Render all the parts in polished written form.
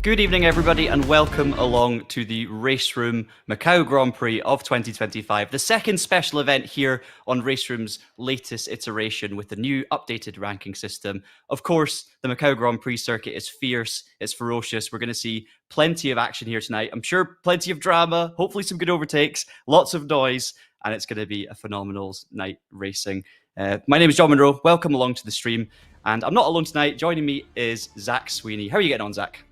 Good evening, everybody, and welcome along to the RaceRoom Macau Grand Prix of 2025, the second special event here on RaceRoom's latest iteration with the new updated ranking system. Of course, the Macau Grand Prix circuit is fierce, it's ferocious. We're going to see plenty of action here tonight. I'm sure plenty of drama, hopefully some good overtakes, lots of noise, and it's going to be a phenomenal night racing. My name is John Munro. Welcome along to the stream. And I'm not alone tonight. Joining me is Zach Sweeney. How are you getting on, Zach?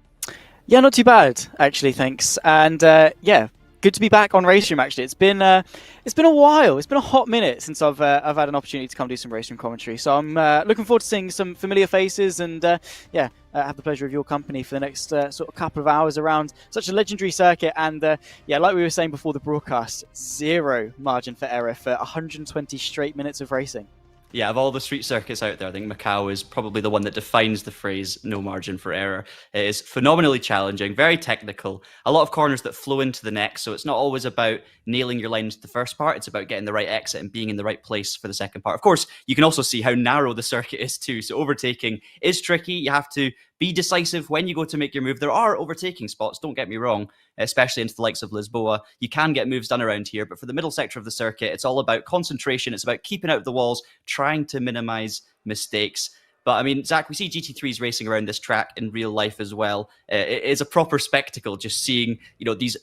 Yeah, not too bad, actually, thanks. And yeah, good to be back on RaceRoom, actually. It's been a while. It's been a hot minute since I've had an opportunity to come do some RaceRoom commentary. So I'm looking forward to seeing some familiar faces and have the pleasure of your company for the next sort of couple of hours around such a legendary circuit. And yeah, like we were saying before the broadcast, zero margin for error for 120 straight minutes of racing. Yeah, of all the street circuits out there, I think Macau is probably the one that defines the phrase no margin for error. It is phenomenally challenging, very technical, a lot of corners that flow into the next, so it's not always about nailing your lines the first part, it's about getting the right exit and being in the right place for the second part. Of course, you can also see how narrow the circuit is too, so overtaking is tricky. You have to be decisive when you go to make your move. There are overtaking spots, don't get me wrong, especially into the likes of Lisboa. You can get moves done around here, but for the middle sector of the circuit, it's all about concentration. It's about keeping out of the walls, trying to minimize mistakes. But I mean, Zach, we see GT3s racing around this track in real life as well. It is a proper spectacle just seeing, these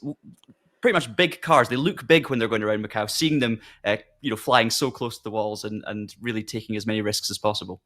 pretty much big cars. They look big when they're going around Macau, seeing them, flying so close to the walls and really taking as many risks as possible.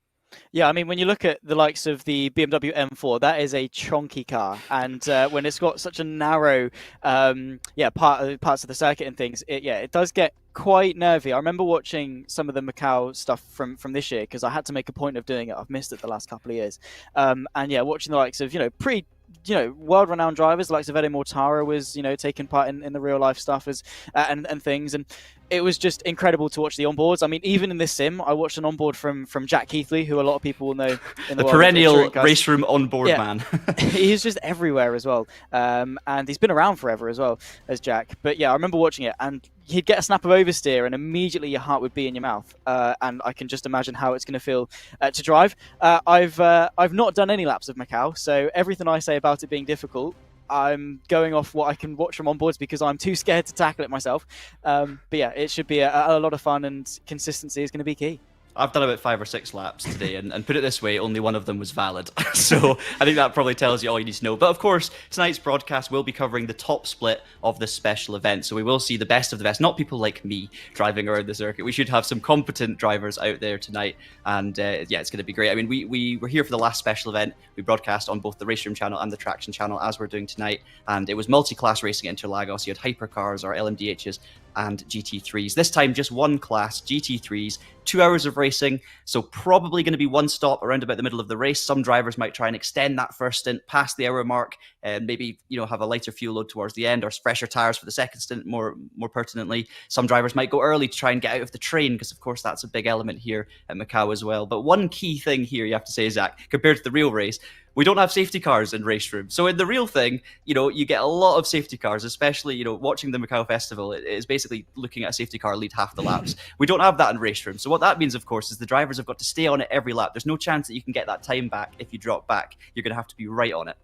Yeah, I mean, when you look at the likes of the BMW M4, that is a chonky car, and when it's got such a narrow, parts of the circuit and things, it does get quite nervy. I remember watching some of the Macau stuff from this year because I had to make a point of doing it. I've missed it the last couple of years, and yeah, watching the likes of pretty world-renowned drivers like Eddie Mortara was taking part in the real-life stuff and things, and it was just incredible to watch the onboards. I mean, even in this sim, I watched an onboard from Jack Keithley, who a lot of people will know in the perennial RaceRoom onboard man. He's just everywhere as well, and he's been around forever as well as Jack. But yeah, I remember watching it, and he'd get a snap of oversteer, and immediately your heart would be in your mouth. And I can just imagine how it's going to feel to drive. I've not done any laps of Macau, so everything I say about it being difficult, I'm going off what I can watch from onboards because I'm too scared to tackle it myself. But yeah, it should be a lot of fun, and consistency is going to be key. I've done about 5 or 6 laps today, and put it this way, only one of them was valid. So I think that probably tells you all you need to know. But of course, tonight's broadcast will be covering the top split of this special event. So we will see the best of the best, not people like me driving around the circuit. We should have some competent drivers out there tonight. And yeah, it's going to be great. I mean, we were here for the last special event. We broadcast on both the RaceRoom channel and the Traxion channel, as we're doing tonight. And it was multi-class racing at Interlagos. You had hypercars or LMDHs and GT3s. This time, just one class, GT3s, 2 hours of racing, so probably going to be one stop around about the middle of the race. Some drivers might try and extend that first stint past the hour mark and maybe have a lighter fuel load towards the end, or fresher tires for the second stint more pertinently. Some drivers might go early to try and get out of the train, because of course that's a big element here at Macau as well. But one key thing here you have to say, Zach, compared to the real race, we don't have safety cars in RaceRoom. So in the real thing, you get a lot of safety cars, especially, watching the Macau Festival. It is basically looking at a safety car lead half the laps. We don't have that in RaceRoom. So what that means, of course, is the drivers have got to stay on it every lap. There's no chance that you can get that time back if you drop back. You're going to have to be right on it.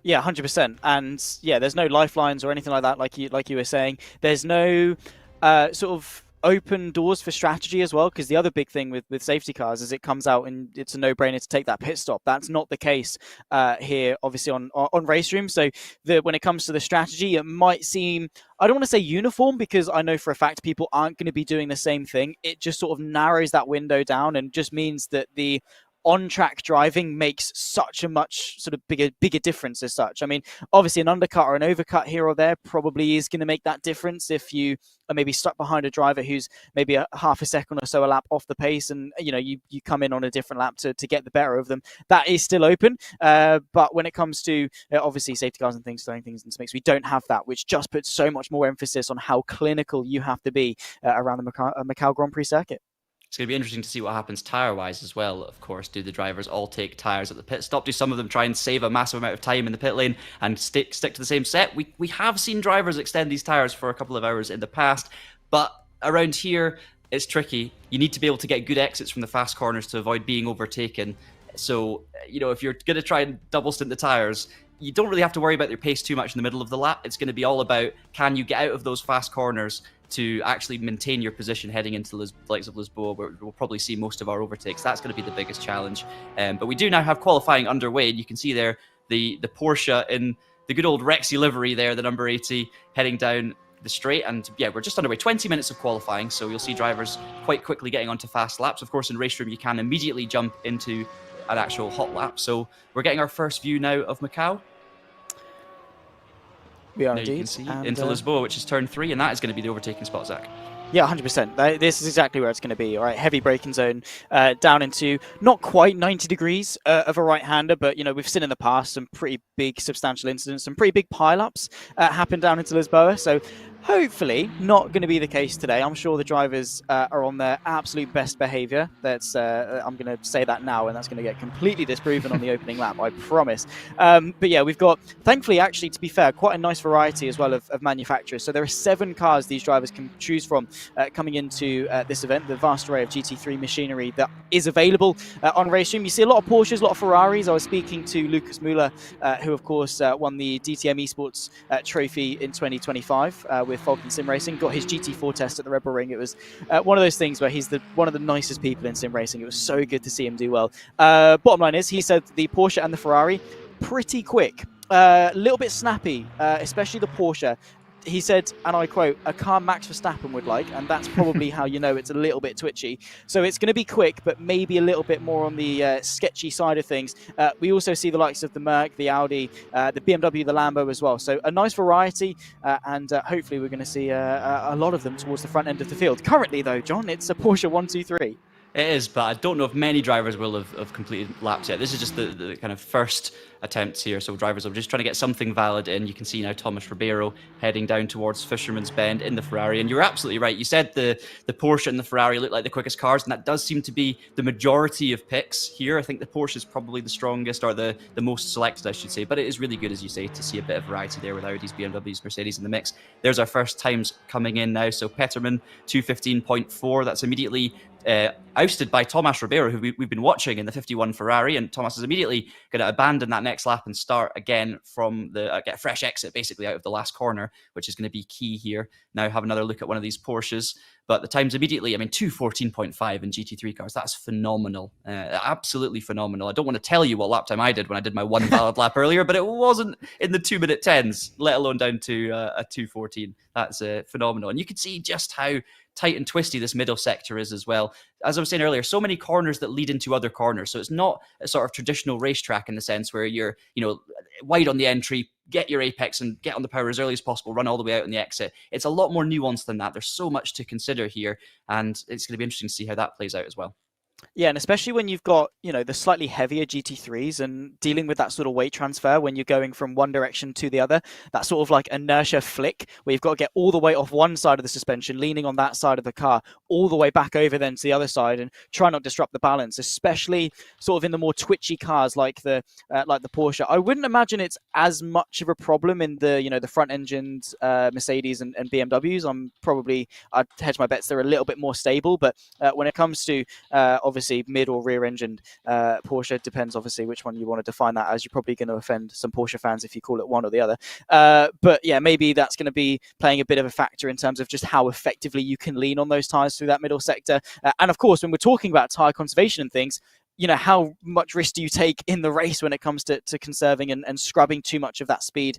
Yeah, 100%. And yeah, there's no lifelines or anything like that, like you were saying. There's no sort of open doors for strategy as well, because the other big thing with safety cars is it comes out and it's a no-brainer to take that pit stop. That's not the case here, obviously, on RaceRoom. So when it comes to the strategy, it might seem, I don't want to say uniform, because I know for a fact people aren't going to be doing the same thing. It just sort of narrows that window down and just means that the on-track driving makes such a much sort of bigger difference as such. I mean, obviously an undercut or an overcut here or there probably is going to make that difference if you are maybe stuck behind a driver who's maybe a half a second or so a lap off the pace, and you come in on a different lap to get the better of them. That is still open, but when it comes to obviously safety cars and things, throwing things into mix, we don't have that, which just puts so much more emphasis on how clinical you have to be around the Macau Grand Prix circuit. It's going to be interesting to see what happens tyre-wise as well, of course. Do the drivers all take tyres at the pit stop? Do some of them try and save a massive amount of time in the pit lane and stick to the same set? We have seen drivers extend these tyres for a couple of hours in the past, but around here, it's tricky. You need to be able to get good exits from the fast corners to avoid being overtaken. So, if you're going to try and double stint the tyres, you don't really have to worry about your pace too much in the middle of the lap. It's going to be all about, can you get out of those fast corners to actually maintain your position heading into the likes of Lisboa, where we'll probably see most of our overtakes. That's going to be the biggest challenge. But we do now have qualifying underway, and you can see there the Porsche in the good old Rexy livery there, the number 80, heading down the straight. And yeah, we're just underway. 20 minutes of qualifying, so you'll see drivers quite quickly getting onto fast laps. Of course, in RaceRoom, you can immediately jump into an actual hot lap. So we're getting our first view now of Macau. We are there indeed. You can see into Lisboa, which is turn 3, and that is going to be the overtaking spot, Zach. Yeah, 100%. This is exactly where it's going to be. All right, heavy braking zone down into not quite 90 degrees of a right-hander, but we've seen in the past some pretty big substantial incidents, some pretty big pile-ups happen down into Lisboa. So hopefully not going to be the case today. I'm sure the drivers are on their absolute best behaviour. That's I'm going to say that now, and that's going to get completely disproven on the opening lap, I promise. But yeah, we've got, thankfully, actually, to be fair, quite a nice variety as well of manufacturers. So there are 7 cars these drivers can choose from coming into this event, the vast array of GT3 machinery that is available on RaceRoom. You see a lot of Porsches, a lot of Ferraris. I was speaking to Lucas Müller, who, of course, won the DTM Esports trophy in 2025 with Falcon Sim Racing, got his GT4 test at the Red Bull Ring. It was one of those things where he's one of the nicest people in sim racing. It was so good to see him do well. Bottom line is, he said the Porsche and the Ferrari, pretty quick, a little bit snappy, especially the Porsche. He said, and I quote, a car Max Verstappen would like, and that's probably how you know it's a little bit twitchy. So it's going to be quick, but maybe a little bit more on the sketchy side of things. We also see the likes of the Merc, the Audi, the BMW, the Lambo as well. So a nice variety, and hopefully we're going to see a lot of them towards the front end of the field. Currently, though, John, it's a Porsche 123. It is, but I don't know if many drivers will have completed laps yet. This is just the kind of first attempts here, so drivers are just trying to get something valid in. You can see now Thomas Ribeiro heading down towards Fisherman's Bend in the Ferrari, and you're absolutely right. You said the Porsche and the Ferrari look like the quickest cars, and that does seem to be the majority of picks here. I think the Porsche is probably the strongest, or the most selected, I should say, but it is really good, as you say, to see a bit of variety there with Audis, BMWs, Mercedes in the mix. There's our first times coming in now, so Peterman, 2:15.4, that's immediately ousted by Thomas Ribeiro, who we've been watching in the 51 Ferrari, and Thomas is immediately going to abandon that next lap and start again from get a fresh exit basically out of the last corner, which is going to be key here. Now have another look at one of these Porsches, but the times immediately, 2:14.5 in GT3 cars, that's phenomenal, absolutely phenomenal. I don't want to tell you what lap time I did when I did my one valid lap earlier, but it wasn't in the 2-minute 10s, let alone down to a 2:14. That's phenomenal, and you can see just how tight and twisty this middle sector is as well. As I was saying earlier, so many corners that lead into other corners. So it's not a sort of traditional racetrack in the sense where you're, wide on the entry, get your apex and get on the power as early as possible, run all the way out on the exit. It's a lot more nuanced than that. There's so much to consider here, and it's going to be interesting to see how that plays out as well. Yeah, and especially when you've got, the slightly heavier GT3s and dealing with that sort of weight transfer when you're going from one direction to the other, that sort of like inertia flick where you've got to get all the weight off one side of the suspension, leaning on that side of the car, all the way back over then to the other side and try not to disrupt the balance, especially sort of in the more twitchy cars like the Porsche. I wouldn't imagine it's as much of a problem in the, the front-engined Mercedes and BMWs. I'd hedge my bets they're a little bit more stable, but when it comes to obviously mid or rear engined Porsche, depends obviously which one you want to define that as. You're probably going to offend some Porsche fans if you call it one or the other, but yeah, maybe that's going to be playing a bit of a factor in terms of just how effectively you can lean on those tires through that middle sector. And of course, when we're talking about tire conservation and things, how much risk do you take in the race when it comes to conserving and scrubbing too much of that speed?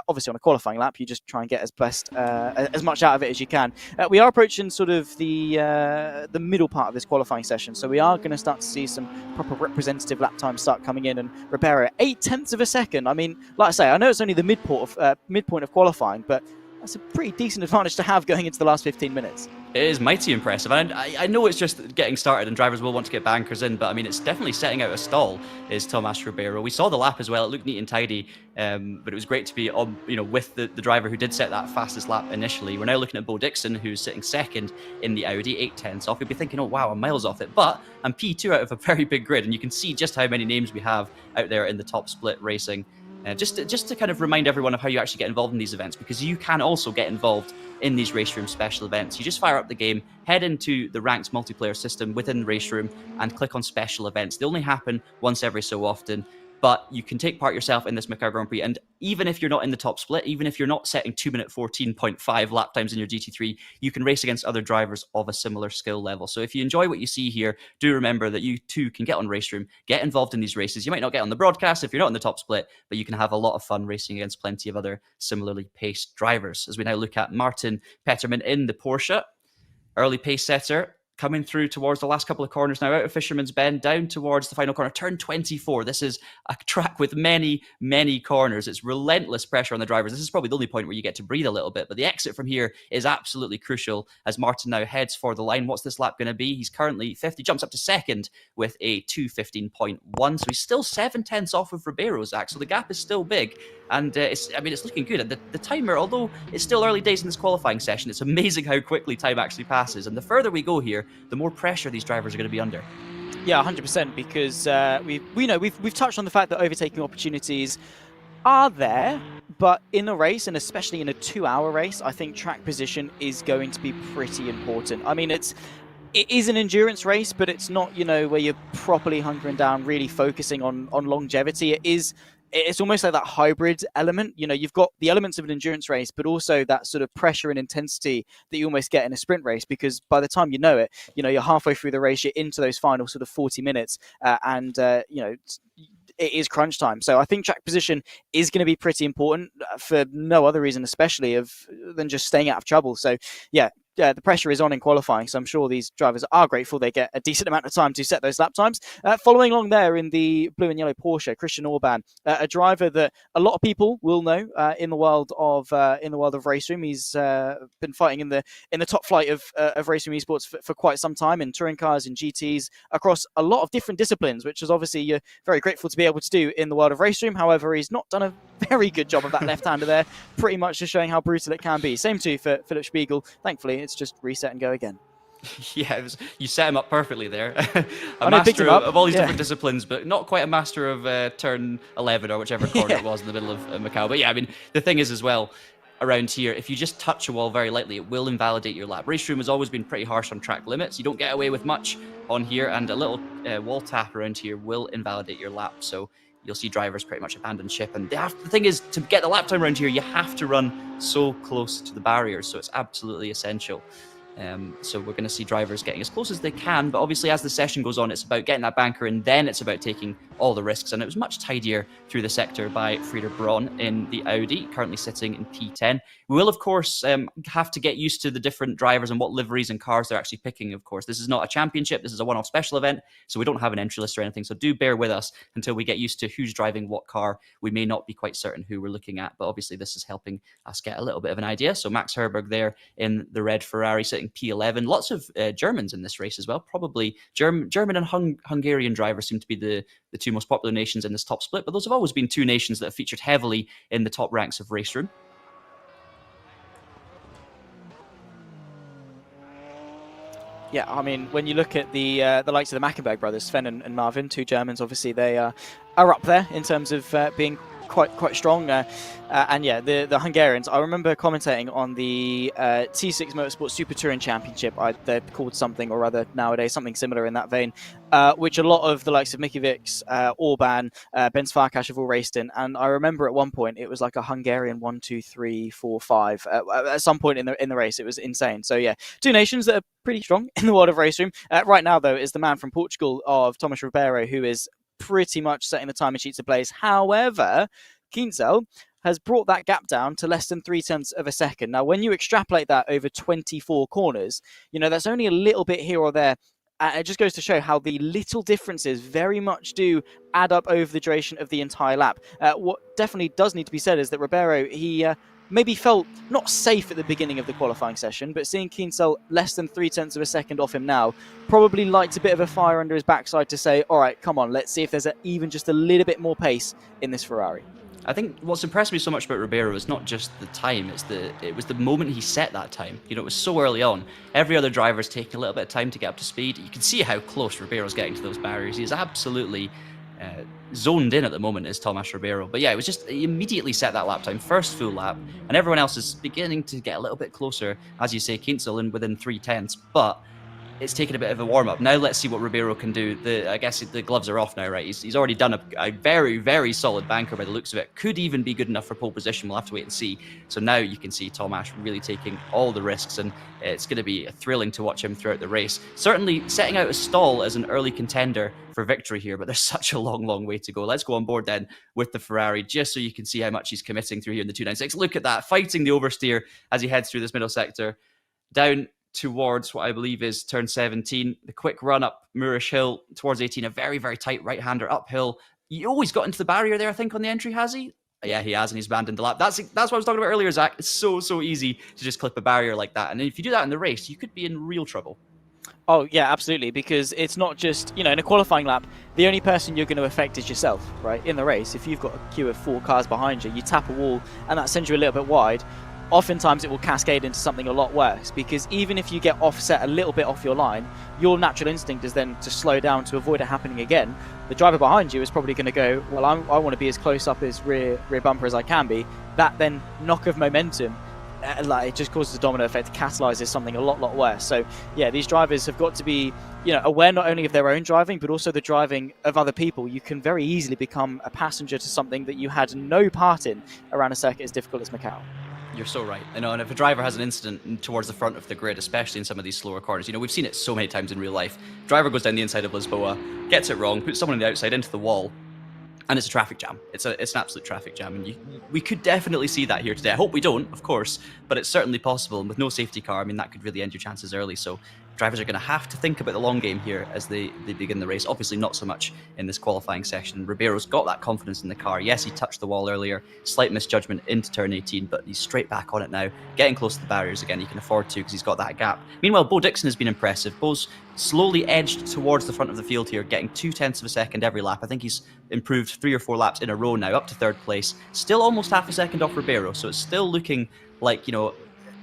Obviously, on a qualifying lap, you just try and get as much out of it as you can. We are approaching sort of the middle part of this qualifying session, so we are going to start to see some proper representative lap times start coming in. And Ribeiro, 0.8 of a second. I mean, like I say, I know it's only the midpoint of qualifying, but that's a pretty decent advantage to have going into the last 15 minutes. It is mighty impressive. And I know it's just getting started and drivers will want to get bankers in, but it's definitely setting out a stall, is Thomas Ribeiro. We saw the lap as well. It looked neat and tidy, but it was great to be on, with the driver who did set that fastest lap initially. We're now looking at Bo Dixon, who's sitting second in the Audi, 8/10 off. You'll be thinking, oh wow, I'm miles off it, but I'm P2 out of a very big grid, and you can see just how many names we have out there in the top split racing. Just to kind of remind everyone of how you actually get involved in these events, because you can also get involved in these RaceRoom special events. You just fire up the game, head into the ranked multiplayer system within RaceRoom, and click on special events. They only happen once every so often. but you can take part yourself in this Macau Grand Prix. And even if you're not in the top split, even if you're not setting 2-minute 14.5 lap times in your GT3, you can race against other drivers of a similar skill level. So if you enjoy what you see here, do remember that you too can get on RaceRoom, get involved in these races. You might not get on the broadcast if you're not in the top split, but you can have a lot of fun racing against plenty of other similarly paced drivers. As we now look at Martin Peterman in the Porsche, early pace setter, coming through towards the last couple of corners now, out of Fisherman's Bend, down towards the final corner, turn 24. This is a track with many, many corners. It's relentless pressure on the drivers. This is probably the only point where you get to breathe a little bit, but the exit from here is absolutely crucial as Martin now heads for the line. What's this lap going to be? He's currently 50, jumps up to second with a 2:15.1, so he's still 7/10 off of Ribeiro, Zach, so the gap is still big, and it's looking good. The timer, although it's still early days in this qualifying session, it's amazing how quickly time actually passes, and the further we go here, the more pressure these drivers are going to be under. Yeah, 100%, because we've touched on the fact that overtaking opportunities are there, but in a race, and especially in a 2-hour race, I think track position is going to be pretty important. I mean, it is an endurance race, but it's not, where you're properly hunkering down, really focusing on longevity. It's almost like that hybrid element. You've got the elements of an endurance race, but also that sort of pressure and intensity that you almost get in a sprint race, because by the time you know it, you're halfway through the race, you're into those final sort of 40 minutes, and it is crunch time. So I think track position is going to be pretty important for no other reason, especially than just staying out of trouble. So yeah, the pressure is on in qualifying, so I'm sure these drivers are grateful they get a decent amount of time to set those lap times. Following along there in the blue and yellow Porsche, Christian Orban, a driver that a lot of people will know in the world of RaceRoom. He's been fighting in the top flight of RaceRoom esports for quite some time, in touring cars and GTs across a lot of different disciplines, which is obviously you're very grateful to be able to do in the world of RaceRoom. However, he's not done a very good job of that left-hander there, pretty much just showing how brutal it can be. Same too for Philip Spiegel. Thankfully, it's just reset and go again. Yeah, you set him up perfectly there. A master of all these different disciplines, but not quite a master of turn 11 or whichever corner it was in the middle of Macau. But yeah, I mean, the thing is as well, around here, if you just touch a wall very lightly, it will invalidate your lap. RaceRoom has always been pretty harsh on track limits. You don't get away with much on here, and a little wall tap around here will invalidate your lap. So you'll see drivers pretty much abandon ship. And the thing is, to get the lap time around here, you have to run so close to the barriers. So it's absolutely essential. So we're going to see drivers getting as close as they can, but obviously as the session goes on, it's about getting that banker, and then it's about taking all the risks. And it was much tidier through the sector by Frieder Braun in the Audi, currently sitting in P10. We will, of course, have to get used to the different drivers and what liveries and cars they're actually picking, of course. This is not a championship, this is a one-off special event, so we don't have an entry list or anything, so do bear with us until we get used to who's driving what car. We may not be quite certain who we're looking at, but obviously this is helping us get a little bit of an idea. So Max Herberg there in the red Ferrari, sitting P11. Lots of Germans in this race as well. Probably German and Hungarian drivers seem to be the two most popular nations in this top split, but those have always been two nations that have featured heavily in the top ranks of RaceRoom. Yeah, I mean, when you look at the likes of the Mackenberg brothers, Sven and Marvin, two Germans, obviously they are up there in terms of being quite strong. And yeah, the Hungarians, I remember commentating on the T6 Motorsport Super Touring Championship. They're called something or other nowadays, something similar in that vein, which a lot of the likes of Mickey Vicks, Orban, Ben Farkas have all raced in. And I remember at one point it was like a Hungarian 1, 2, 3, 4, 5 at some point in the race. It was insane. So yeah, two nations that are pretty strong in the world of RaceRoom. Right now though is the man from Portugal of Thomas Ribeiro, who is pretty much setting the timing sheets ablaze. However, Kienzel has brought that gap down to less than 0.3 of a second. Now, when you extrapolate that over 24 corners, that's only a little bit here or there. And it just goes to show how the little differences very much do add up over the duration of the entire lap. What definitely does need to be said is that Ribeiro, he maybe felt not safe at the beginning of the qualifying session, but seeing Kienzel less than 0.3 of a second off him now probably lights a bit of a fire under his backside to say, all right, come on, let's see if there's even just a little bit more pace in this Ferrari. I think what's impressed me so much about Ribeiro is not just the time, it was the moment he set that time. It was so early on. Every other driver's taking a little bit of time to get up to speed. You can see how close Ribeiro's getting to those barriers. He's absolutely zoned in at the moment, is Tomas Ribeiro. But yeah, it was just, he immediately set that lap time, first full lap, and everyone else is beginning to get a little bit closer, as you say, Kienzel in within 0.3. But it's taken a bit of a warm-up. Now let's see what Ribeiro can do. I guess the gloves are off now, right? He's already done a very, very solid banker by the looks of it. Could even be good enough for pole position. We'll have to wait and see. So now you can see Tom Ash really taking all the risks, and it's going to be thrilling to watch him throughout the race. Certainly setting out a stall as an early contender for victory here, but there's such a long, long way to go. Let's go on board then with the Ferrari, just so you can see how much he's committing through here in the 296. Look at that, fighting the oversteer as he heads through this middle sector, down towards what I believe is turn 17. The quick run up Moorish Hill towards 18, a very, very tight right-hander uphill. He always got into the barrier there, I think, on the entry, has he? Yeah, he has, and he's abandoned the lap. That's what I was talking about earlier, Zach. It's so easy to just clip a barrier like that. And if you do that in the race, you could be in real trouble. Oh, yeah, absolutely, because it's not just, in a qualifying lap, the only person you're going to affect is yourself, right? In the race, if you've got a queue of 4 cars behind you, you tap a wall, and that sends you a little bit wide. Oftentimes it will cascade into something a lot worse, because even if you get offset a little bit off your line, your natural instinct is then to slow down to avoid it happening again. The driver behind you is probably going to go, well, I want to be as close up his rear bumper as I can be. That then knock of momentum, it just causes a domino effect, catalyzes something a lot worse. So yeah, these drivers have got to be aware not only of their own driving, but also the driving of other people. You can very easily become a passenger to something that you had no part in around a circuit as difficult as Macau. You're so right. And if a driver has an incident towards the front of the grid, especially in some of these slower corners, we've seen it so many times in real life. Driver goes down the inside of Lisboa, gets it wrong, puts someone on the outside into the wall, and it's a traffic jam. It's an absolute traffic jam, and we could definitely see that here today. I hope we don't, of course, but it's certainly possible. And with no safety car, that could really end your chances early. So drivers are going to have to think about the long game here as they begin the race. Obviously not so much in this qualifying session. Ribeiro's got that confidence in the car. Yes, he touched the wall earlier, slight misjudgment into turn 18, but he's straight back on it now, getting close to the barriers again. He can afford to because he's got that gap. Meanwhile, Bo Dixon has been impressive. Bo's slowly edged towards the front of the field here, getting 0.2 of a second every lap. I think he's improved 3 or 4 laps in a row now, up to 3rd place. Still almost half a second off Ribeiro, so it's still looking like,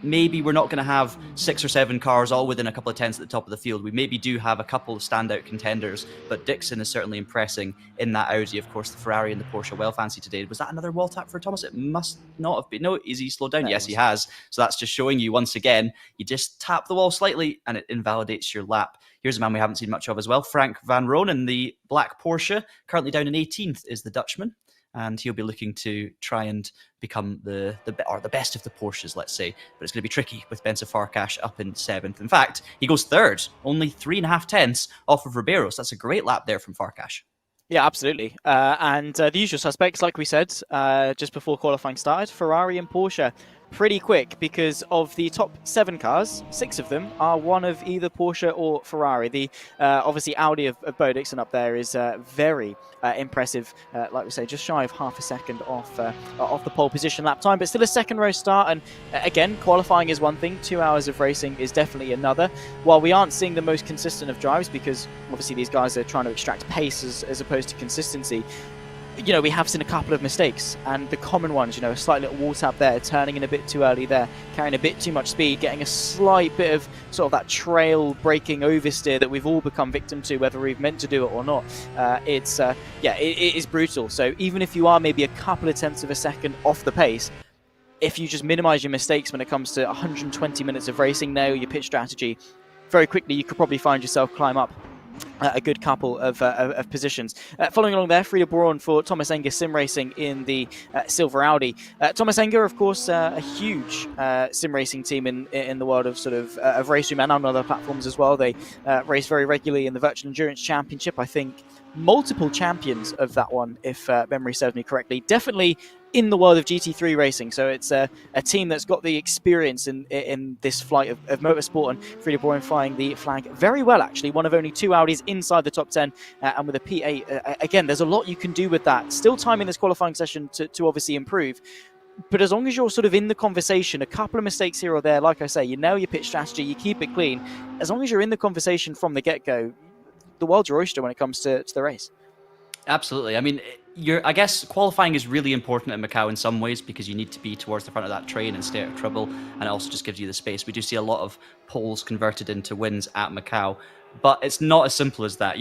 maybe we're not going to have 6 or 7 cars all within a couple of tenths at the top of the field. We maybe do have a couple of standout contenders, but Dixon is certainly impressing in that Audi. Of course, the Ferrari and the Porsche well fancy today. Was that another wall tap for Thomas? It must not have been. No, is he slowed down? Yes, he has. So that's just showing you once again, you just tap the wall slightly and it invalidates your lap. Here's a man we haven't seen much of as well, Frank van Roon in the black Porsche. Currently down in 18th is the Dutchman. And he'll be looking to try and become the best of the Porsches, let's say. But it's going to be tricky with Benza Farkas up in 7th. In fact, he goes 3rd, only 3.5 tenths off of Ribeiro. So that's a great lap there from Farkas. Yeah, absolutely. And the usual suspects, like we said, just before qualifying started, Ferrari and Porsche. Pretty quick, because of the top 7 cars, 6 of them are one of either Porsche or Ferrari. The obviously Audi of Bo Dixon up there is very impressive. Like we say, just shy of half a second off the pole position lap time, but still a second row start. And again, qualifying is one thing, 2 hours of racing is definitely another. While we aren't seeing the most consistent of drives, because obviously these guys are trying to extract pace as opposed to consistency, we have seen a couple of mistakes, and the common ones, a slight little wall tap there, turning in a bit too early there, carrying a bit too much speed, getting a slight bit of sort of that trail braking oversteer that we've all become victim to, whether we've meant to do it or not. It is brutal. So even if you are maybe a couple of tenths of a second off the pace, if you just minimize your mistakes when it comes to 120 minutes of racing, nail your pitch strategy, very quickly you could probably find yourself climb up a good couple of positions. Following along there, Frida Braun for Thomas Enger Sim Racing in the silver Audi. Thomas Enger, of course, a huge sim racing team in the world of RaceRoom and on other platforms as well. They race very regularly in the Virtual Endurance Championship. I think multiple champions of that one, if memory serves me correctly. Definitely in the world of GT3 racing, so it's a team that's got the experience in this flight of motorsport, and Frida Braun flying the flag very well, actually. One of only 2 Audis inside the top 10, and with a P8. Again, there's a lot you can do with that. Still time in this qualifying session to obviously improve. But as long as you're sort of in the conversation, a couple of mistakes here or there, like I say, you nail your pitch strategy, you keep it clean. As long as you're in the conversation from the get-go, the world's your oyster when it comes to the race. Absolutely. I guess qualifying is really important at Macau in some ways, because you need to be towards the front of that train and stay out of trouble, and it also just gives you the space. We do see a lot of poles converted into wins at Macau, but it's not as simple as that.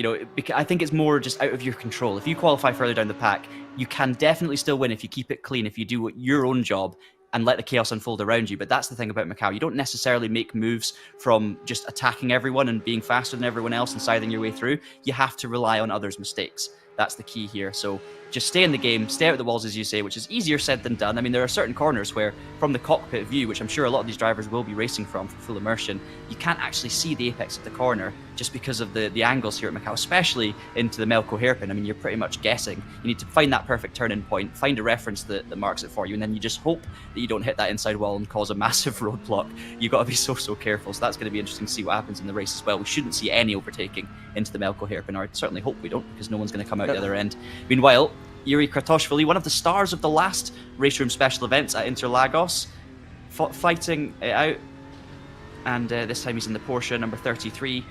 I think it's more just out of your control. If you qualify further down the pack, you can definitely still win if you keep it clean, if you do your own job and let the chaos unfold around you. But that's the thing about Macau. You don't necessarily make moves from just attacking everyone and being faster than everyone else and scything your way through. You have to rely on others' mistakes. That's the key here. So just stay in the game, stay out of the walls, as you say, which is easier said than done. I mean, there are certain corners where, from the cockpit view, which I'm sure a lot of these drivers will be racing from for full immersion, you can't actually see the apex of the corner just because of the angles here at Macau, especially into the Melco hairpin. I mean, you're pretty much guessing. You need to find that perfect turn-in point, find a reference that marks it for you, and then you just hope that you don't hit that inside wall and cause a massive roadblock. You've got to be so careful. So that's going to be interesting to see what happens in the race as well. We shouldn't see any overtaking into the Melco hairpin, or I certainly hope we don't, because no one's going to come out the other end. Meanwhile, Yuri Kratoshvili, one of the stars of the last RaceRoom special events at Interlagos, fighting it out, and this time he's in the Porsche number 33,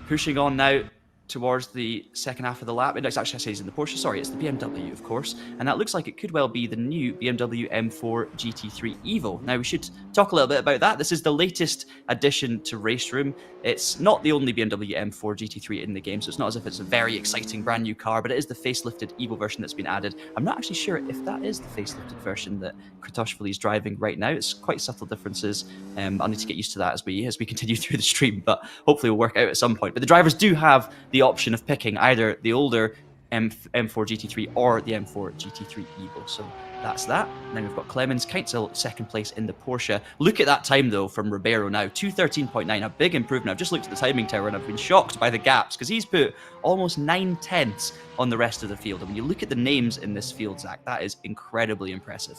pushing on now towards the second half of the lap. It's actually, I say he's in the Porsche, sorry, it's the BMW, of course, and that looks like it could well be the new BMW M4 GT3 Evo. Now, we should talk a little bit about that. This is the latest addition to RaceRoom. It's not the only BMW M4 GT3 in the game, so it's not as if it's a very exciting brand new car, but it is the facelifted Evo version that's been added. I'm not actually sure if that is the facelifted version that Kratoshvili is driving right now. It's quite subtle differences. I'll need to get used to that as we continue through the stream, but hopefully we'll work out at some point. But the drivers do have the option of picking either the older M4 GT3 or the M4 GT3 Evo. So that's that. And then we've got Clemens Keinzel second place in the Porsche. Look at that time though from Ribeiro now, 2:13.9, a big improvement. I've just looked at the timing tower and I've been shocked by the gaps, because he's put almost 9/10 on the rest of the field. And when you look at the names in this field, Zach, that is incredibly impressive.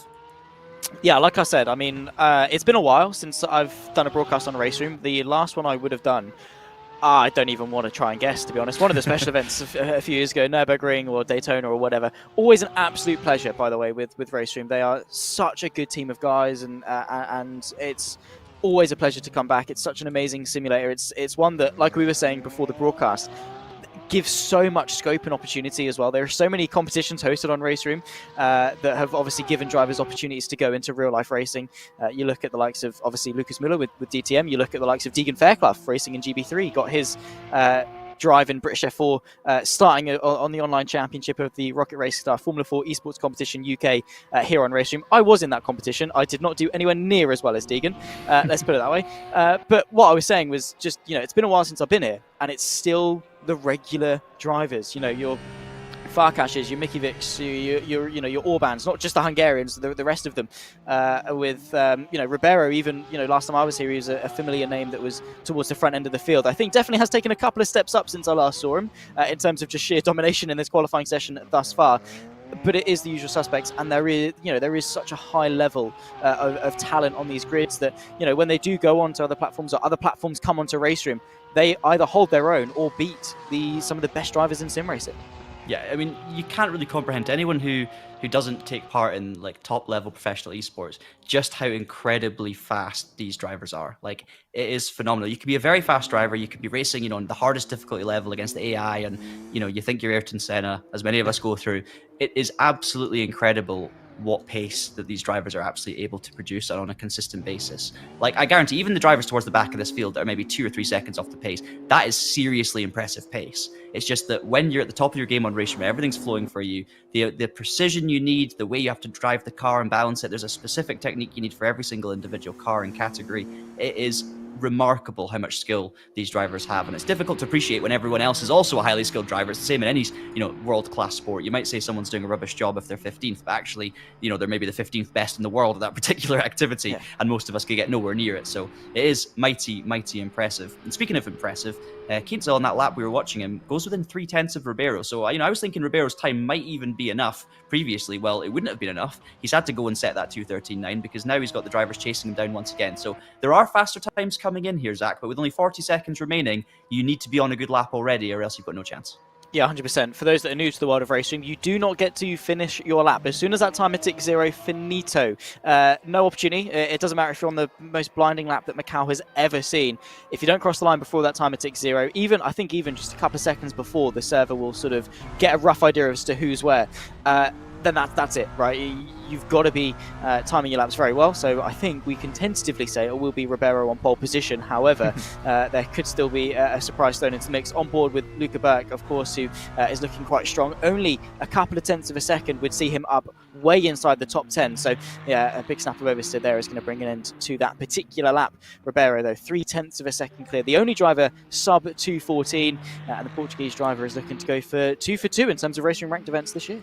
Yeah, like I said, I mean, it's been a while since I've done a broadcast on RaceRoom. The last one I would have done, I don't even want to try and guess, to be honest. One of the special events a few years ago, Nürburgring or Daytona or whatever. Always an absolute pleasure, by the way, with RaceRoom. They are such a good team of guys, and it's always a pleasure to come back. It's such an amazing simulator. It's one that, like we were saying before the broadcast, gives so much scope and opportunity as well. There are so many competitions hosted on RaceRoom that have obviously given drivers opportunities to go into real life racing. You look at the likes of obviously Lucas Müller with DTM. You look at the likes of Deegan Fairclough racing in GB3. Got his drive in British F4 starting on the online championship of the Rocket Race Star Formula 4 esports competition UK here on RaceRoom. I was in that competition. I did not do anywhere near as well as Deegan. Let's put it that way. But what I was saying was just, it's been a while since I've been here, and it's still the regular drivers, your Farkashes, your Mickey Vicks, your Orbans, not just the Hungarians, the rest of them. With Ribeiro, even last time I was here, he was a familiar name that was towards the front end of the field. I think definitely has taken a couple of steps up since I last saw him in terms of just sheer domination in this qualifying session thus far. But it is the usual suspects, and there is such a high level of talent on these grids that when they do go on to other platforms, or other platforms come onto RaceRoom, they either hold their own or beat some of the best drivers in sim racing. Yeah, I mean, you can't really comprehend, anyone who doesn't take part in like top level professional esports, just how incredibly fast these drivers are. Like, it is phenomenal. You could be a very fast driver, you could be racing, on the hardest difficulty level against the AI, and you think you're Ayrton Senna, as many of us go through. It is absolutely incredible what pace that these drivers are absolutely able to produce on a consistent basis. Like, I guarantee even the drivers towards the back of this field that are maybe 2 or 3 seconds off the pace, that is seriously impressive pace. It's just that when you're at the top of your game on RaceRoom, everything's flowing for you. The precision you need, the way you have to drive the car and balance it, there's a specific technique you need for every single individual car and category. It is remarkable how much skill these drivers have, and it's difficult to appreciate when everyone else is also a highly skilled driver. It's the same in any world-class sport. You might say someone's doing a rubbish job if they're 15th, but actually they're maybe the 15th best in the world at that particular activity, and most of us could get nowhere near it. So it is mighty impressive. And speaking of impressive, Keinzel on that lap we were watching him goes within 3/10 of Ribeiro. So I was thinking Ribeiro's time might even be enough previously. Well, it wouldn't have been enough. He's had to go and set that 2:13.9 because now he's got the drivers chasing him down once again. So there are faster times coming in here, Zach, but with only 40 seconds remaining, you need to be on a good lap already, or else you've got no chance. Yeah, 100%. For those that are new to the world of racing, you do not get to finish your lap. As soon as that timer ticks 0, finito. No opportunity. It doesn't matter if you're on the most blinding lap that Macau has ever seen. If you don't cross the line before that timer ticks 0, I think even just a couple of seconds before, the server will sort of get a rough idea as to who's where. Then that's it, right? you've got to be timing your laps very well. So I think we can tentatively say it will be Ribeiro on pole position. However, there could still be a surprise thrown into the mix. On board with Luca Burke, of course, who is looking quite strong. Only a couple of tenths of a second would see him up way inside the top 10. So yeah, a big snap of oversteer there is going to bring an end to that particular lap. Ribeiro, though, 0.3 of a second clear. The only driver sub 2:14, and the Portuguese driver is looking to go for 2 for 2 in terms of RaceRoom ranked events this year.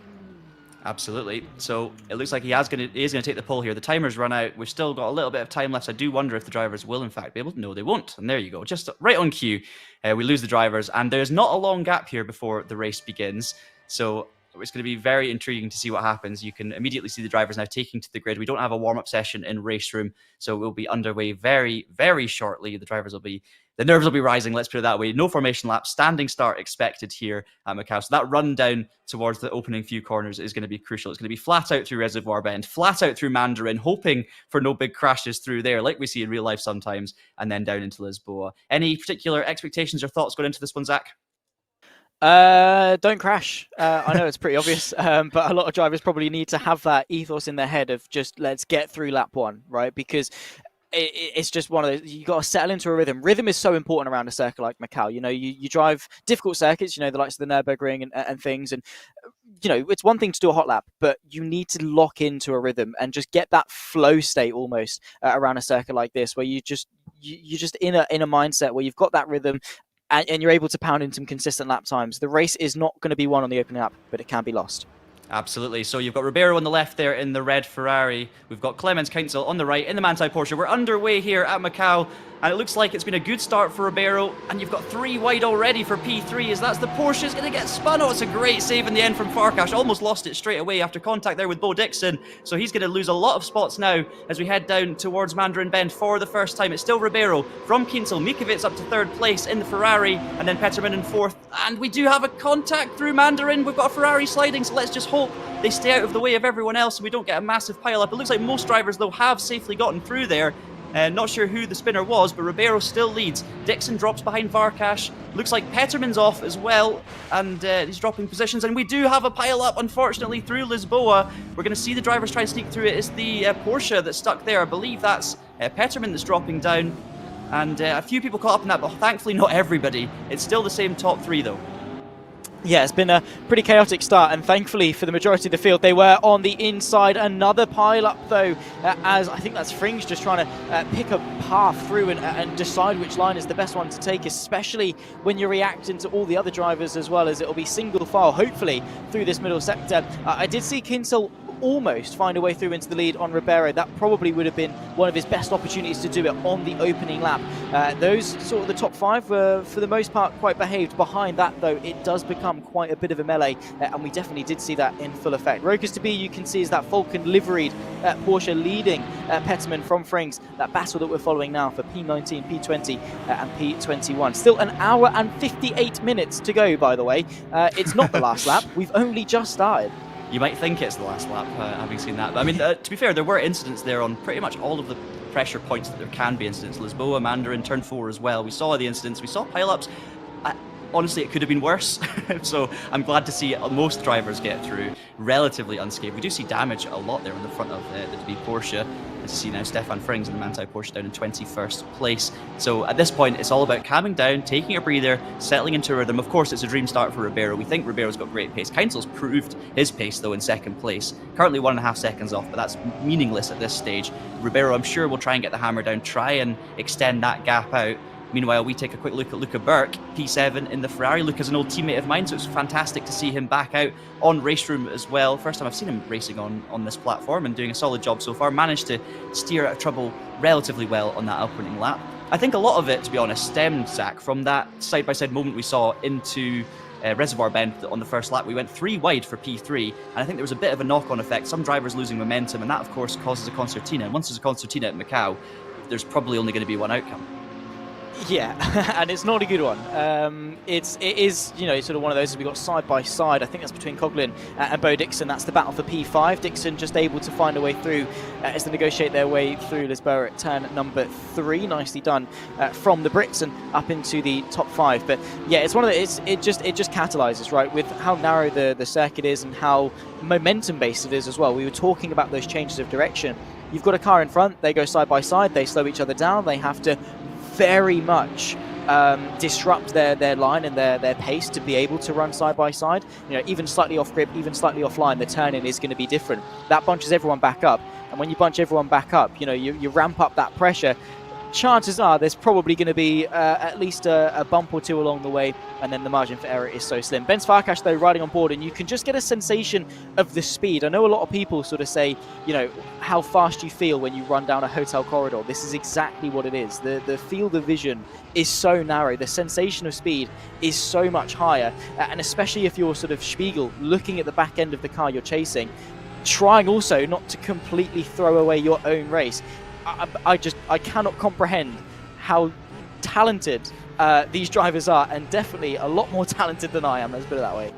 Absolutely. So it looks like he is going to take the pole here. The timer's run out. We've still got a little bit of time left. So I do wonder if the drivers will, in fact, be able to. No, they won't. And there you go. Just right on cue. We lose the drivers. And there's not a long gap here before the race begins. So it's going to be very intriguing to see what happens. You can immediately see the drivers now taking to the grid. We don't have a warm-up session in RaceRoom, so we'll be underway very, very shortly. The nerves will be rising, let's put it that way. No formation lap, standing start expected here at Macau. So that run down towards the opening few corners is going to be crucial. It's going to be flat out through Reservoir Bend, flat out through Mandarin, hoping for no big crashes through there, like we see in real life sometimes, and then down into Lisboa. Any particular expectations or thoughts going into this one, Zach? Don't crash. I know it's pretty obvious, but a lot of drivers probably need to have that ethos in their head of just let's get through lap one, right? Because it's just one of those, you got to settle into a rhythm. Rhythm is so important around a circuit like Macau. You know, you drive difficult circuits, you know, the likes of the Nürburgring and things, and you know, it's one thing to do a hot lap, but you need to lock into a rhythm and just get that flow state almost around a circuit like this, where you're just in a mindset where you've got that rhythm. And you're able to pound in some consistent lap times. The race is not going to be won on the opening lap, but it can be lost. Absolutely. So you've got Ribeiro on the left there in the red Ferrari. We've got Clemens Keinsel on the right in the Manthey Porsche. We're underway here at Macau, and it looks like it's been a good start for Ribeiro. And you've got 3 wide already for P3, as that's the Porsche is going to get spun. Oh, it's a great save in the end from Farkas. Almost lost it straight away after contact there with Bo Dixon. So he's going to lose a lot of spots now as we head down towards Mandarin Bend for the first time. It's still Ribeiro from Keinsel. Mikovic up to 3rd place in the Ferrari, and then Peterman in 4th. And we do have a contact through Mandarin. We've got a Ferrari sliding, so let's just hope they stay out of the way of everyone else and we don't get a massive pile-up. It looks like most drivers, though, have safely gotten through there. Not sure who the spinner was, but Ribeiro still leads. Dixon drops behind Varkash. Looks like Peterman's off as well, and he's dropping positions. And we do have a pile-up, unfortunately, through Lisboa. We're going to see the drivers try and sneak through it. It's the Porsche that's stuck there. I believe that's Peterman that's dropping down. And a few people caught up in that, but thankfully not everybody. It's still the same top 3, though. Yeah, it's been a pretty chaotic start, and thankfully for the majority of the field, they were on the inside. Another pile-up, though, as I think that's Frings just trying to pick a path through and decide which line is the best one to take, especially when you're reacting to all the other drivers as well, as it'll be single file, hopefully, through this middle sector. I did see Keinsel almost find a way through into the lead on Ribeiro. That probably would have been one of his best opportunities to do it on the opening lap. Those sort of the top 5 were, for the most part, quite behaved. Behind that, though, it does become quite a bit of a melee, and we definitely did see that in full effect. Rokas to be, you can see, is that Falcon liveried Porsche leading Peterman from Frings. That battle that we're following now for P19, P20, and P21. Still an hour and 58 minutes to go, by the way. It's not the last lap. We've only just started. You might think it's the last lap, having seen that. But I mean, to be fair, there were incidents there on pretty much all of the pressure points that there can be incidents. Lisboa, Mandarin, Turn 4 as well. We saw the incidents, we saw pile-ups. Honestly, it could have been worse. So I'm glad to see most drivers get through relatively unscathed. We do see damage a lot there on the front of the DB Porsche. As you see now, Stefan Frings in the Manthey Porsche down in 21st place. So at this point, it's all about calming down, taking a breather, settling into a rhythm. Of course, it's a dream start for Ribeiro. We think Ribeiro's got great pace. Keinsel's proved his pace, though, in 2nd place. Currently 1.5 seconds off, but that's meaningless at this stage. Ribeiro, I'm sure, will try and get the hammer down, try and extend that gap out. Meanwhile, we take a quick look at Luca Burke, P7 in the Ferrari. Luca's an old teammate of mine, so it's fantastic to see him back out on RaceRoom as well. First time I've seen him racing on this platform and doing a solid job so far. Managed to steer out of trouble relatively well on that opening lap. I think a lot of it, to be honest, stemmed, Zach, from that side-by-side moment we saw into Reservoir Bend on the first lap. We went 3 wide for P3, and I think there was a bit of a knock-on effect. Some drivers losing momentum, and that, of course, causes a concertina. And once there's a concertina at Macau, there's probably only going to be one outcome. Yeah, and it's not a good one. It is, you know, sort of one of those. We got side by side. I think that's between Coughlin and Bo Dixon. That's the battle for P5. Dixon just able to find a way through as they negotiate their way through Lisboa at turn number 3. Nicely done from the Brits and up into the top 5. But yeah, it's one of the. It just catalyzes, right, with how narrow the circuit is and how momentum based it is as well. We were talking about those changes of direction. You've got a car in front. They go side by side. They slow each other down. They have to very much disrupt their line and their pace to be able to run side by side. You know, even slightly off grip, even slightly offline, the turn-in is going to be different. That bunches everyone back up, and when you bunch everyone back up, you know, you ramp up that pressure. Chances are there's probably going to be at least a bump or two along the way, and then the margin for error is so slim. Ben Farkash, though, riding on board, and you can just get a sensation of the speed. I know a lot of people sort of say, you know, how fast you feel when you run down a hotel corridor. This is exactly what it is. The field of vision is so narrow. The sensation of speed is so much higher, and especially if you're sort of Spiegel looking at the back end of the car you're chasing, trying also not to completely throw away your own race. I cannot comprehend how talented these drivers are, and definitely a lot more talented than I am. Let's put it that way.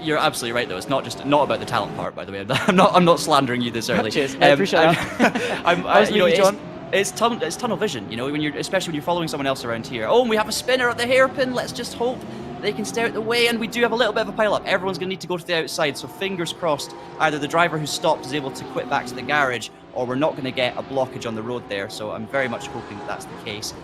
You're absolutely right, though. It's not about the talent part, by the way. I'm not slandering you this early. Cheers. I appreciate that. You know, it's tunnel vision. You know, especially when you're following someone else around here. Oh, and we have a spinner at the hairpin. Let's just hope they can stay out the way, and we do have a little bit of a pile-up. Everyone's going to need to go to the outside, so fingers crossed either the driver who stopped is able to quit back to the garage, or we're not going to get a blockage on the road there. So I'm very much hoping that that's the case.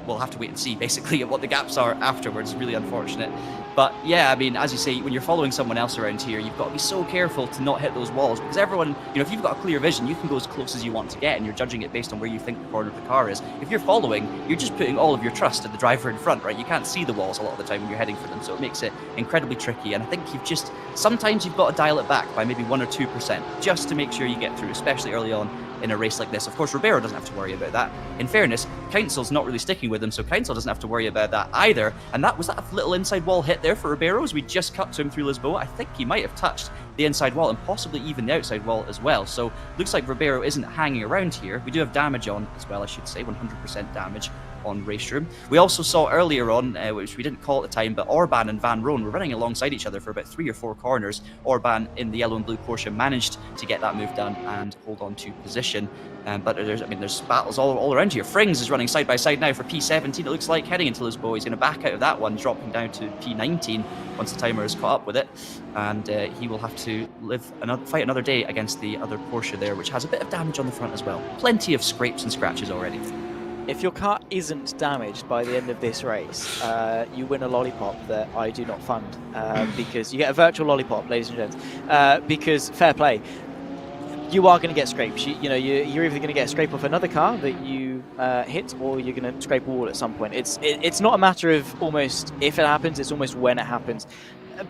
We'll have to wait and see, basically, what the gaps are afterwards. Really unfortunate. But yeah, I mean, as you say, when you're following someone else around here, you've got to be so careful to not hit those walls, because everyone, you know, if you've got a clear vision, you can go as close as you want to get, and you're judging it based on where you think the corner of the car is. If you're following, you're just putting all of your trust in the driver in front, right? You can't see the walls a lot of the time when you're heading for them, so it makes it incredibly tricky. And I think sometimes you've got to dial it back by maybe 1 or 2% just to make sure you get through, especially early on in a race like this. Of course, Ribeiro doesn't have to worry about that. In fairness, Council's not really sticking with him, so Council doesn't have to worry about that either. And that was that little inside wall hit there for Ribeiro as we just cut to him through Lisboa. I think he might have touched the inside wall and possibly even the outside wall as well. So looks like Ribeiro isn't hanging around here. We do have damage on as well, I should say, 100% damage on RaceRoom. We also saw earlier on, which we didn't call at the time, but Orban and Van Roon were running alongside each other for about 3 or 4 corners. Orban in the yellow and blue Porsche managed to get that move done and hold on to position. But there's battles all around here. Frings is running side by side now for P17. It looks like heading into Lisboa. He's going to back out of that one, dropping down to P19 once the timer has caught up with it, and he will have to fight another day against the other Porsche there, which has a bit of damage on the front as well. Plenty of scrapes and scratches already. If your car isn't damaged by the end of this race, you win a lollipop that I do not fund, because you get a virtual lollipop, ladies and gents, because fair play. You are going to get scrapes. You're either going to get a scrape off another car that you hit, or you're going to scrape a wall at some point. It's not a matter of almost if it happens, it's almost when it happens.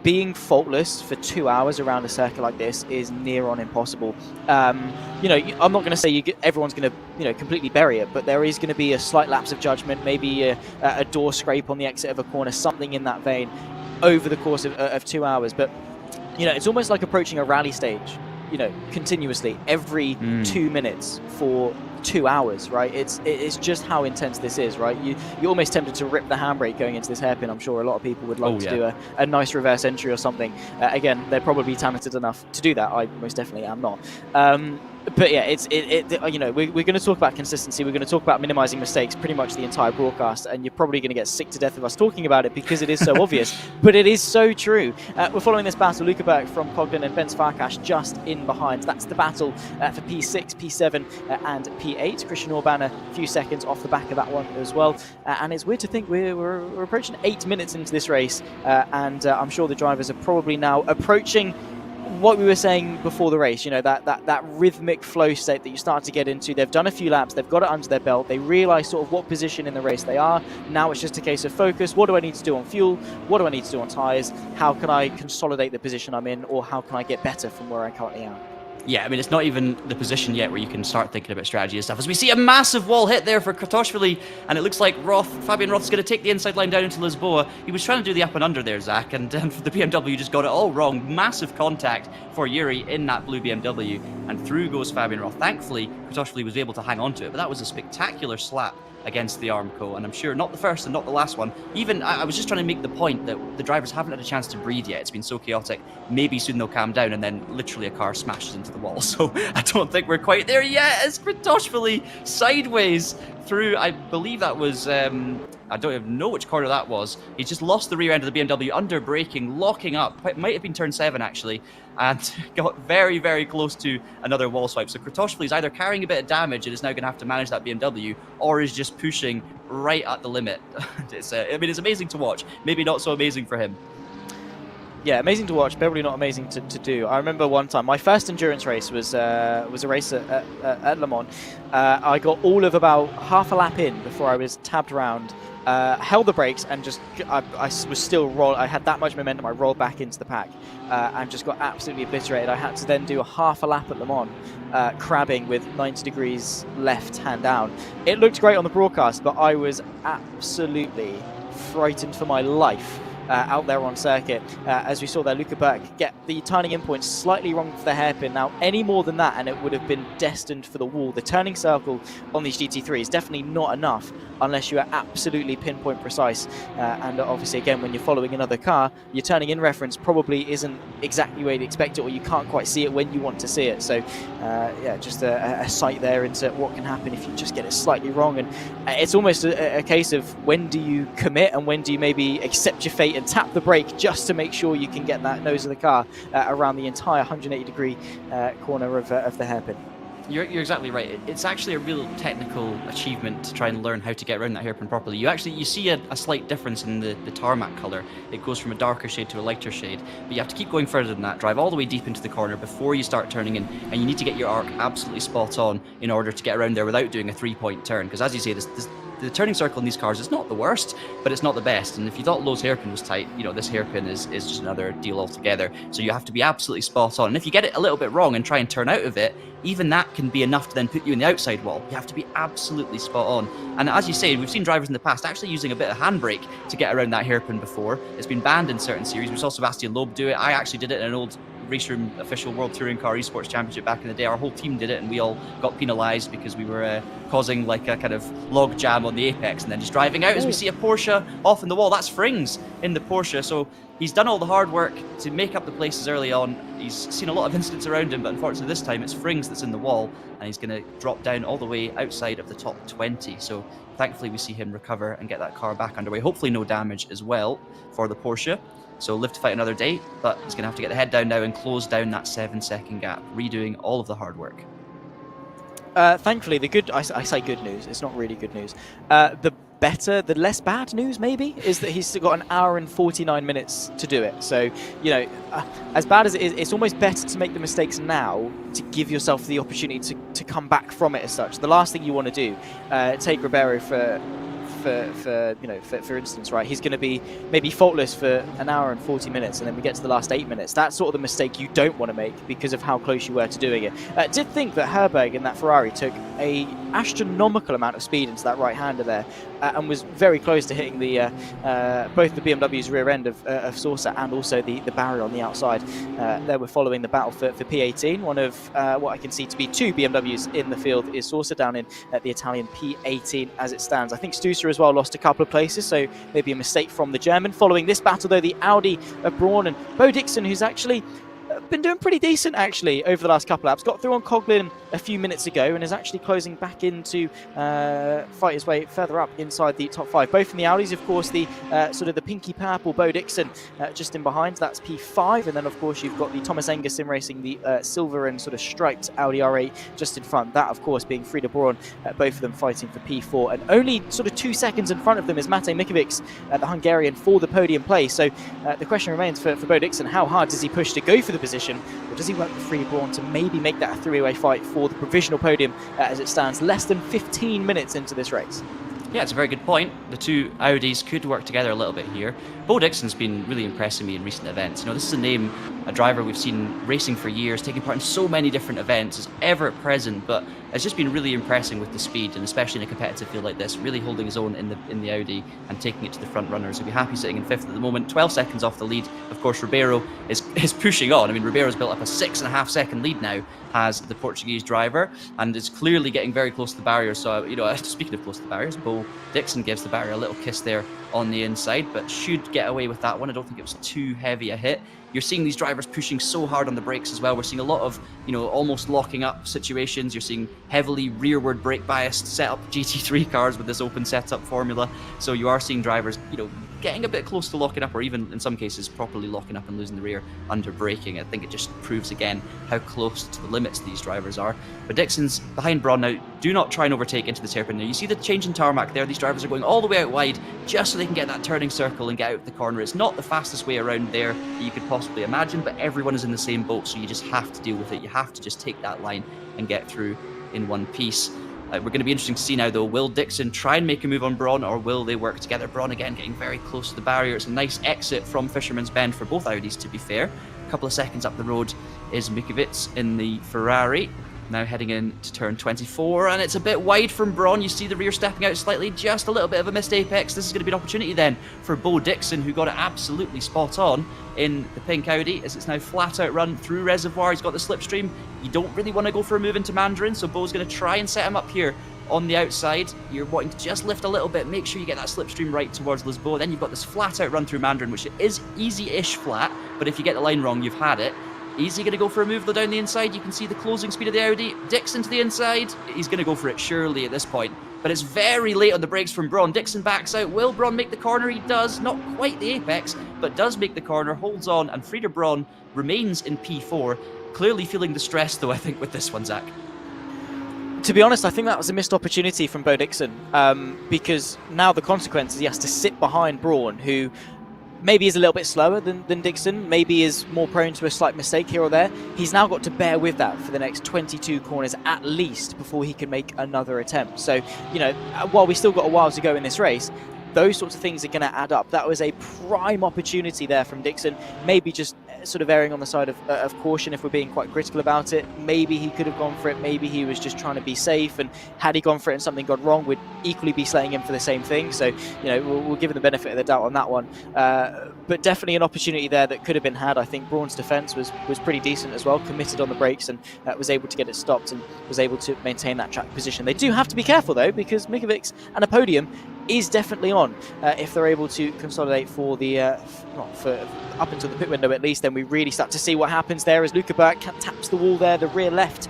Being faultless for 2 hours around a circuit like this is near on impossible. I'm not going to say everyone's going to completely bury it, but there is going to be a slight lapse of judgment, maybe a door scrape on the exit of a corner, something in that vein over the course of 2 hours. But it's almost like approaching a rally stage, continuously every 2 minutes for 2 hours, right? It's just how intense this is, right? You're almost tempted to rip the handbrake going into this hairpin. I'm sure a lot of people would love to do a nice reverse entry or something. Again, they're probably talented enough to do that. I most definitely am not. But yeah, we're going to talk about consistency. We're going to talk about minimizing mistakes pretty much the entire broadcast, and you're probably going to get sick to death of us talking about it because it is so obvious, but it is so true. We're following this battle. Luca Berg from Coughlin and Ben Farkash just in behind. That's the battle for P6, P7, and P8. Christian Orban a few seconds off the back of that one as well. And it's weird to think we're approaching 8 minutes into this race, and I'm sure the drivers are probably now approaching what we were saying before the race, that rhythmic flow state that you start to get into. They've done a few laps, they've got it under their belt, they realise sort of what position in the race they are. Now it's just a case of focus. What do I need to do on fuel? What do I need to do on tyres? How can I consolidate the position I'm in, or how can I get better from where I currently am? Yeah, I mean, it's not even the position yet where you can start thinking about strategy and stuff. As we see a massive wall hit there for Kratoshvili, and it looks like Fabian Roth's going to take the inside line down into Lisboa. He was trying to do the up and under there, Zach, and the BMW just got it all wrong. Massive contact for Yuri in that blue BMW. and through goes Fabian Roth. Thankfully, Kratochvili was able to hang on to it, but that was a spectacular slap against the Armco, and I'm sure not the first and not the last one. Even, I was just trying to make the point that the drivers haven't had a chance to breathe yet. It's been so chaotic. Maybe soon they'll calm down, and then literally a car smashes into the wall. So I don't think we're quite there yet, as Kratochvili sideways through, I believe that was, I don't even know which corner that was. He just lost the rear end of the BMW under braking, locking up. It might have been turn 7 actually, and got very, very close to another wall swipe. So Kratochvili is either carrying a bit of damage and is now going to have to manage that BMW, or is just pushing right at the limit. It's, I mean, it's amazing to watch. Maybe not so amazing for him. Yeah, amazing to watch, probably not amazing to do. I remember one time, my first endurance race was a race at Le Mans. I got all of about half a lap in before I was tabbed around, held the brakes, and just, I was still I had that much momentum, I rolled back into the pack, and just got absolutely obliterated. I had to then do a half a lap at Le Mans, crabbing with 90 degrees left hand down. It looked great on the broadcast, but I was absolutely frightened for my life out there on circuit, as we saw there, Luca Burke get the turning in point slightly wrong for the hairpin. Now, any more than that, and it would have been destined for the wall. The turning circle on these GT3 is definitely not enough unless you are absolutely pinpoint precise. And obviously, again, when you're following another car, your turning in reference probably isn't exactly where you'd expect it, or you can't quite see it when you want to see it. So, yeah, just a sight there into what can happen if you just get it slightly wrong. And it's almost a case of when do you commit and when do you maybe accept your fate and tap the brake just to make sure you can get that nose of the car around the entire 180-degree corner of the hairpin. You're exactly right. It's actually a real technical achievement to try and learn how to get around that hairpin properly. You see a slight difference in the tarmac colour. It goes from a darker shade to a lighter shade, but you have to keep going further than that, drive all the way deep into the corner before you start turning in, and you need to get your arc absolutely spot on in order to get around there without doing a 3-point turn, because as you say, the turning circle in these cars is not the worst, but it's not the best. And if you thought Lowe's hairpin was tight, you know, this hairpin is just another deal altogether. So you have to be absolutely spot on. And if you get it a little bit wrong and try and turn out of it, even that can be enough to then put you in the outside wall. You have to be absolutely spot on. And as you say, we've seen drivers in the past actually using a bit of handbrake to get around that hairpin before. It's been banned in certain series. We saw Sebastian Loeb do it. I actually did it in an old RaceRoom official World Touring Car Esports Championship back in the day. Our whole team did it, and we all got penalised because we were causing like a kind of log jam on the apex and then just driving out. As we see a Porsche off in the wall, that's Frings in the Porsche. So he's done all the hard work to make up the places early on. He's seen a lot of incidents around him, but unfortunately this time it's Frings that's in the wall, and he's going to drop down all the way outside of the top 20. So thankfully we see him recover and get that car back underway. Hopefully no damage as well for the Porsche. So live to fight another day, but he's going to have to get the head down now and close down that 7-second gap, redoing all of the hard work. Thankfully, I say good news, it's not really good news. The less bad news maybe, is that he's got 1 hour and 49 minutes to do it. So, you know, as bad as it is, it's almost better to make the mistakes now to give yourself the opportunity to come back from it as such. The last thing you want to do, take Ribeiro for instance, right, he's going to be maybe faultless for 1 hour and 40 minutes, and then we get to the last 8 minutes. That's sort of the mistake you don't want to make because of how close you were to doing it. Did think that Herberg in that Ferrari took a astronomical amount of speed into that right-hander there, and was very close to hitting the both the BMW's rear end of Saucer and also the barrier on the outside. There we're following the battle for P18. One of what I can see to be 2 BMWs in the field is Saucer down in the Italian P18 as it stands. I think Stüsser as well lost a couple of places, so maybe a mistake from the German. Following this battle though, the Audi of Braun and Bo Dixon, who's actually been doing pretty decent actually over the last couple of laps. Got through on Coughlin a few minutes ago and is actually closing back into fight his way further up inside the top 5. Both from the Audis, of course, the sort of the pinky purple Bo Dixon just in behind. That's P5, and then of course you've got the Thomas Enger sim racing the silver and sort of striped Audi R8 just in front. That of course being Frida Braun, both of them fighting for P4, and only sort of 2 seconds in front of them is Matej Mikovic, the Hungarian, for the podium place. So the question remains for Bo Dixon: how hard does he push to go for the position, or does he work with Frida Braun to maybe make that a 3-way fight for the provisional podium as it stands less than 15 minutes into this race? Yeah, it's a very good point. The two Audis could work together a little bit here. Bo Dixon's been really impressing me in recent events. You know, this is a name, a driver we've seen racing for years, taking part in so many different events, is ever present, but it's just been really impressing with the speed, and especially in a competitive field like this, really holding his own in the Audi and taking it to the front runners. He'll be happy sitting in 5th at the moment, 12 seconds off the lead. Of course, Ribeiro is pushing on. I mean, Ribeiro's built up a 6.5 second lead now, has the Portuguese driver, and is clearly getting very close to the barrier. So, you know, speaking of close to the barriers, Bo Dixon gives the barrier a little kiss there on the inside, but should get away with that one. I don't think it was too heavy a hit. You're seeing these drivers pushing so hard on the brakes as well. We're seeing a lot of, you know, almost locking up situations. You're seeing heavily rearward brake biased setup GT3 cars with this open setup formula. So you are seeing drivers, you know, getting a bit close to locking up, or even in some cases properly locking up and losing the rear under braking. I think it just proves again how close to the limits these drivers are. But Dixon's behind Braun now. Do not try and overtake into the hairpin. Now you see the change in tarmac there. These drivers are going all the way out wide just so they can get that turning circle and get out the corner. It's not the fastest way around there that you could possibly imagine, but everyone is in the same boat, so you just have to deal with it. You have to just take that line and get through in one piece. We're going to be interesting to see now, though. Will Dixon try and make a move on Braun, or will they work together? Braun again getting very close to the barrier. It's a nice exit from Fisherman's Bend for both Audis, to be fair. A couple of seconds up the road is Mikuvic in the Ferrari. Now heading in to turn 24, and it's a bit wide from Braun. You see the rear stepping out slightly, just a little bit of a missed apex. This is going to be an opportunity then for Bo Dixon, who got it absolutely spot on in the pink Audi, as it's now flat out run through Reservoir. He's got the slipstream. You don't really want to go for a move into Mandarin, so Bo's going to try and set him up here on the outside. You're wanting to just lift a little bit, make sure you get that slipstream right towards Lisboa. Then you've got this flat out run through Mandarin, which is easy-ish flat, but if you get the line wrong, you've had it. Is he going to go for a move though down the inside? You can see the closing speed of the Audi. Dixon to the inside. He's going to go for it surely at this point. But it's very late on the brakes from Braun. Dixon backs out. Will Braun make the corner? He does. Not quite the apex, but does make the corner. Holds on, and Frieder Braun remains in P4. Clearly feeling the stress though, I think, with this one, Zach. To be honest, I think that was a missed opportunity from Bo Dixon, because now the consequence is he has to sit behind Braun, who maybe is a little bit slower than Dixon, maybe is more prone to a slight mistake here or there. He's now got to bear with that for the next 22 corners at least before he can make another attempt. So, you know, while we still got a while to go in this race, those sorts of things are going to add up. That was a prime opportunity there from Dixon, maybe just sort of erring on the side of caution if we're being quite critical about it. Maybe he could have gone for it, maybe he was just trying to be safe, and had he gone for it and something gone wrong, we'd equally be slaying him for the same thing. So, you know, we'll give him the benefit of the doubt on that one. But definitely an opportunity there that could have been had. I think Braun's defence was pretty decent as well, committed on the brakes, and was able to get it stopped and was able to maintain that track position. They do have to be careful though, because Mikuvic and a podium is definitely on if they're able to consolidate for the for up until the pit window at least. Then we really start to see what happens there as Luca Berg taps the wall there. The rear left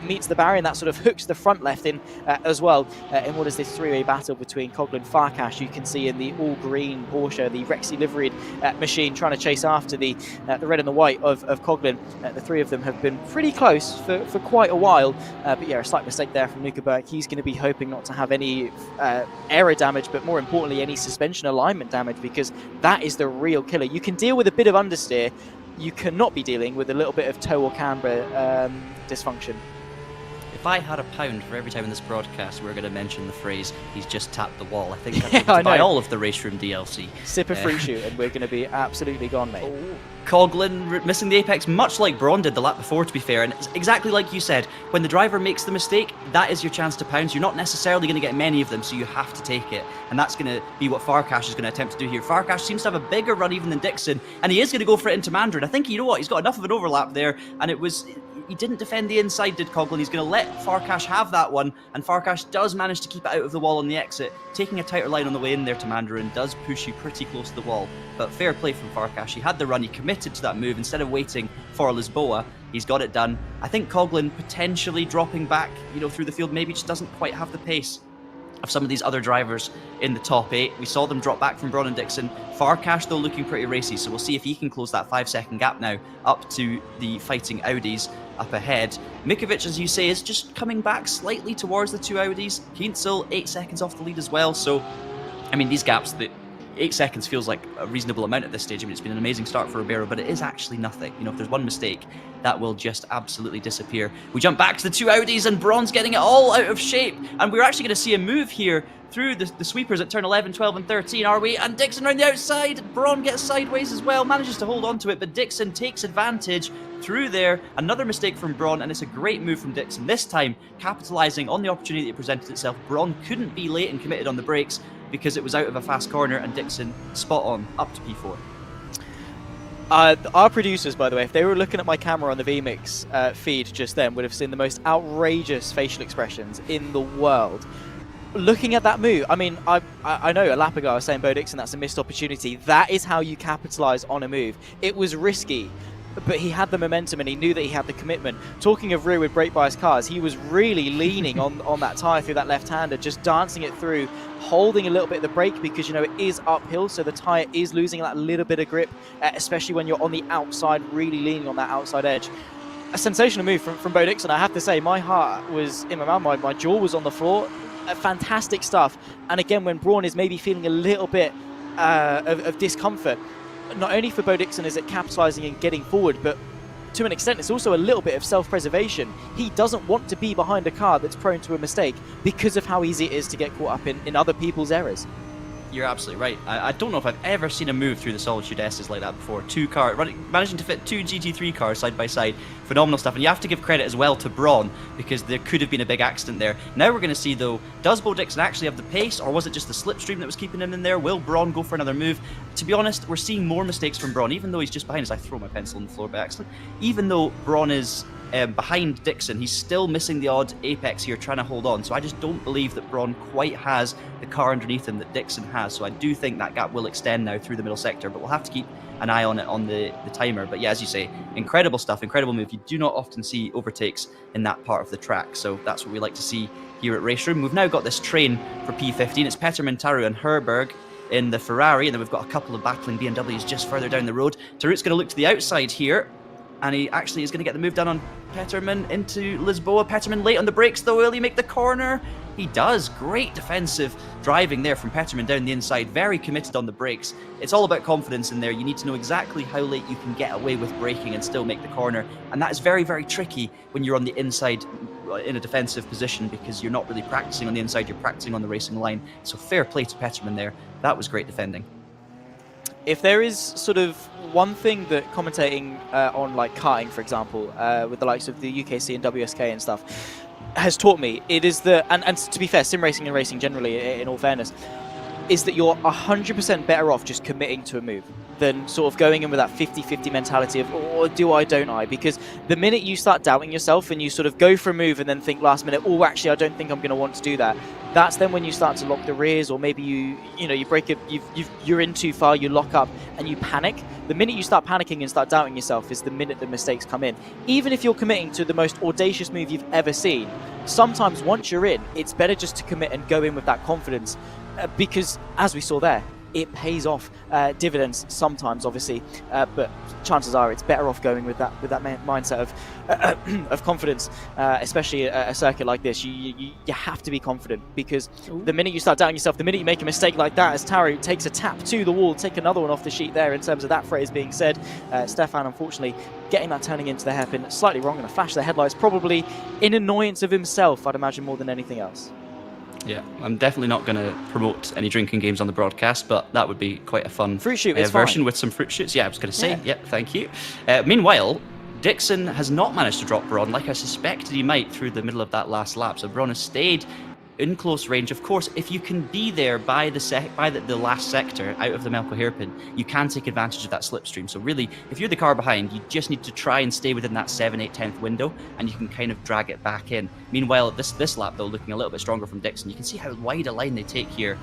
meets the barrier, and that sort of hooks the front left in as well in what is this three-way battle between Coughlin, Farkas. You can see in the all green Porsche, the Rexy liveried machine, trying to chase after the red and the white of Coughlin. The three of them have been pretty close for quite a while, but yeah, a slight mistake there from Luca Berg. He's going to be hoping not to have any aero damage, but more importantly any suspension alignment damage, because that is the real killer. You can deal with a bit of understeer, you cannot be dealing with a little bit of toe or camber dysfunction. If I had £1 for every time in this broadcast we're going to mention the phrase "he's just tapped the wall," I think I'd have to buy all of the RaceRoom DLC. Sip a free shoot and we're going to be absolutely gone, mate. Coughlin missing the apex, much like Braun did the lap before, to be fair, and it's exactly like you said, when the driver makes the mistake, that is your chance to pounce. You're not necessarily going to get many of them, so you have to take it, and that's going to be what Farkas is going to attempt to do here. Farkas seems to have a bigger run even than Dixon, and he is going to go for it into Mandarin. I think, you know what, he's got enough of an overlap there, and he didn't defend the inside, did Coughlin. He's going to let Farkas have that one, and Farkas does manage to keep it out of the wall on the exit. Taking a tighter line on the way in there to Mandarin does push you pretty close to the wall, but fair play from Farkas. He had the run, he committed to that move. Instead of waiting for Lisboa, he's got it done. I think Coughlin potentially dropping back, you know, through the field, maybe just doesn't quite have the pace of some of these other drivers in the top 8. We saw them drop back from Braun and Dixon. Farkas, though, looking pretty racy, so we'll see if he can close that 5-second gap now up to the fighting Audis up ahead. Mikuvic, as you say, is just coming back slightly towards the two Audis. Kienzel 8 seconds off the lead as well, so I mean, these gaps, the 8 seconds feels like a reasonable amount at this stage. I mean, it's been an amazing start for Ribeiro, but it is actually nothing. You know, if there's one mistake, that will just absolutely disappear. We jump back to the two Audis, and Braun's getting it all out of shape, and we're actually going to see a move here through the sweepers at turn 11, 12 and 13, are we? And Dixon around the outside. Braun gets sideways as well, manages to hold on to it, but Dixon takes advantage through there. Another mistake from Braun, and it's a great move from Dixon, this time capitalising on the opportunity that presented itself. Braun couldn't be late and committed on the brakes because it was out of a fast corner, and Dixon spot on up to P4. Our producers, by the way, if they were looking at my camera on the VMix feed just then, would have seen the most outrageous facial expressions in the world. Looking at that move, I mean, I know a lap ago I was saying Bo Dixon, that's a missed opportunity. That is how you capitalise on a move. It was risky, but he had the momentum and he knew that he had the commitment. Talking of rearward brake bias cars, he was really leaning on that tyre through that left-hander, just dancing it through, holding a little bit of the brake because, you know, it is uphill, so the tyre is losing that little bit of grip, especially when you're on the outside, really leaning on that outside edge. A sensational move from Bo Dixon, I have to say. My heart was in my mouth, my jaw was on the floor. Fantastic stuff. And again, when Braun is maybe feeling a little bit of discomfort, not only for Bo Dixon is it capitalising and getting forward, but to an extent it's also a little bit of self-preservation. He doesn't want to be behind a car that's prone to a mistake because of how easy it is to get caught up in other people's errors. You're absolutely right. I don't know if I've ever seen a move through the Solitude S's like that before. Managing to fit two GT3 cars side by side, phenomenal stuff. And you have to give credit as well to Braun, because there could have been a big accident there. Now we're going to see, though, does Bo Dixon actually have the pace, or was it just the slipstream that was keeping him in there? Will Braun go for another move? To be honest, we're seeing more mistakes from Braun, even though he's just behind us. I throw my pencil on the floor by accident. Even though Braun is behind Dixon, he's still missing the odd apex here, trying to hold on. So I just don't believe that Braun quite has the car underneath him that Dixon has. So I do think that gap will extend now through the middle sector, but we'll have to keep an eye on it on the timer. But yeah, as you say, incredible stuff, incredible move. You do not often see overtakes in that part of the track, so that's what we like to see here at RaceRoom. We've now got this train for P15. It's Peterman, Taru and Herberg in the Ferrari, and then we've got a couple of battling BMWs just further down the road. Tarut's going to look to the outside here, and he actually is going to get the move done on Peterman into Lisboa. Peterman late on the brakes, though. Will he make the corner? He does. Great defensive driving there from Peterman down the inside. Very committed on the brakes. It's all about confidence in there. You need to know exactly how late you can get away with braking and still make the corner. And that is very, very tricky when you're on the inside in a defensive position, because you're not really practicing on the inside. You're practicing on the racing line. So fair play to Peterman there. That was great defending. If there is sort of one thing that commentating on like karting, for example, with the likes of the UKC and WSK and stuff, has taught me, it is that, and to be fair, sim racing and racing generally, in all fairness, is that you're 100% better off just committing to a move than sort of going in with that 50-50 mentality of, oh, do I, don't I? Because the minute you start doubting yourself and you sort of go for a move and then think last minute, oh, actually, I don't think I'm going to want to do that, that's then when you start to lock the rears, or maybe you break it, you're in too far, you lock up and you panic. The minute you start panicking and start doubting yourself is the minute the mistakes come in. Even if you're committing to the most audacious move you've ever seen, sometimes once you're in, it's better just to commit and go in with that confidence, because as we saw there, it pays off dividends sometimes, obviously, but chances are it's better off going with that mindset of confidence, especially a circuit like this. You have to be confident, because the minute you start doubting yourself, the minute you make a mistake like that, as Taru takes a tap to the wall, take another one off the sheet there in terms of that phrase being said, Stefan unfortunately getting that turning into the hairpin slightly wrong, and a flash of the headlights, probably in annoyance of himself, I'd imagine, more than anything else. Yeah, I'm definitely not going to promote any drinking games on the broadcast, but that would be quite a fun fruit shoot version with some fruit shoots. Yeah, I was going to say, yeah, thank you. Meanwhile, Dixon has not managed to drop Braun like I suspected he might through the middle of that last lap. So Braun has stayed in close range. Of course, if you can be there by the last sector out of the Melco hairpin, you can take advantage of that slipstream. So really, if you're the car behind, you just need to try and stay within that 7, 8, 10th window, and you can kind of drag it back in. Meanwhile, this lap, though, looking a little bit stronger from Dixon. You can see how wide a line they take here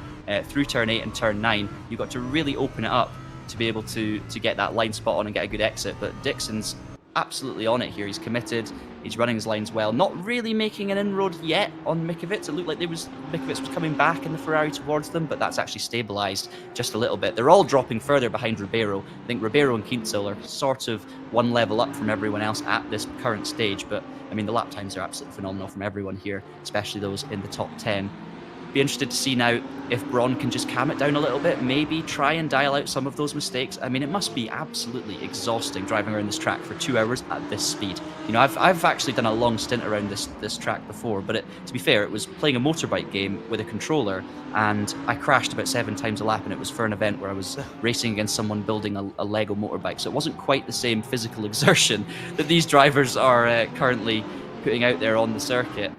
through turn 8 and turn 9. You've got to really open it up to be able to get that line spot on and get a good exit. But Dixon's absolutely on it here. He's committed. He's running his lines well. Not really making an inroad yet on Mikovits. It looked like Mikovits was coming back in the Ferrari towards them, but that's actually stabilised just a little bit. They're all dropping further behind Ribeiro. I think Ribeiro and Kientzel are sort of one level up from everyone else at this current stage, but I mean, the lap times are absolutely phenomenal from everyone here, especially those in the top 10. Be interested to see now if Braun can just calm it down a little bit, maybe try and dial out some of those mistakes. I mean, it must be absolutely exhausting driving around this track for 2 hours at this speed. You know, I've actually done a long stint around this track before, but to be fair, it was playing a motorbike game with a controller, and I crashed about 7 times a lap, and it was for an event where I was racing against someone building a Lego motorbike, so it wasn't quite the same physical exertion that these drivers are currently putting out there on the circuit.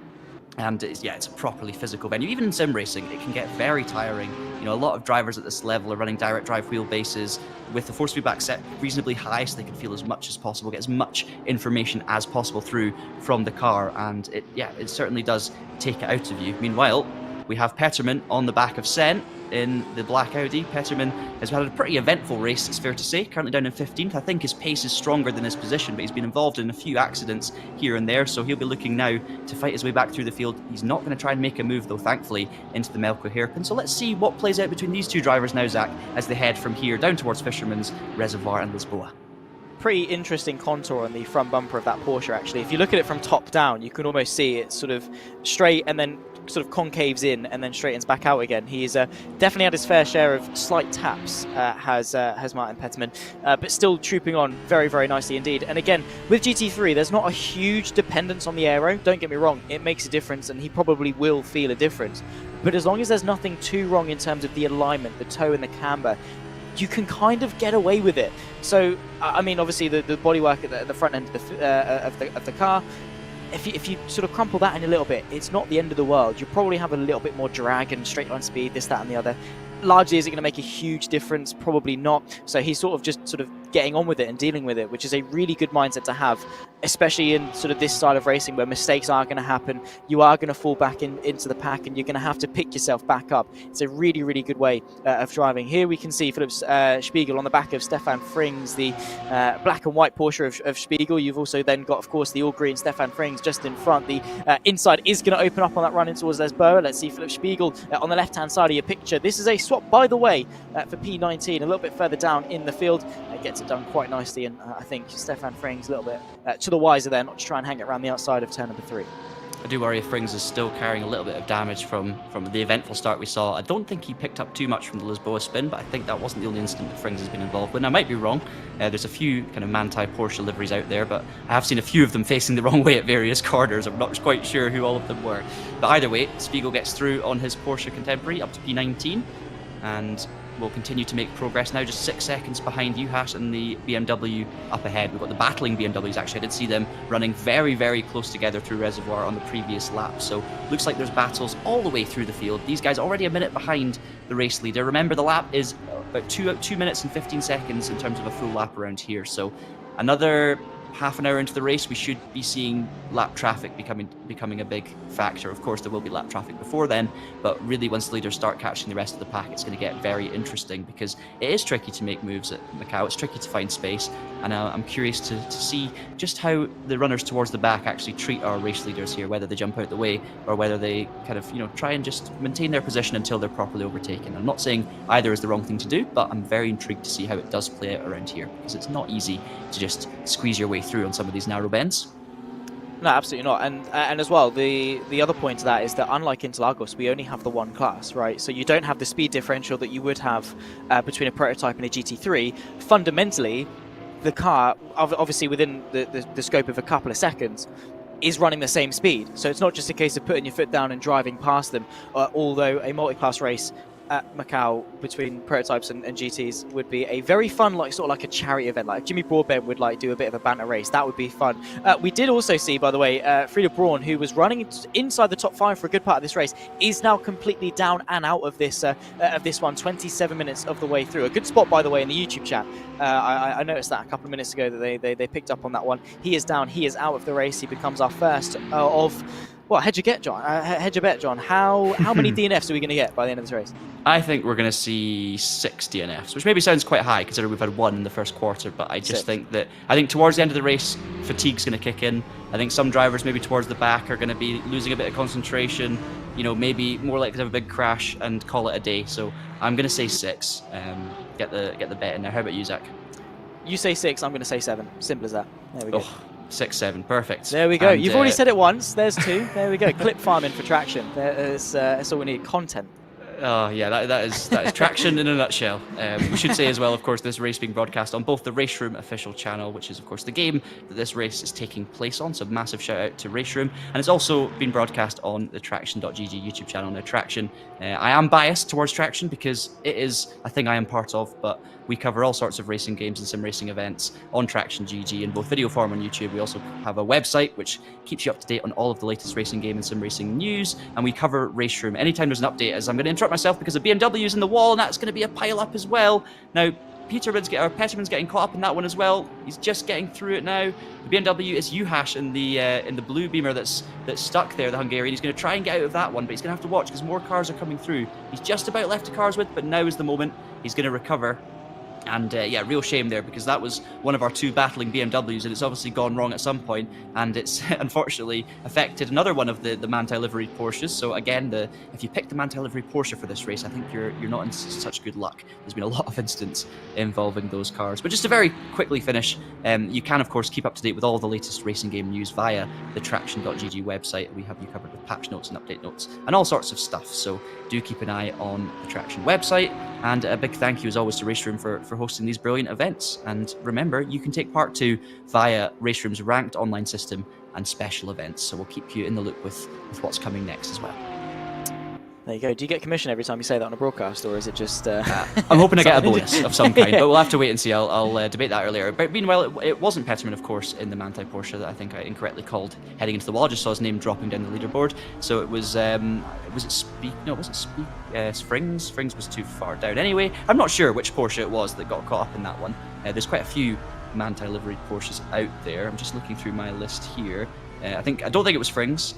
And it's a properly physical venue. Even in sim racing, it can get very tiring. You know, a lot of drivers at this level are running direct drive wheelbases with the force feedback set reasonably high, so they can feel as much as possible, get as much information as possible through from the car, and it certainly does take it out of you. Meanwhile, we have Peterman on the back of Sen in the black Audi. Peterman has had a pretty eventful race, it's fair to say, currently down in 15th. I think his pace is stronger than his position, but he's been involved in a few accidents here and there, so he'll be looking now to fight his way back through the field. He's not going to try and make a move, though, thankfully, into the Melco hairpin. So let's see what plays out between these two drivers now, Zach, as they head from here down towards Fisherman's Reservoir and Lisboa. Pretty interesting contour on the front bumper of that Porsche, actually. If you look at it from top down, you can almost see it sort of straight and then sort of concaves in and then straightens back out again. He's definitely had his fair share of slight taps, has Martin Peterman, but still trooping on very, very nicely indeed. And again, with GT3, there's not a huge dependence on the aero. Don't get me wrong, it makes a difference, and he probably will feel a difference. But as long as there's nothing too wrong in terms of the alignment, the toe and the camber, you can kind of get away with it. So, I mean, obviously the bodywork at the front end of the car, if you sort of crumple that in a little bit, it's not the end of the world. You probably have a little bit more drag and straight line speed, this, that, and the other. Largely, is it going to make a huge difference? Probably not. So he's sort of getting on with it and dealing with it, which is a really good mindset to have, especially in sort of this style of racing where mistakes are going to happen. You are going to fall back into the pack, and you're going to have to pick yourself back up. It's a really, really good way of driving. Here we can see Philipp Spiegel on the back of Stefan Frings, the black and white Porsche of Spiegel. You've also then got, of course, the all-green Stefan Frings just in front. The inside is going to open up on that run in towards Lisboa. Let's see Philipp Spiegel on the left-hand side of your picture. This is a swap, by the way, for P19, a little bit further down in the field. Gets it done quite nicely, and I think Stefan Frings a little bit to the wiser there, not to try and hang it around the outside of turn number 3. I do worry if Frings is still carrying a little bit of damage from the eventful start we saw. I don't think he picked up too much from the Lisboa spin, but I think that wasn't the only incident that Frings has been involved with. And I might be wrong. There's a few kind of Manthey Porsche liveries out there, but I have seen a few of them facing the wrong way at various corners. I'm not quite sure who all of them were. But either way, Spiegel gets through on his Porsche Contemporary up to P19, and will continue to make progress now, just 6 seconds behind Juhas and the BMW up ahead. We've got the battling BMWs, actually. I did see them running very, very close together through Reservoir on the previous lap. So looks like there's battles all the way through the field. These guys already a minute behind the race leader. Remember, the lap is about 2 minutes and 15 seconds in terms of a full lap around here. So another half an hour into the race, we should be seeing lap traffic becoming a big factor. Of course, there will be lap traffic before then, but really once the leaders start catching the rest of the pack, it's going to get very interesting, because it is tricky to make moves at Macau. It's tricky to find space, and I'm curious to see just how the runners towards the back actually treat our race leaders here, whether they jump out the way or whether they kind of, try and just maintain their position until they're properly overtaken. I'm not saying either is the wrong thing to do, but I'm very intrigued to see how it does play out around here, because it's not easy to just squeeze your way through on some of these narrow bends. No, absolutely not. And as well, the other point to that is that unlike Interlagos, we only have the one class, right? So you don't have the speed differential that you would have between a prototype and a GT3. Fundamentally, the car, obviously within the scope of a couple of seconds, is running the same speed. So it's not just a case of putting your foot down and driving past them, although a multi-class race at Macau between prototypes and GTs would be a very fun, sort of like a charity event, like Jimmy Broadbent would do a bit of a banter race. That would be fun. We did also see, by the way, Frida Braun, who was running inside the top 5 for a good part of this race, is now completely down and out of this one, 27 minutes of the way through. A good spot, by the way, in the YouTube chat. I noticed that a couple of minutes ago that they picked up on that one. He is down, he is out of the race. He becomes our first of... Well, hedge your bet, John. How many DNFs are we going to get by the end of this race? I think we're going to see 6 DNFs, which maybe sounds quite high considering we've had 1 in the first quarter, but I just think towards the end of the race, fatigue's going to kick in. I think some drivers maybe towards the back are going to be losing a bit of concentration, maybe more likely to have a big crash and call it a day. So I'm going to say 6. Get the bet in there. How about you, Zach? You say 6, I'm going to say 7. Simple as that. There we go. 6, 7, perfect. There we go. And, You've already said it once. There's 2. There we go. Clip farming for Traxion. That's all we need. Content. Oh yeah, that is Traxion in a nutshell. We should say as well, of course, this race being broadcast on both the RaceRoom official channel, which is of course the game that this race is taking place on. So massive shout out to RaceRoom, and it's also been broadcast on the TraxionGG YouTube channel. Now Traxion, I am biased towards Traxion because it is a thing I am part of, but we cover all sorts of racing games and sim racing events on TraxionGG in both video form on YouTube. We also have a website which keeps you up to date on all of the latest racing game and sim racing news, and we cover RaceRoom anytime there's an update. As I'm going to interrupt myself because the BMW is in the wall, and that's going to be a pile up as well. Now, Petterman's getting caught up in that one as well. He's just getting through it now. The BMW is Uhash in the blue beamer that's stuck there, the Hungarian. He's going to try and get out of that one, but he's going to have to watch because more cars are coming through. He's just about left to cars with, but now is the moment. He's going to recover. And yeah, real shame there because that was one of our 2 battling BMWs, and it's obviously gone wrong at some point, and it's unfortunately affected another one of the Manti livery Porsches. So again, if you pick the Manti livery Porsche for this race, I think you're not in such good luck. There's been a lot of incidents involving those cars. But just to very quickly finish, you can of course keep up to date with all the latest racing game news via the Traxion.gg website. We have you covered with patch notes and update notes and all sorts of stuff. So do keep an eye on the Traxion website, and a big thank you as always to RaceRoom for hosting these brilliant events. And remember, you can take part too via RaceRoom's ranked online system and special events. So we'll keep you in the loop with what's coming next as well. There you go. Do you get commission every time you say that on a broadcast, or is it just... I'm hoping I get a bonus of some kind, but we'll have to wait and see. I'll debate that earlier. But meanwhile, it wasn't Petterman, of course, in the Manti Porsche that I think I incorrectly called heading into the wall. I just saw his name dropping down the leaderboard. So it was it Speak? No, it wasn't Speak. Springs. Springs was too far down. Anyway, I'm not sure which Porsche it was that got caught up in that one. There's quite a few Manti livery Porsches out there. I'm just looking through my list here. I don't think it was Frings.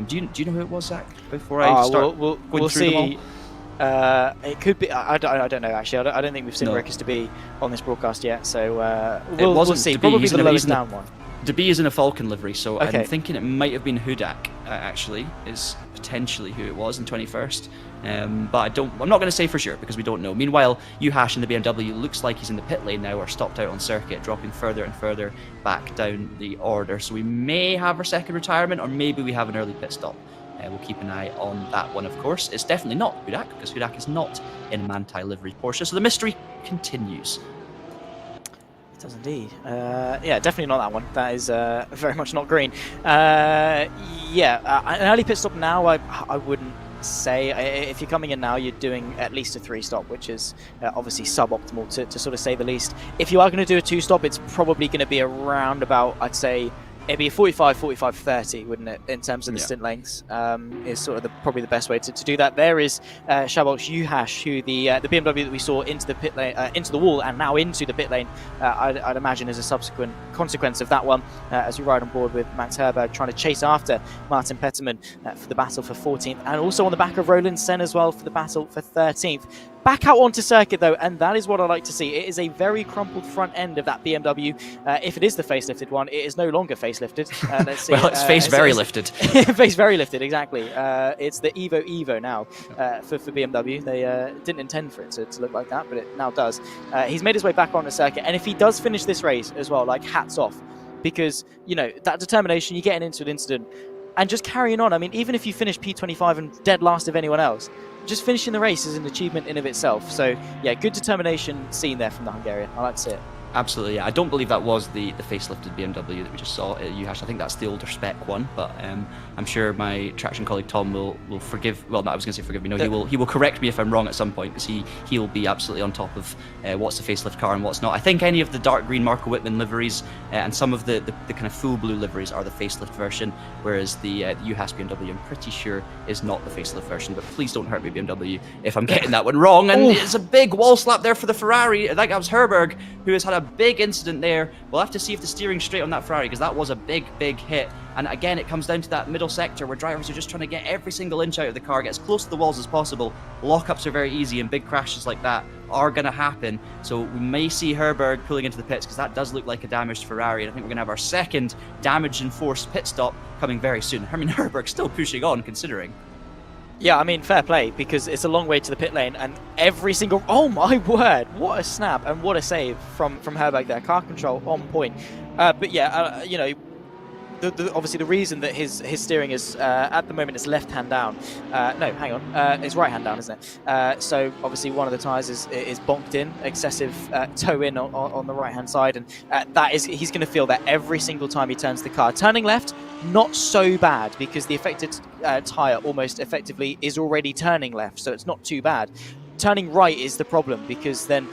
Do you know who it was, Zach? Before I start we'll going through see. them all? It could be. I don't know actually. I don't think we've seen records to be on this broadcast yet. So we'll see. Probably the lowest down one. DeBee is in a Falcon livery, so okay. I'm thinking it might have been Hudak. Actually, is potentially who it was in 21st. But I'm not going to say for sure because we don't know. Meanwhile, Uhash in the BMW looks like he's in the pit lane now, or stopped out on circuit, dropping further and further back down the order. So we may have our second retirement, or maybe we have an early pit stop. We'll keep an eye on that one, of course. It's definitely not Hudak because Hudak is not in a Manti livery Porsche. So the mystery continues. It does indeed. Yeah, definitely not that one. That is very much not green. An early pit stop now, I wouldn't say. If you're coming in now, you're doing at least a 3-stop, which is obviously suboptimal to sort of say the least. If you are going to do a 2-stop, it's probably going to be around about, I'd say, it'd be a 45-30, wouldn't it, in terms of the stint lengths, is sort of probably the best way to do that. There is Szabolcs Uhash, who the BMW that we saw into the pit lane, into the wall, and now into the pit lane, I'd imagine is a subsequent consequence of that one, as we ride on board with Max Herberg trying to chase after Martin Petterman for the battle for 14th, and also on the back of Roland Sen as well for the battle for 13th. Back out onto circuit though, and that is what I like to see. It is a very crumpled front end of that BMW. If it is the facelifted one, it is no longer facelifted. Let's see. Well, it's face very lifted. Face very lifted, exactly. It's the Evo now for BMW. They didn't intend for it to look like that, but it now does. He's made his way back onto circuit, and if he does finish this race as well, like hats off, because you know that determination, you're getting into an incident, and just carrying on. I mean, even if you finish P25 and dead last of anyone else, just finishing the race is an achievement in of itself. So yeah, good determination seen there from the Hungarian. I like to see it. Absolutely, yeah. I don't believe that was the facelifted BMW that we just saw at Uhash. I think that's the older spec one, but I'm sure my Traxion colleague Tom will forgive. Well, no, I was going to say forgive me. No, he will correct me if I'm wrong at some point, because he will be absolutely on top of what's the facelift car and what's not. I think any of the dark green Marco Wittmann liveries and some of the kind of full blue liveries are the facelift version, whereas the Uhash BMW, I'm pretty sure, is not the facelift version. But please don't hurt me, BMW, if I'm getting that one wrong. And it's a big wall slap there for the Ferrari. I think that was Herberg who has had a big incident there. We'll have to see if the steering's straight on that Ferrari, because that was a big hit. And again, it comes down to that middle sector where drivers are just trying to get every single inch out of the car, get as close to the walls as possible. Lockups are very easy, and big crashes like that are going to happen. So we may see Herberg pulling into the pits, because that does look like a damaged Ferrari. And I think we're going to have our second damage-enforced pit stop coming very soon. I mean, Herberg's still pushing on, considering. Yeah, I mean, fair play, because it's a long way to the pit lane, and every single... Oh my word! What a snap and what a save from Herberg there. Car control on point. But yeah, you know, obviously the reason that his steering is at the moment is left hand down. No, hang on, it's right hand down, isn't it? So obviously one of the tyres is bonked in, excessive toe in on the right hand side, and he's going to feel that every single time he turns the car. Turning left, not so bad because the affected tyre almost effectively is already turning left, so it's not too bad. Turning right is the problem because then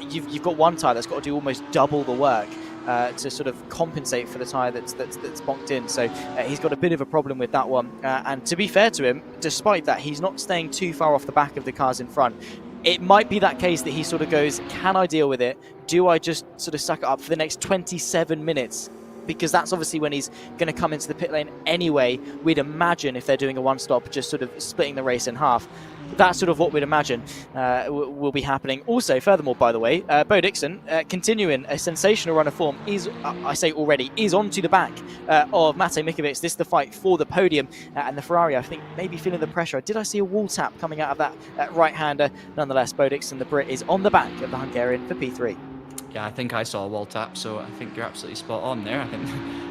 you've got one tyre that's got to do almost double the work to sort of compensate for the tyre that's bonked in. So he's got a bit of a problem with that one. And to be fair to him, despite that, he's not staying too far off the back of the cars in front. It might be that case that he sort of goes, can I deal with it? Do I just sort of suck it up for the next 27 minutes? Because that's obviously when he's going to come into the pit lane anyway. We'd imagine if they're doing a one-stop, just sort of splitting the race in half. That's sort of what we'd imagine will be happening. Also, furthermore, by the way, Bo Dixon, continuing a sensational run of form, is onto the back of Matej Mikovic. This is the fight for the podium, and the Ferrari, I think, maybe feeling the pressure. Did I see a wall tap coming out of that right-hander? Nonetheless, Bo Dixon, the Brit, is on the back of the Hungarian for P3. Yeah, I think I saw a wall tap, so I think you're absolutely spot on there.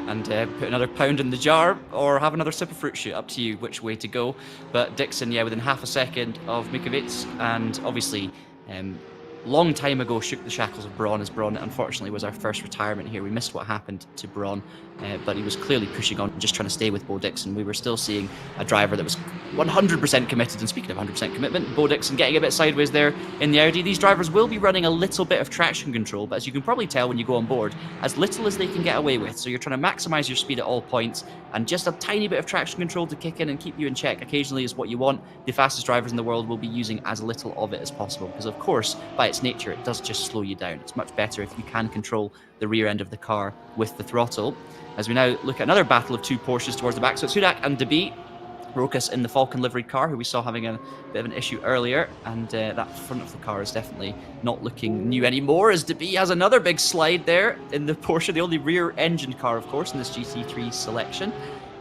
And put another pound in the jar or have another sip of fruit shoot, up to you which way to go. But Dixon, yeah, within half a second of Mikovic, and obviously long time ago shook the shackles of Braun, as Braun unfortunately was our first retirement here. We missed what happened to Braun, but he was clearly pushing on, just trying to stay with Bo Dixon. We were still seeing a driver that was 100% committed, and speaking of 100% commitment, Bo Dixon getting a bit sideways there in the Audi. These drivers will be running a little bit of traction control, but as you can probably tell when you go on board, as little as they can get away with. So you're trying to maximize your speed at all points, and just a tiny bit of traction control to kick in and keep you in check occasionally is what you want. The fastest drivers in the world will be using as little of it as possible, because of course, by its nature, it does just slow you down. It's much better if you can control the rear end of the car with the throttle. As we now look at another battle of two Porsches towards the back. So it's Hudak and DeBee. Rokas in the Falcon liveried car, who we saw having a bit of an issue earlier, and that front of the car is definitely not looking new anymore, as DeBee has another big slide there in the Porsche, the only rear-engined car, of course, in this GT3 selection,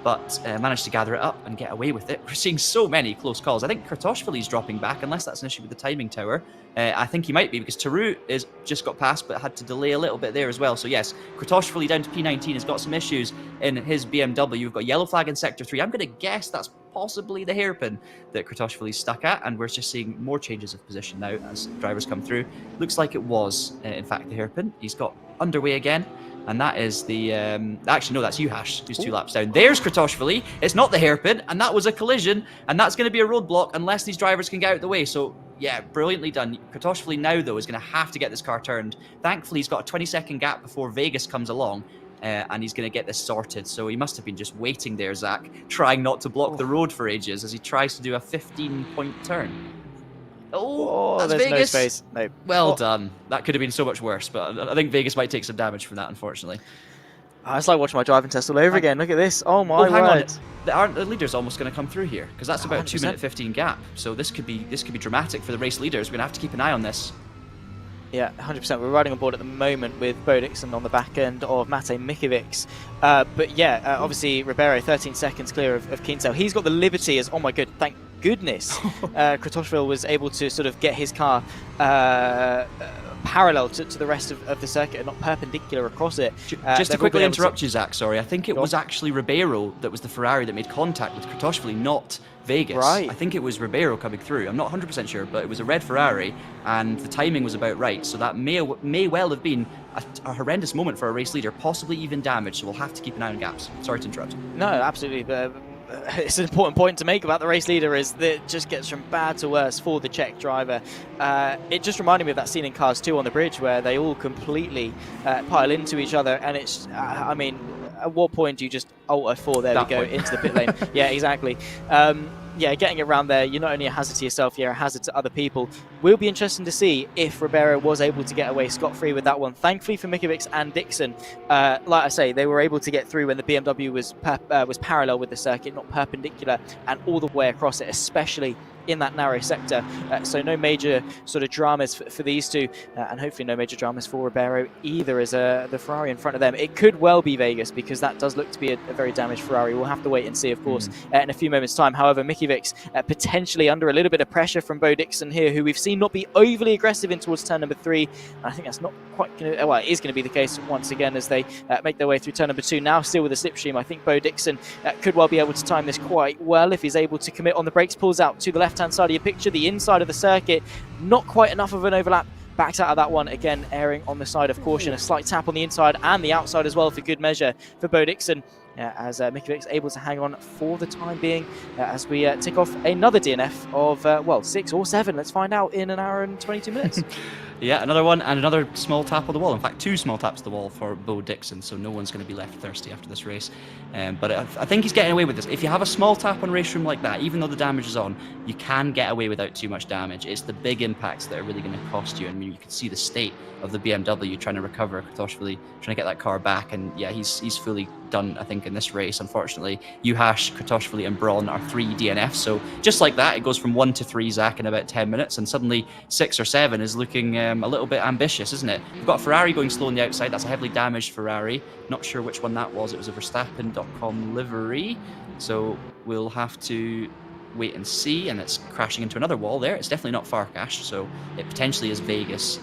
but managed to gather it up and get away with it. We're seeing so many close calls. I think Kratochvili's dropping back, unless that's an issue with the timing tower. I think he might be, because Taru is just got past, but had to delay a little bit there as well. So yes, Kratochvili down to P19 has got some issues in his BMW. We've got yellow flag in Sector 3. I'm going to guess that's possibly the hairpin that Kratochvili's stuck at, and we're just seeing more changes of position now as drivers come through. Looks like it was, in fact, the hairpin. He's got underway again. And that is the... actually, no, that's Juhas, who's 2 laps down. There's Kratochvili. It's not the hairpin, and that was a collision, and that's going to be a roadblock unless these drivers can get out of the way. So, yeah, brilliantly done. Kratochvili now, though, is going to have to get this car turned. Thankfully, he's got a 20-second gap before Vegas comes along, and he's going to get this sorted. So he must have been just waiting there, Zach, trying not to block the road for ages as he tries to do a 15-point turn. Oh, that's there's Vegas. No space. No. Well done. That could have been so much worse, but I think Vegas might take some damage from that, unfortunately. Oh, it's like watching my driving test all over again. Look at this. Oh my hang word. On. The leader's almost going to come through here, because that's about 100%. 2 minute 15 gap. So this could be dramatic for the race leaders. We're going to have to keep an eye on this. Yeah, 100%. We're riding on board at the moment with Bo Dixon on the back end of Matej Mikovic. But yeah, obviously Ribeiro 13 seconds clear of Kinsale. He's got the liberty as, oh my god, thank goodness, Kratochvili was able to sort of get his car parallel to the rest of the circuit and not perpendicular across it. Just to quickly interrupt you, Zach, sorry. I think it was actually Ribeiro that was the Ferrari that made contact with Kratochvili, not Vegas. Right. I think it was Ribeiro coming through. I'm not 100% sure, but it was a red Ferrari, and the timing was about right. So that may well have been a horrendous moment for a race leader, possibly even damage. So we'll have to keep an eye on gaps. Sorry to interrupt. No, absolutely. It's an important point to make about the race leader is that it just gets from bad to worse for the Czech driver. It just reminded me of that scene in Cars 2 on the bridge where they all completely pile into each other, and it's, I mean, at what point do you just alter for? There we go, into the pit lane. Yeah, exactly. Yeah, getting around there, you're not only a hazard to yourself, you're a hazard to other people. Will be interesting to see if Ribeiro was able to get away scot-free with that one. Thankfully for Mikovic and Dixon, like I say, they were able to get through when the BMW was parallel with the circuit, not perpendicular, and all the way across it, especially in that narrow sector. So no major sort of dramas for these two, and hopefully no major dramas for Ribeiro either, as the Ferrari in front of them. It could well be Vegas, because that does look to be a very damaged Ferrari. We'll have to wait and see, of course, in a few moments' time. However, Mickey Vicks potentially under a little bit of pressure from Bo Dixon here, who we've seen not be overly aggressive in towards turn number 3. And I think that's not quite going to, well, it is going to be the case once again as they make their way through turn number 2. Now still with a slipstream. I think Bo Dixon could well be able to time this quite well if he's able to commit on the brakes. Pulls out to the left-hand side of your picture, the inside of the circuit. Not quite enough of an overlap. Backs out of that one, again erring on the side of caution. A slight tap on the inside and the outside as well for good measure for Bo Dixon, as Mickey Vicks able to hang on for the time being, as we tick off another DNF of, well, 6 or 7. Let's find out in an hour and 22 minutes. Yeah, another one, and another small tap on the wall. In fact, 2 small taps on the wall for Bo Dixon, so no one's going to be left thirsty after this race. But I think he's getting away with this. If you have a small tap on RaceRoom like that, even though the damage is on, you can get away without too much damage. It's the big impacts that are really going to cost you. I mean, you can see the state of the BMW trying to recover, Kratochvili trying to get that car back, and yeah, he's fully done, I think, in this race. Unfortunately, Juhas, Kratochvili and Braun are 3 DNFs, so just like that, it goes from 1 to 3, Zach, in about 10 minutes, and suddenly 6 or 7 is looking a little bit ambitious, isn't it? We've got a Ferrari going slow on the outside. That's a heavily damaged Ferrari. Not sure which one that was. It was a Verstappen.com livery, so we'll have to wait and see. And it's crashing into another wall there. It's definitely not Farkash, so it potentially is Vegas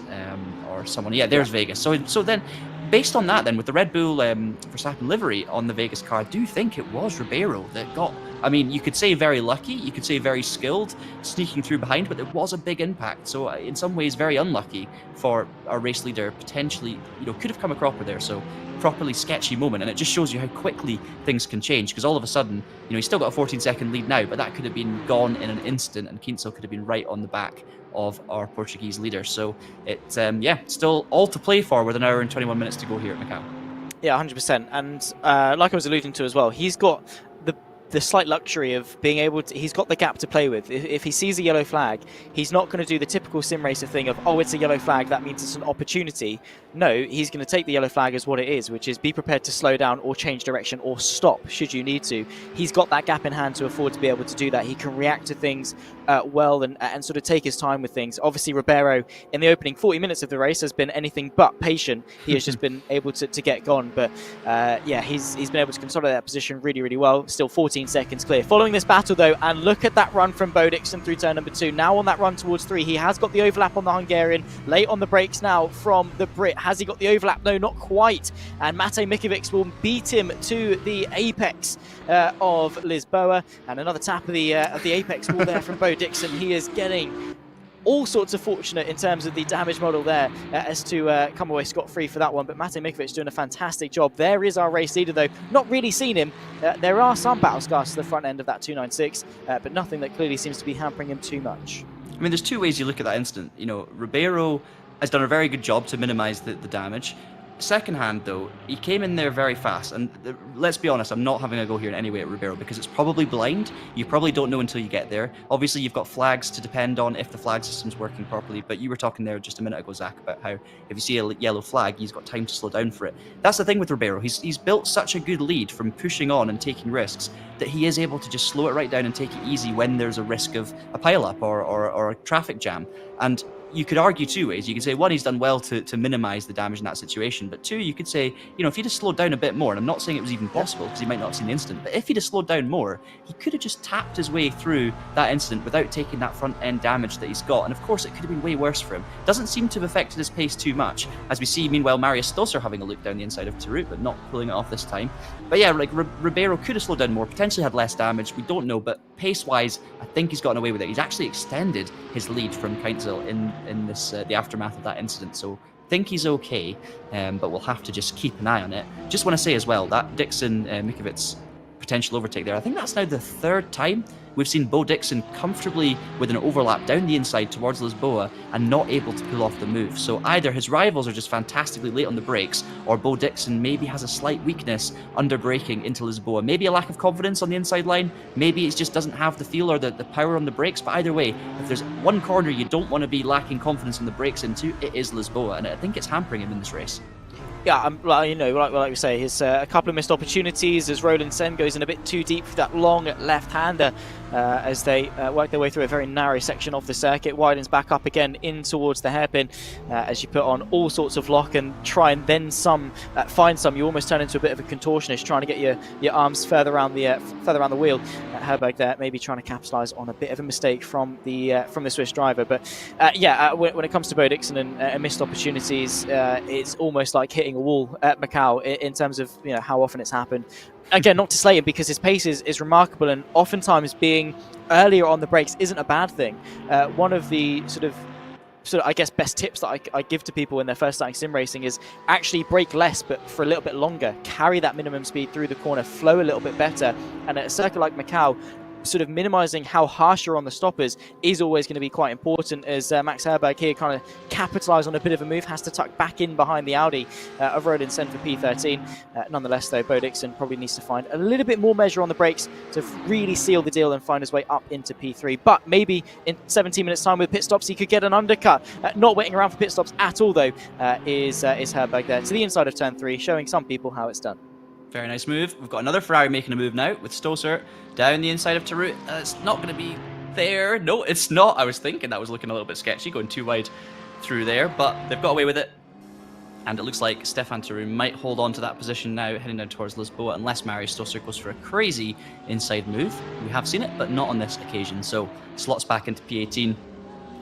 or someone. Yeah, there's Vegas. So then, based on that, then, with the Red Bull Verstappen livery on the Vegas car, I do think it was Ribeiro that got, I mean, you could say very lucky, you could say very skilled, sneaking through behind, but there was a big impact. So in some ways, very unlucky for our race leader. Potentially, could have come a cropper there. So properly sketchy moment, and it just shows you how quickly things can change, because all of a sudden, he's still got a 14-second lead now, but that could have been gone in an instant, and Kinsel could have been right on the back of our Portuguese leader. So it's still all to play for, with an hour and 21 minutes to go here at Macau. Yeah, 100%. And like I was alluding to as well, he's got the slight luxury of being able to, he's got the gap to play with. If he sees a yellow flag, he's not going to do the typical sim racer thing of, oh, it's a yellow flag, that means it's an opportunity. No, he's going to take the yellow flag as what it is, which is be prepared to slow down or change direction or stop should you need to. He's got that gap in hand to afford to be able to do that. He can react to things well and sort of take his time with things. Obviously, Ribeiro in the opening 40 minutes of the race has been anything but patient. He has just been able to get gone. But yeah, he's been able to consolidate that position really, really well. Still 14 seconds clear. Following this battle, though, and look at that run from Bo Dixon through turn number 2. Now on that run towards 3, he has got the overlap on the Hungarian. Late on the brakes now from the Brit. Has he got the overlap? No, not quite. And Matej Mikovic will beat him to the apex of Lisboa. And another tap of the apex wall there from Bo Dixon. He is getting all sorts of fortunate in terms of the damage model there as to come away scot-free for that one. But Matej Mikovic doing a fantastic job. There is our race leader, though. Not really seen him. There are some battle scars to the front end of that 296, but nothing that clearly seems to be hampering him too much. I mean, there's 2 ways you look at that incident. Ribeiro has done a very good job to minimize the damage. Second hand, though, he came in there very fast, and let's be honest, I'm not having a go here in any way at Ribeiro, because it's probably blind. You probably don't know until you get there. Obviously, you've got flags to depend on if the flag system's working properly, but you were talking there just a minute ago, Zach, about how if you see a yellow flag, he's got time to slow down for it. That's the thing with Ribeiro. He's built such a good lead from pushing on and taking risks that he is able to just slow it right down and take it easy when there's a risk of a pileup or a traffic jam. And you could argue 2 ways. You could say, 1, he's done well to minimize the damage in that situation, but 2, you could say, if he'd have slowed down a bit more, and I'm not saying it was even possible because he might not have seen the incident, but if he'd have slowed down more, he could have just tapped his way through that incident without taking that front end damage that he's got. And of course, it could have been way worse for him. Doesn't seem to have affected his pace too much, as we see, meanwhile, Marius Stosur having a look down the inside of Tarut, but not pulling it off this time. But yeah, like Ribeiro could have slowed down more, potentially had less damage, we don't know, but pace-wise, I think he's gotten away with it. He's actually extended his lead from Keinzel in this the aftermath of that incident, so I think he's okay, but we'll have to just keep an eye on it. Just want to say as well, that Dixon Mikovic potential overtake there, I think that's now the 3rd time we've seen Bo Dixon comfortably with an overlap down the inside towards Lisboa and not able to pull off the move. So either his rivals are just fantastically late on the brakes, or Bo Dixon maybe has a slight weakness under braking into Lisboa. Maybe a lack of confidence on the inside line, maybe it just doesn't have the feel or the power on the brakes, but either way, if there's one corner you don't want to be lacking confidence on the brakes into, it is Lisboa, and I think it's hampering him in this race. Yeah, like we say, his a couple of missed opportunities as Roland Sen goes in a bit too deep for that long left-hander as they work their way through a very narrow section of the circuit. Widens back up again in towards the hairpin as you put on all sorts of lock and try and then find some. You almost turn into a bit of a contortionist trying to get your arms further around the wheel. Herberg there maybe trying to capitalise on a bit of a mistake from the Swiss driver. But when it comes to Bo Dixon and missed opportunities, it's almost like hitting a wall at Macau in terms of how often it's happened. Again, not to slay him because his pace is remarkable, and oftentimes being earlier on the brakes isn't a bad thing. One of the sort of I guess best tips that I give to people when they're first starting sim racing is actually brake less but for a little bit longer, carry that minimum speed through the corner, flow a little bit better, and at a circuit like Macau, sort of minimizing how harsh you're on the stoppers is always going to be quite important, as Max Herberg here kind of capitalize on a bit of a move, has to tuck back in behind the Audi of Roland Sen for P13. Nonetheless though, Bo Dixon probably needs to find a little bit more measure on the brakes to really seal the deal and find his way up into P3, but maybe in 17 minutes time with pit stops he could get an undercut. Not waiting around for pit stops at all though is Herberg there to the inside of turn 3, showing some people how it's done. Very nice move. We've got another Ferrari making a move now with Stosur down the inside of Tarut. It's not going to be there. No, it's not. I was thinking that was looking a little bit sketchy, going too wide through there, but they've got away with it. And it looks like Stefan Tarut might hold on to that position now, heading down towards Lisboa, unless Marius Stosur goes for a crazy inside move. We have seen it, but not on this occasion. So slots back into P18.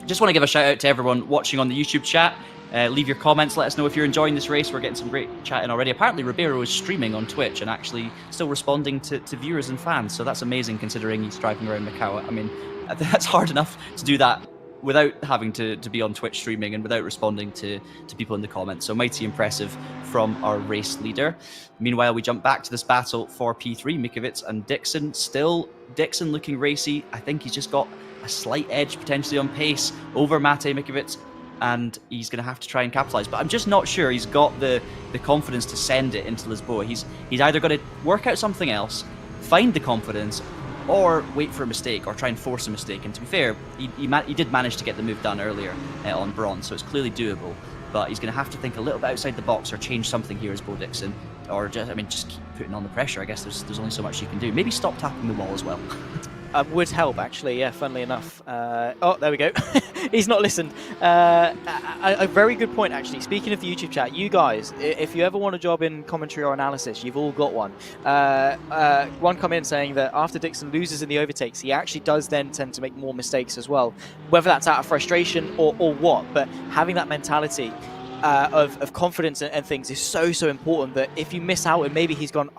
Just want to give a shout out to everyone watching on the YouTube chat. Leave your comments, let us know if you're enjoying this race. We're getting some great chat in already. Apparently Ribeiro is streaming on Twitch and actually still responding to viewers and fans, so that's amazing considering he's driving around Macau. I mean, that's hard enough to do that without having to be on Twitch streaming and without responding to people in the comments. So mighty impressive from our race leader. Meanwhile, we jump back to this battle for P3, Mikovits and Dixon. Still Dixon looking racy. I think he's just got a slight edge potentially on pace over Mate Mikovits, and he's going to have to try and capitalise. But I'm just not sure he's got the confidence to send it into Lisboa. He's either got to work out something else, find the confidence, or wait for a mistake, or try and force a mistake. And to be fair, he did manage to get the move done earlier on bronze, so it's clearly doable. But he's going to have to think a little bit outside the box or change something here as Bo Dixon. Or just keep putting on the pressure. I guess there's only so much you can do. Maybe stop tapping the wall as well. Would help, actually, yeah, funnily enough. Oh, there we go. He's not listened. A very good point, actually. Speaking of the YouTube chat, you guys, if you ever want a job in commentary or analysis, you've all got one. One come in saying that after Dixon loses in the overtakes, he actually does then tend to make more mistakes as well. Whether that's out of frustration or what, but having that mentality of confidence and things is so important, that if you miss out and maybe he's gone,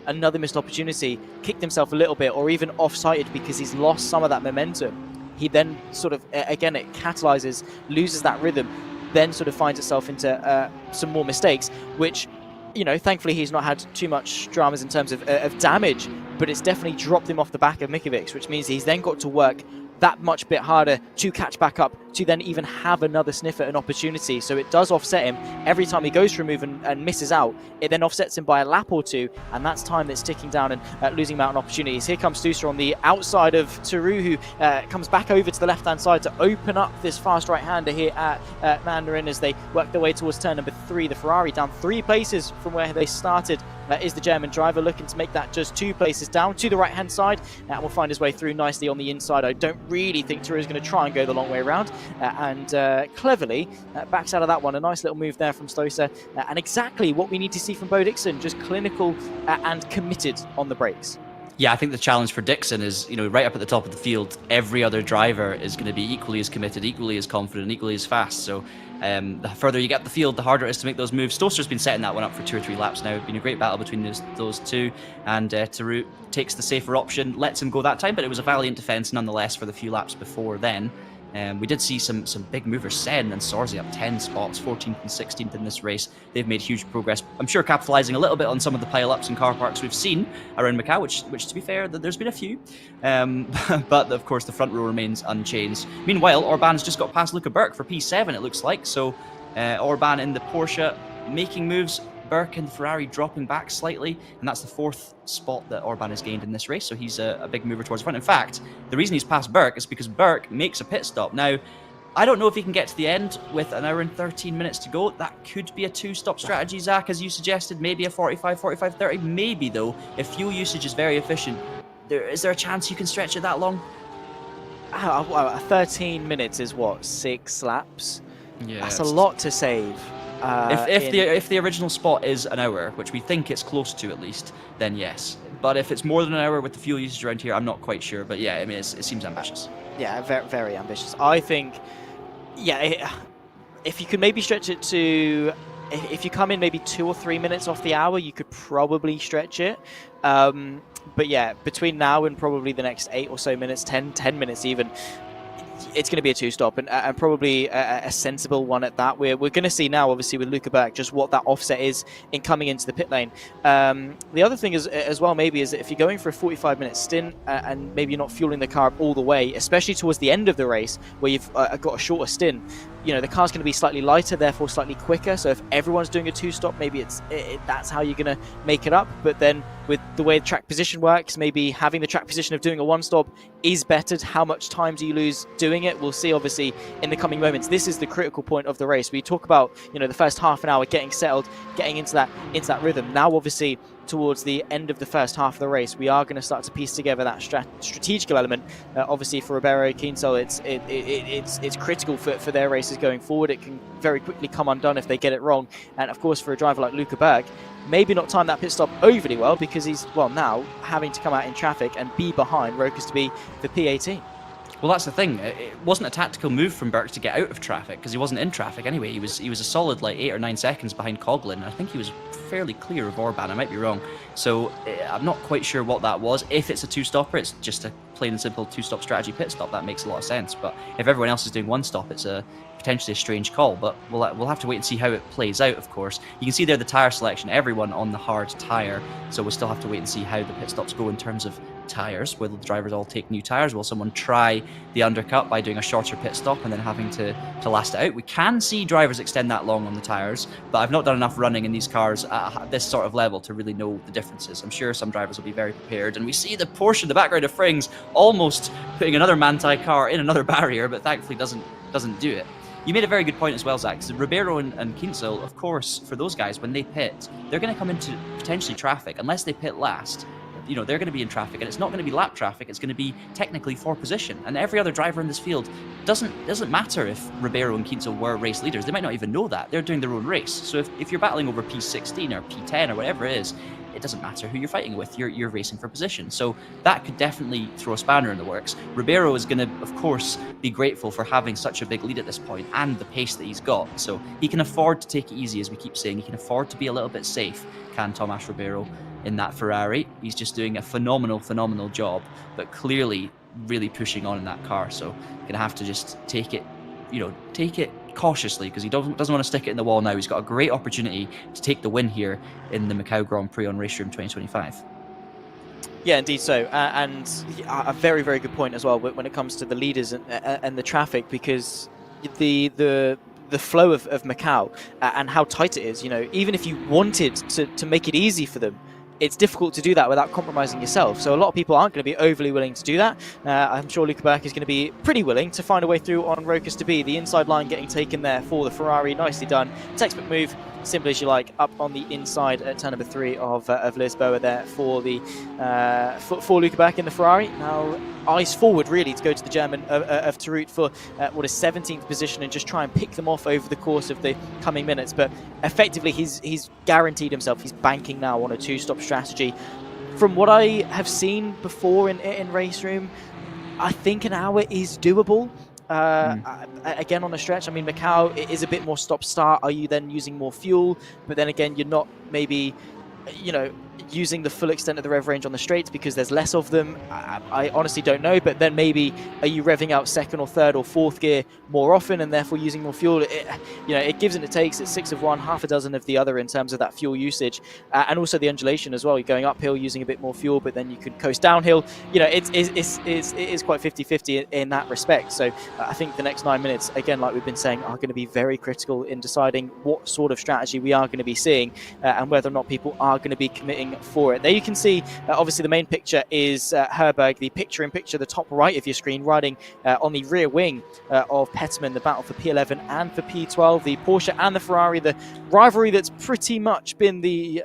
another missed opportunity, kicked himself a little bit, or even off-sighted because he's lost some of that momentum, he then sort of, again, it catalyzes, loses that rhythm, then sort of finds itself into some more mistakes, which, thankfully he's not had too much dramas in terms of damage, but it's definitely dropped him off the back of Mikovic, which means he's then got to work that much bit harder to catch back up, to then even have another sniff at an opportunity. So it does offset him every time he goes for a move and misses out. It then offsets him by a lap or two, and that's time that's ticking down and losing out on opportunities. Here comes Stouster on the outside of Taru, who comes back over to the left-hand side to open up this fast right-hander here at Mandarin as they work their way towards turn number 3. The Ferrari down 3 places from where they started. Is the German driver looking to make that just 2 places down to the right-hand side, and will find his way through nicely on the inside. I don't really think Taru is going to try and go the long way around, and cleverly backs out of that one. A nice little move there from Stoser, and exactly what we need to see from Bo Dixon, just clinical and committed on the brakes. Yeah, I think the challenge for Dixon is, right up at the top of the field, every other driver is going to be equally as committed, equally as confident, equally as fast. So the further you get the field, the harder it is to make those moves. Stoster's been setting that one up for 2 or 3 laps now. It's been a great battle between those two, and Tarut takes the safer option, lets him go that time, but it was a valiant defense nonetheless for the few laps before then. We did see some big movers, Sen and Sorzi up 10 spots, 14th and 16th in this race. They've made huge progress. I'm sure capitalising a little bit on some of the pile-ups and car parks we've seen around Macau, which to be fair, there's been a few. But of course the front row remains unchanged. Meanwhile, Orban's just got past Luca Burke for P7, it looks like. So Orban in the Porsche making moves, Burke in the Ferrari dropping back slightly, and that's the 4th spot that Orban has gained in this race, so he's a big mover towards the front. In fact, the reason he's past Burke is because Burke makes a pit stop. Now, I don't know if he can get to the end with an hour and 13 minutes to go. That could be a two-stop strategy, Zach, as you suggested. Maybe a 45, 30. Maybe, though, if fuel usage is very efficient, is there a chance you can stretch it that long? 13 minutes is what, 6 laps? Yeah, that's a lot to save. If the original spot is an hour, which we think it's close to at least, then yes. But if it's more than an hour with the fuel usage around here, I'm not quite sure. But yeah, I mean, it seems ambitious. Yeah, very, very ambitious. I think, yeah, if you could maybe stretch it to, if you come in maybe 2 or 3 minutes off the hour, you could probably stretch it. But yeah, between now and probably the next 8 or so minutes, 10 minutes even, it's going to be a two-stop and probably a sensible one at that. We're going to see now, obviously, with Luca Berg, just what that offset is in coming into the pit lane. The other thing is, as well, maybe, is that if you're going for a 45-minute stint and maybe you're not fueling the car up all the way, especially towards the end of the race where you've got a shorter stint, you know, the car's going to be slightly lighter, therefore slightly quicker. So if everyone's doing a two-stop, maybe that's how you're going to make it up. But then with the way the track position works, maybe having the track position of doing a one-stop is better. How much time do you lose doing it? We'll see, obviously, in the coming moments. This is the critical point of the race. We talk about, you know, the first half an hour getting settled, getting into that rhythm. Now, obviously, towards the end of the first half of the race, we are going to start to piece together that strategical element. Obviously, for Ribeiro, Kinsel, it's critical for their races going forward. It can very quickly come undone if they get it wrong. And of course, for a driver like Luca Berg, maybe not time that pit stop overly well, because he's, well, now having to come out in traffic and be behind Rokas to be the P18. Well, that's the thing. It wasn't a tactical move from Burke to get out of traffic, because he wasn't in traffic anyway. He was a solid like 8 or 9 seconds behind Coughlin. I think he was fairly clear of Orban. I might be wrong. So I'm not quite sure what that was. If it's a two-stopper, it's just a plain and simple two-stop strategy pit stop. That makes a lot of sense. But if everyone else is doing one stop, it's potentially a strange call. But we'll have to wait and see how it plays out, of course. You can see there the tyre selection, everyone on the hard tyre. So we'll still have to wait and see how the pit stops go in terms of tyres. Will the drivers all take new tyres? Will someone try the undercut by doing a shorter pit stop and then having to last it out? We can see drivers extend that long on the tyres, but I've not done enough running in these cars at this sort of level to really know the differences. I'm sure some drivers will be very prepared, and we see the Porsche in the background of Frings almost putting another Manthey car in another barrier, but thankfully doesn't do it. You made a very good point as well, Zach. So Ribeiro and Kinsel, of course, for those guys, when they pit, they're going to come into potentially traffic. Unless they pit last, you know, they're going to be in traffic, and it's not going to be lap traffic. It's going to be technically for position. And every other driver in this field doesn't matter if Ribeiro and Kinsel were race leaders. They might not even know that. They're doing their own race. So if you're battling over P16 or P10 or whatever it is, it doesn't matter who you're fighting with. You're racing for position. So that could definitely throw a spanner in the works. Ribeiro is going to, of course, be grateful for having such a big lead at this point and the pace that he's got. So he can afford to take it easy, as we keep saying. He can afford to be a little bit safe, can Tomas Ribeiro, in that Ferrari. He's just doing a phenomenal job, but clearly really pushing on in that car. So going to have to just take it cautiously, because he doesn't want to stick it in the wall now. He's got a great opportunity to take the win here in the Macau Grand Prix on RaceRoom 2025. Yeah, indeed so. And a very, very good point as well when it comes to the leaders and the traffic, because the flow of Macau and how tight it is, you know, even if you wanted to make it easy for them, it's difficult to do that without compromising yourself. So a lot of people aren't going to be overly willing to do that. I'm sure Luca Berg is going to be pretty willing to find a way through on Rokas to be. The inside line getting taken there for the Ferrari. Nicely done. Textbook move, simple as you like, up on the inside at turn number 3 of Lisboa there for the for Luca Berg in the Ferrari. Now eyes forward really to go to the German of Tarut for what is 17th position and just try and pick them off over the course of the coming minutes. But effectively he's guaranteed himself. He's banking now on a two-stop strategy. From what I have seen before in RaceRoom, I think an hour is doable. Again, on a stretch, I mean, Macau, it is a bit more stop-start. Are you then using more fuel? But then again, you're not maybe, you know, using the full extent of the rev range on the straights because there's less of them. I honestly don't know. But then maybe are you revving out second or third or fourth gear more often and therefore using more fuel? It gives and it takes. It's 6 of one, half a dozen of the other in terms of that fuel usage, and also the undulation as well. You're going uphill using a bit more fuel, but then you could coast downhill. You know, it is quite 50-50 in that respect. So I think the next 9 minutes, again, like we've been saying, are going to be very critical in deciding what sort of strategy we are going to be seeing and whether or not people are going to be committed waiting for it. There you can see, obviously the main picture is Herberg, the picture-in-picture, the top right of your screen, riding on the rear wing of Peterman, the battle for P11 and for P12, the Porsche and the Ferrari, the rivalry that's pretty much been the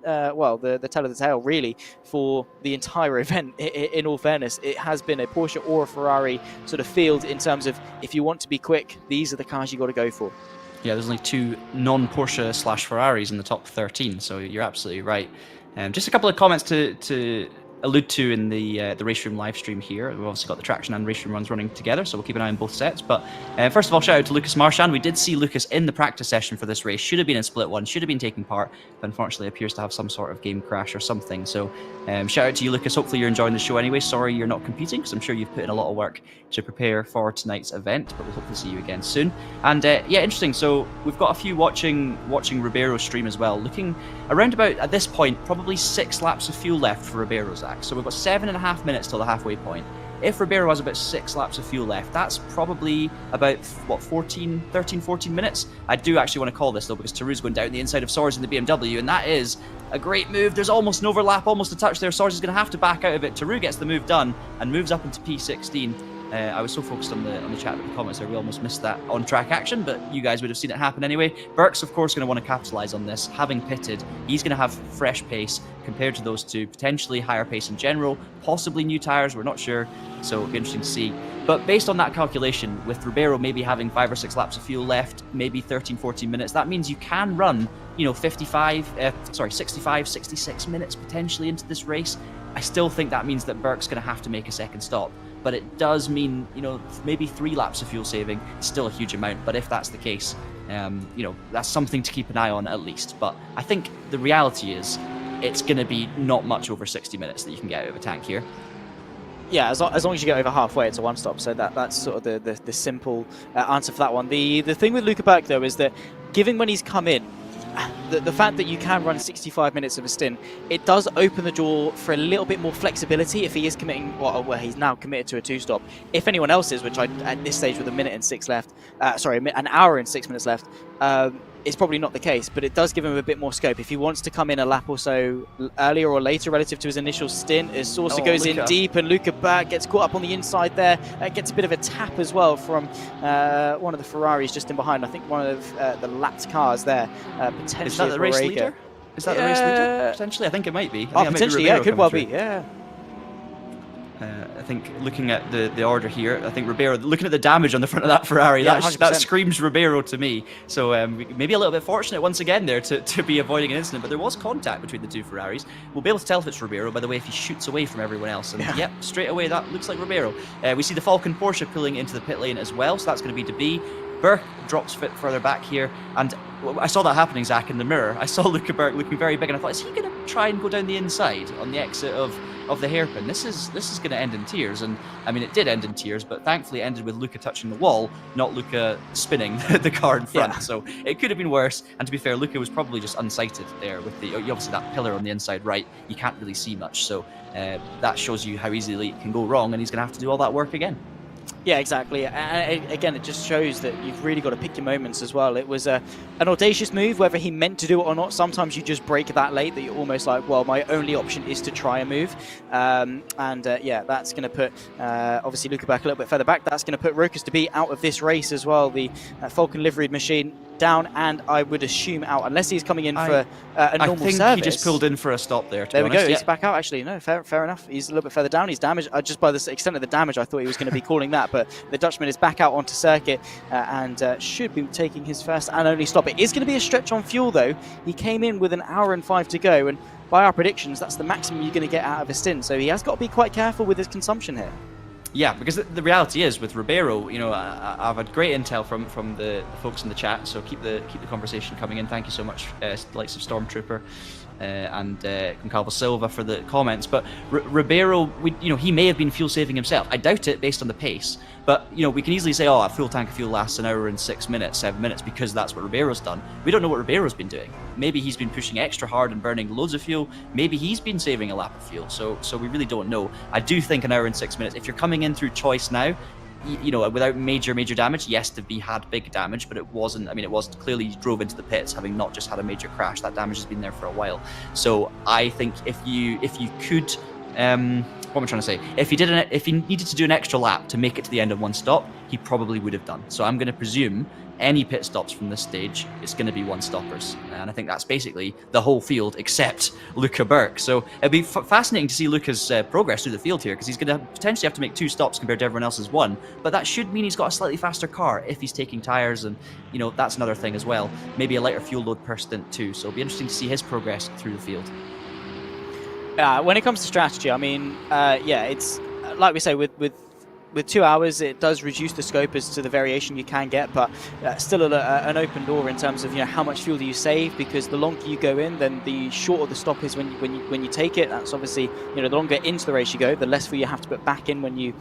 the tale of the tale, really, for the entire event. In all fairness, it has been a Porsche or a Ferrari sort of field in terms of, if you want to be quick, these are the cars you got to go for. Yeah, there's only 2 non-Porsche / Ferraris in the top 13, so you're absolutely right. Just a couple of comments to allude to in the RaceRoom live stream here. We've obviously got the Traxion and RaceRoom runs running together, so we'll keep an eye on both sets. But first of all, shout out to Lucas Marchand. We did see Lucas in the practice session for this race. Should have been in Split 1, should have been taking part, but unfortunately appears to have some sort of game crash or something. So shout out to you, Lucas. Hopefully you're enjoying the show anyway. Sorry you're not competing, because I'm sure you've put in a lot of work to prepare for tonight's event, but we'll hopefully see you again soon. And yeah, interesting. So we've got a few watching Ribeiro's stream as well. Looking around about, at this point, probably 6 laps of fuel left for Ribeiro, Zach. So we've got 7.5 minutes till the halfway point. If Ribeiro has about 6 laps of fuel left, that's probably about, what, 13, 14 minutes? I do actually want to call this, though, because Taru's going down the inside of Soares in the BMW, and that is a great move. There's almost an overlap, almost a touch there. Soares is going to have to back out of it. Taru gets the move done and moves up into P16. I was so focused on the chat with the comments there, we almost missed that on-track action, but you guys would have seen it happen anyway. Burke's, of course, going to want to capitalise on this. Having pitted, he's going to have fresh pace compared to those two, potentially higher pace in general, possibly new tyres, we're not sure, so it'll be interesting to see. But based on that calculation, with Ribeiro maybe having 5 or 6 laps of fuel left, maybe 13, 14 minutes, that means you can run, 65, 66 minutes potentially into this race. I still think that means that Burke's going to have to make a second stop. But it does mean, maybe 3 laps of fuel saving. It's still a huge amount, but if that's the case, that's something to keep an eye on at least. But I think the reality is it's going to be not much over 60 minutes that you can get out of a tank here. Yeah, as long as you get over halfway, it's a one-stop. So that's sort of the simple answer for that one. The thing with Luca Burke, though, is that given when he's come in, the fact that you can run 65 minutes of a stint, it does open the door for a little bit more flexibility if he is committing, well, he's now committed to a 2-stop. If anyone else is, which at this stage with an hour and 6 minutes left, it's probably not the case, but it does give him a bit more scope. If he wants to come in a lap or so earlier or later relative to his initial stint, as Saucer goes in deep and Luca Burke gets caught up on the inside there, gets a bit of a tap as well from one of the Ferraris just in behind. I think one of the lapped cars there, potentially. Is that the race leader? Is that the race leader? Potentially, I think it might be. Potentially, yeah, it could well be, yeah. I think looking at the order here, I think Ribeiro, looking at the damage on the front of that Ferrari, that screams Ribeiro to me. So maybe a little bit fortunate once again there to be avoiding an incident, but there was contact between the 2 Ferraris. We'll be able to tell if it's Ribeiro by the way if he shoots away from everyone else. And yep, straight away that looks like Ribeiro. We see the Falcon Porsche pulling into the pit lane as well, so that's going to be DeBee. Burke drops further back here, and I saw that happening, Zach, in the mirror. I saw Luca Burke looking very big, and I thought, is he going to try and go down the inside on the exit of the hairpin? This is going to end in tears, and I mean, it did end in tears, but thankfully it ended with Luca touching the wall, not Luca spinning the car in front. Yeah. So it could have been worse, and to be fair, Luca was probably just unsighted there with obviously that pillar on the inside right. You can't really see much, so that shows you how easily it can go wrong, and he's going to have to do all that work again. Yeah, exactly. And again, it just shows that you've really got to pick your moments as well. It was an audacious move, whether he meant to do it or not. Sometimes you just break that late that you're almost like, well, my only option is to try a move. Yeah, that's going to put, obviously, Luca back a little bit further back. That's going to put Rokas to be out of this race as well. The Falcon liveried machine down, and I would assume out, unless he's coming in for a normal service. I think he just pulled in for a stop there, There we go. He's back out, actually. No, fair enough. He's a little bit further down. He's damaged. Just by the extent of the damage, I thought he was going to be calling that, but the Dutchman is back out onto circuit and should be taking his first and only stop. It is going to be a stretch on fuel, though. He came in with an hour and 5 to go, and by our predictions, that's the maximum you're going to get out of a stint. So he has got to be quite careful with his consumption here. Yeah, because the reality is with Ribeiro, I've had great intel from the folks in the chat, so keep the conversation coming in. Thank you so much, likes of Stormtrooper and Concalvo Silva for the comments. But Ribeiro, he may have been fuel saving himself. I doubt it based on the pace. But we can easily say, a full tank of fuel lasts an hour and 6 minutes, 7 minutes, because that's what Ribeiro's done. We don't know what Ribeiro's been doing. Maybe he's been pushing extra hard and burning loads of fuel. Maybe he's been saving a lap of fuel. So we really don't know. I do think an hour and 6 minutes. If you're coming in through choice now, you know, without major damage. Yes, the V had big damage, but it wasn't. I mean, it was clearly he drove into the pits, having not just had a major crash. That damage has been there for a while. So I think if you could, what am I trying to say? If he needed to do an extra lap to make it to the end of one stop, he probably would have done. So I'm going to presume any pit stops from this stage, it's going to be one stoppers. And I think that's basically the whole field except Luca Burke. So it'd be fascinating to see Luca's progress through the field here, because he's going to potentially have to make 2 stops compared to everyone else's 1. But that should mean he's got a slightly faster car if he's taking tyres, and you know, that's another thing as well. Maybe a lighter fuel load per stint too. So it'll be interesting to see his progress through the field. When it comes to strategy, I mean, yeah, it's like we say, with 2 hours, it does reduce the scope as to the variation you can get, but still an open door in terms of, you know, how much fuel do you save, because the longer you go in, then the shorter the stop is when you take it. That's obviously, you know, the longer into the race you go, the less fuel you have to put back in when you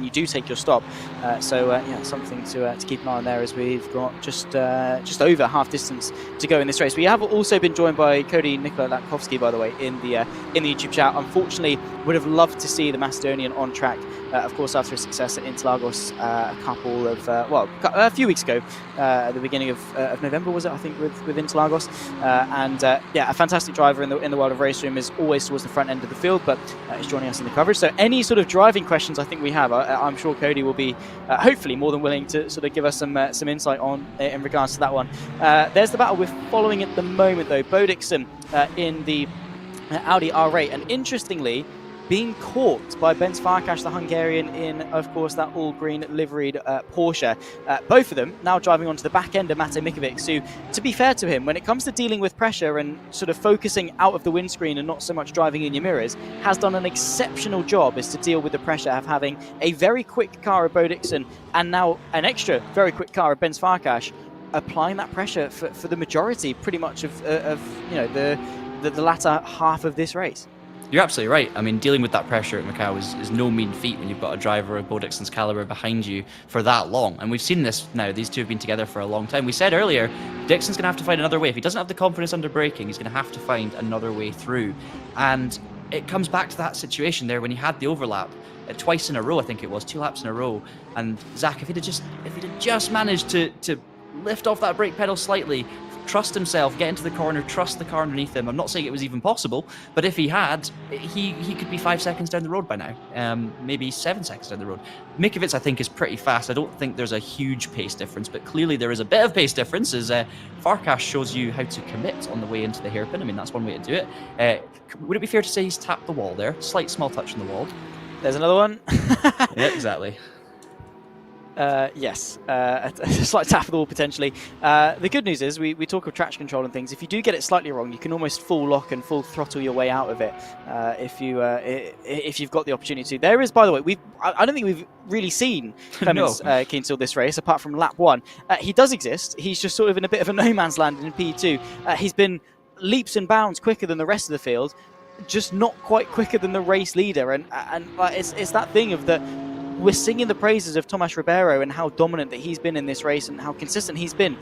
do take your stop. Yeah, something to keep an eye on there, as we've got just over half distance to go in this race. We have also been joined by Cody Nikolakowski, by the way, in the YouTube chat. Unfortunately, would have loved to see the Macedonian on track. Of course, after a success at Interlagos a few weeks ago, at the beginning of November, was it? I think with Interlagos, yeah, a fantastic driver in the world of RaceRoom, is always towards the front end of the field, but is joining us in the coverage. So any sort of driving questions I think we have, I'm sure Cody will be hopefully more than willing to sort of give us some insight on in regards to that one. There's the battle we're following at the moment, though. Bo Dixon in the Audi R8, and interestingly, being caught by Benz Farkas, the Hungarian, in, of course, that all-green liveried Porsche. Both of them now driving onto the back end of Mate Mikovic, who, to be fair to him, when it comes to dealing with pressure and sort of focusing out of the windscreen and not so much driving in your mirrors, has done an exceptional job as to deal with the pressure of having a very quick car of Bo Dixon and now an extra very quick car of Benz Farkas, applying that pressure for the majority, pretty much, of you know, the latter half of this race. You're absolutely right. I mean, dealing with that pressure at Macau is no mean feat when you've got a driver of Bo Dixon's caliber behind you for that long. And we've seen this now. These two have been together for a long time. We said earlier, Dixon's going to have to find another way. If he doesn't have the confidence under braking, he's going to have to find another way through. And it comes back to that situation there when he had the overlap twice in a row, I think it was, 2 laps in a row. And Zach, if he'd have just managed to lift off that brake pedal slightly, trust himself, get into the corner, trust the car underneath him. I'm not saying it was even possible, but if he had, he could be 5 seconds down the road by now, maybe 7 seconds down the road. Mikovic, I think, is pretty fast. I don't think there's a huge pace difference, but clearly there is a bit of pace difference, as Farkas shows you how to commit on the way into the hairpin. I mean, that's one way to do it. Would it be fair to say he's tapped the wall there? Slight small touch on the wall. There's another one. Yeah, exactly. Yes, a slight tap of the wall potentially. The good news is we talk of traction control and things. If you do get it slightly wrong, you can almost full lock and full throttle your way out of it if you've got the opportunity to. There is, by the way, I don't think we've really seen Clemens Kienzel this race apart from lap 1. He does exist. He's just sort of in a bit of a no man's land in P2. He's been leaps and bounds quicker than the rest of the field, just not quite quicker than the race leader. And it's that thing of that. We're singing the praises of Tomas Ribeiro and how dominant that he's been in this race and how consistent he's been.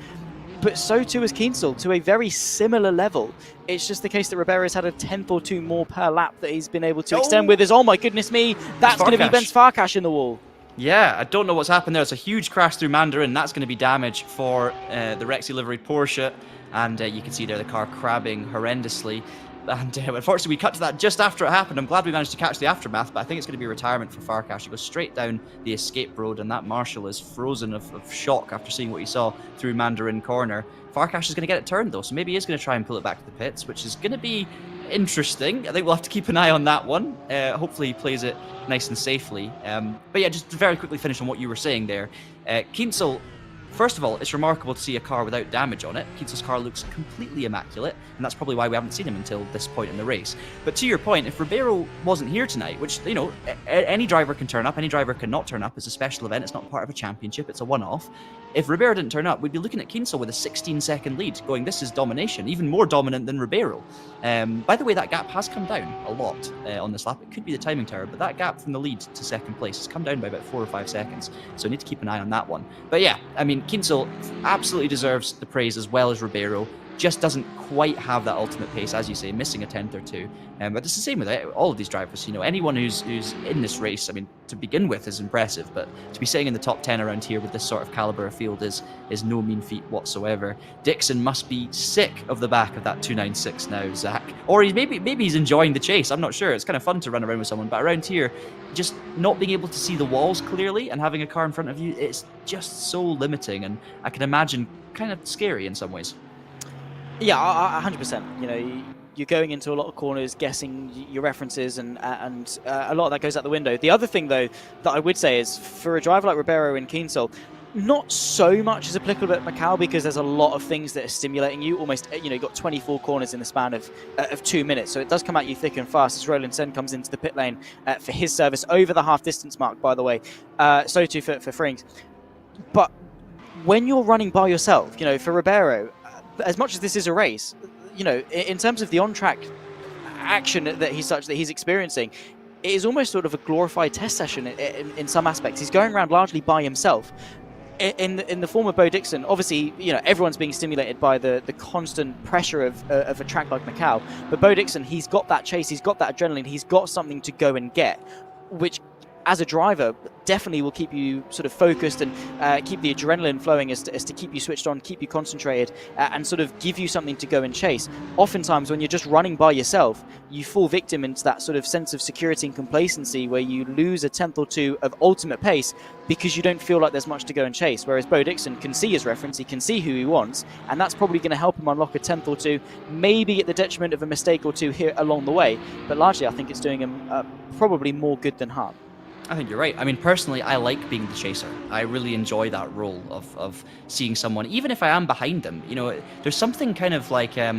But so too is Kienzel, to a very similar level. It's just the case that Ribeiro's had a 10th or 2 more per lap that he's been able to extend with his, oh my goodness me, that's going to be Benz Farkas in the wall. Yeah, I don't know what's happened there. It's a huge crash through Mandarin. That's going to be damage for the Rexy liveried Porsche. And you can see there the car crabbing horrendously. And unfortunately, we cut to that just after it happened. I'm glad we managed to catch the aftermath, but I think it's going to be retirement for Farkas. He goes straight down the escape road, and that marshal is frozen of shock after seeing what he saw through Mandarin Corner. Farkas is going to get it turned, though, so maybe he is going to try and pull it back to the pits, which is going to be interesting. I think we'll have to keep an eye on that one. Hopefully he plays it nice and safely. But yeah, just to very quickly finish on what you were saying there. Kienzel, first of all, it's remarkable to see a car without damage on it. Kienzel's car looks completely immaculate, and that's probably why we haven't seen him until this point in the race. But to your point, if Ribeiro wasn't here tonight, which, you know, any driver can turn up, any driver can not turn up. It's a special event. It's not part of a championship. It's a one-off. If Ribeiro didn't turn up, we'd be looking at Kienzel with a 16-second lead, going, this is domination, even more dominant than Ribeiro. By the way, that gap has come down a lot on this lap. It could be the timing tower, but that gap from the lead to second place has come down by about 4 or 5 seconds. So I need to keep an eye on that one. But yeah, I mean, Kienzel absolutely deserves the praise as well as Ribeiro. just doesn't quite have that ultimate pace, as you say, missing a tenth or two. But it's the same with all of these drivers. You know, anyone who's in this race, I mean, to begin with is impressive, but to be sitting in the top 10 around here with this sort of caliber of field is no mean feat whatsoever. Dixon must be sick of the back of that 296 now, Zach. Or maybe he's enjoying the chase. I'm not sure. It's kind of fun to run around with someone, but around here, just not being able to see the walls clearly and having a car in front of you, it's just so limiting, and I can imagine kind of scary in some ways. Yeah, 100%. You know, you're going into a lot of corners, guessing your references, and a lot of that goes out the window. The other thing, though, that I would say is for a driver like Ribeiro in Kienzl, not so much is applicable at Macau because there's a lot of things that are stimulating you. Almost, you know, you've got 24 corners in the span of 2 minutes, so it does come at you thick and fast as Roland Sen comes into the pit lane for his service over the half-distance mark, by the way. So too for Frings. But when you're running by yourself, you know, for Ribeiro, as much as this is a race, you know, in terms of the on-track action that he's experiencing, it is almost sort of a glorified test session in some aspects. He's going around largely by himself. In the form of Bo Dixon, obviously, you know, everyone's being stimulated by the constant pressure of a track like Macau. But Bo Dixon, he's got that chase, he's got that adrenaline, he's got something to go and get, which, as a driver, definitely will keep you sort of focused and keep the adrenaline flowing as to keep you switched on, keep you concentrated, and sort of give you something to go and chase. Oftentimes, when you're just running by yourself, you fall victim into that sort of sense of security and complacency where you lose a tenth or two of ultimate pace because you don't feel like there's much to go and chase. Whereas Bo Dixon can see his reference, he can see who he wants, and that's probably going to help him unlock a tenth or two, maybe at the detriment of a mistake or two here along the way. But largely, I think it's doing him probably more good than harm. I think you're right. I mean, personally, I like being the chaser. I really enjoy that role of seeing someone, even if I am behind them. You know, there's something kind of like, I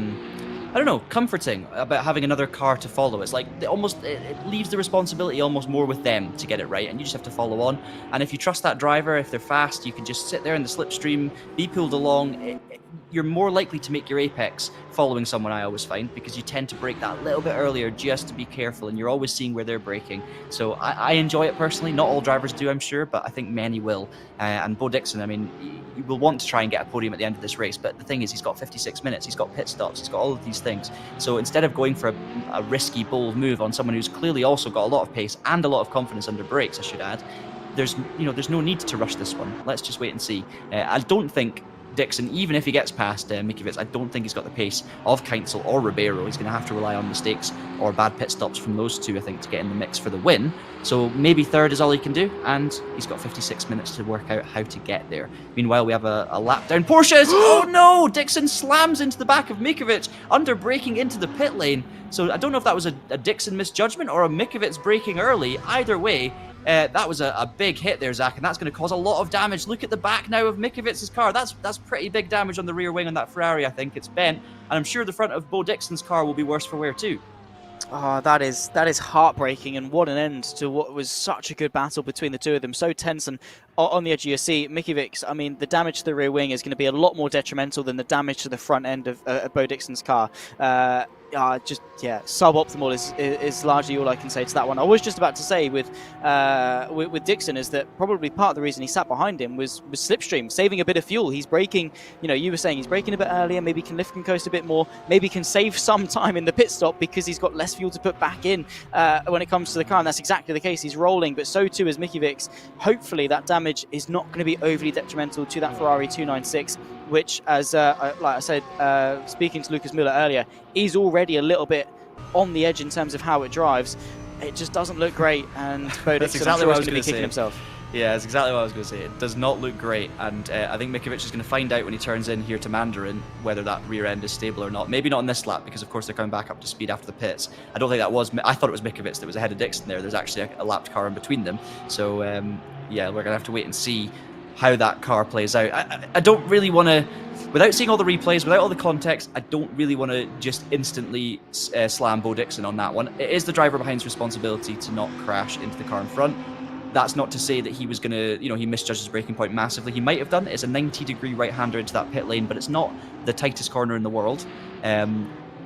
don't know, comforting about having another car to follow. It's like it leaves the responsibility almost more with them to get it right, and you just have to follow on. And if you trust that driver, if they're fast, you can just sit there in the slipstream, be pulled along. You're more likely to make your apex following someone, I always find, because you tend to brake that little bit earlier just to be careful, and you're always seeing where they're braking. So I enjoy it personally. Not all drivers do, I'm sure, but I think many will. And Bo Dixon, I mean, you will want to try and get a podium at the end of this race, but the thing is, he's got 56 minutes, he's got pit stops, he's got all of these things. So instead of going for a risky, bold move on someone who's clearly also got a lot of pace and a lot of confidence under brakes, I should add, there's no need to rush this one. Let's just wait and see. I don't think Dixon, even if he gets past Mikiewicz, I don't think he's got the pace of Kienzl or Ribeiro. He's going to have to rely on mistakes or bad pit stops from those two, I think, to get in the mix for the win. So maybe third is all he can do, and he's got 56 minutes to work out how to get there. Meanwhile, we have a lap down. Porsches! Oh no! Dixon slams into the back of Mikiewicz, under braking into the pit lane. So I don't know if that was a Dixon misjudgment or a Mikiewicz braking early. Either way, that was a big hit there, Zach, and that's going to cause a lot of damage. Look at the back now of Mikiewicz's car. That's pretty big damage on the rear wing on that Ferrari, I think. It's bent, and I'm sure the front of Bo Dixon's car will be worse for wear too. Oh, that is heartbreaking, and what an end to what was such a good battle between the two of them. So tense and on the edge of your seat. Mikiewicz, I mean, the damage to the rear wing is going to be a lot more detrimental than the damage to the front end of Bo Dixon's car. Suboptimal is largely all I can say to that one. I was just about to say with Dixon is that probably part of the reason he sat behind him was slipstream, saving a bit of fuel. He's braking, you were saying he's braking a bit earlier, maybe can lift and coast a bit more, maybe can save some time in the pit stop because he's got less fuel to put back in when it comes to the car, and that's exactly the case. He's rolling, but so too is Mikiewicz. Hopefully that damage is not going to be overly detrimental to that Ferrari 296, which, as like I said, speaking to Lucas Müller earlier, is already a little bit on the edge in terms of how it drives. It just doesn't look great, and Bo Dixon is going to be kicking himself. Yeah, that's exactly what I was going to say. It does not look great, and I think Mikiewicz is going to find out when he turns in here to Mandarin whether that rear end is stable or not. Maybe not in this lap, because of course they're coming back up to speed after the pits. I don't think that was... I thought it was Mikiewicz that was ahead of Dixon there. There's actually a lapped car in between them. So, yeah, we're going to have to wait and see how that car plays out. I don't really want to... Without seeing all the replays, without all the context, I don't really want to just instantly slam Bo Dixon on that one. It is the driver behind's responsibility to not crash into the car in front. That's not to say that he was going to, he misjudged his braking point massively. He might have done. It's a 90-degree right-hander into that pit lane, but it's not the tightest corner in the world.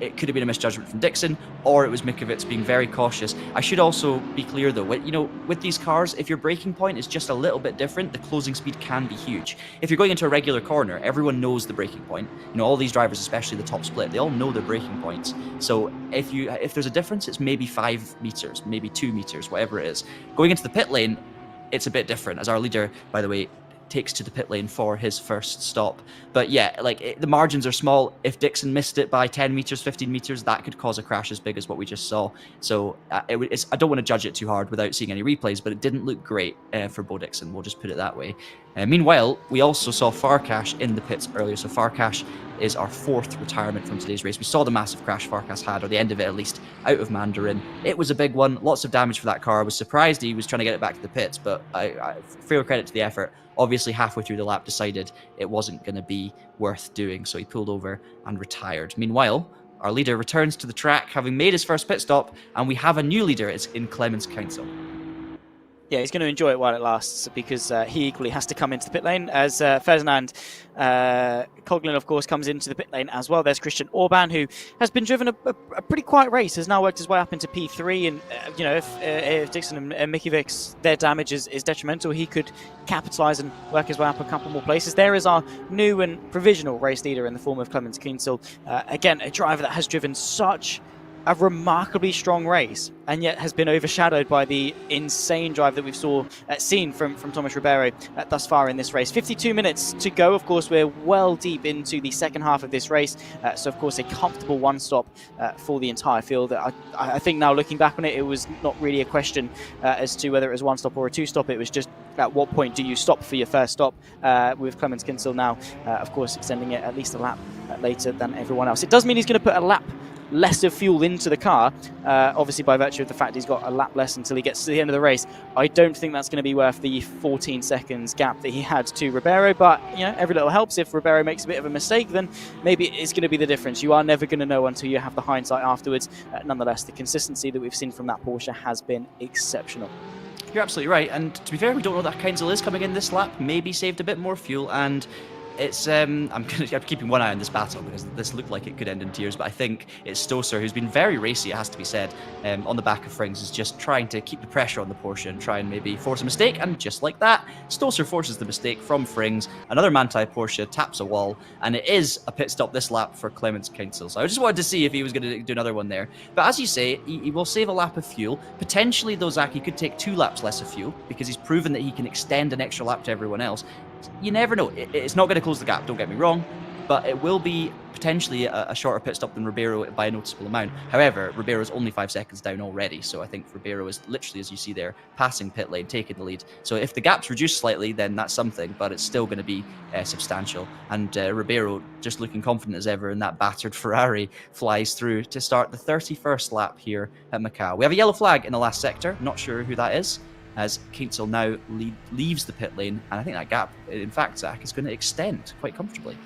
it could have been a misjudgment from Dixon, or it was Mikovic being very cautious. I should also be clear though, with these cars, if your braking point is just a little bit different, the closing speed can be huge. If you're going into a regular corner, everyone knows the braking point. All these drivers, especially the top split, they all know their braking points. So if there's a difference, it's maybe 5 meters, maybe 2 meters, whatever it is. Going into the pit lane, it's a bit different, as our leader, by the way, takes to the pit lane for his first stop. But yeah, the margins are small. If Dixon missed it by 10 meters, 15 meters, that could cause a crash as big as what we just saw. So I don't want to judge it too hard without seeing any replays, but it didn't look great for Bo Dixon. We'll just put it that way. Meanwhile, we also saw Farkas in the pits earlier. So Farkas is our 4th retirement from today's race. We saw the massive crash Farkas had, or the end of it at least, out of Mandarin. It was a big one. Lots of damage for that car. I was surprised he was trying to get it back to the pits, but I fair credit to the effort. Obviously, halfway through the lap, decided it wasn't going to be worth doing, so he pulled over and retired. Meanwhile, our leader returns to the track, having made his first pit stop, and we have a new leader. It's in Clemens Council. Yeah, he's going to enjoy it while it lasts, because he equally has to come into the pit lane, as Ferdinand Coughlin, of course, comes into the pit lane as well. There's Christian Orban, who has been driven a pretty quiet race, has now worked his way up into P3, and if Dixon and Mikovic, their damage is detrimental, he could capitalise and work his way up a couple more places. There is our new and provisional race leader in the form of Clemens Kienzel. Again, a driver that has driven such a remarkably strong race, and yet has been overshadowed by the insane drive that we've seen from Thomas Ribeiro thus far in this race. 52 minutes to go. Of course, we're well deep into the second half of this race, so of course a comfortable one stop for the entire field. I think now looking back on it, it was not really a question as to whether it was one stop or a 2-stop. It was just at what point do you stop for your first stop, with Clemens Kienzel now, of course, extending it at least a lap later than everyone else. It does mean he's going to put a lap less of fuel into the car, obviously by virtue of the fact he's got a lap less until he gets to the end of the race. I don't think that's going to be worth the 14 seconds gap that he had to Ribeiro, but every little helps. If Ribeiro makes a bit of a mistake, then maybe it's going to be the difference. You are never going to know until you have the hindsight afterwards. Nonetheless, the consistency that we've seen from that Porsche has been exceptional. You're absolutely right, and to be fair, we don't know that Kienzel is coming in this lap, maybe saved a bit more fuel, and it's I'm keeping one eye on this battle, because this looked like it could end in tears, but I think it's Stoser, who's been very racy, it has to be said, on the back of Frings, is just trying to keep the pressure on the Porsche and try and maybe force a mistake, and just like that, Stoser forces the mistake from Frings. Another Manthey Porsche taps a wall, and it is a pit stop this lap for Clemens Kienzel. So I just wanted to see if he was going to do another one there. But as you say, he will save a lap of fuel. Potentially, though, Zach, he could take 2 laps less of fuel, because he's proven that he can extend an extra lap to everyone else. You never know. It's not going to close the gap, don't get me wrong, but it will be potentially a shorter pit stop than Ribeiro by a noticeable amount. However, Ribeiro's only 5 seconds down already, so I think Ribeiro is literally, as you see there, passing pit lane, taking the lead. So if the gap's reduced slightly, then that's something, but it's still going to be substantial. And Ribeiro, just looking confident as ever in that battered Ferrari, flies through to start the 31st lap here at Macau. We have a yellow flag in the last sector, not sure who that is, as Kienzel now leaves the pit lane, and I think that gap, in fact, Zach, is going to extend quite comfortably.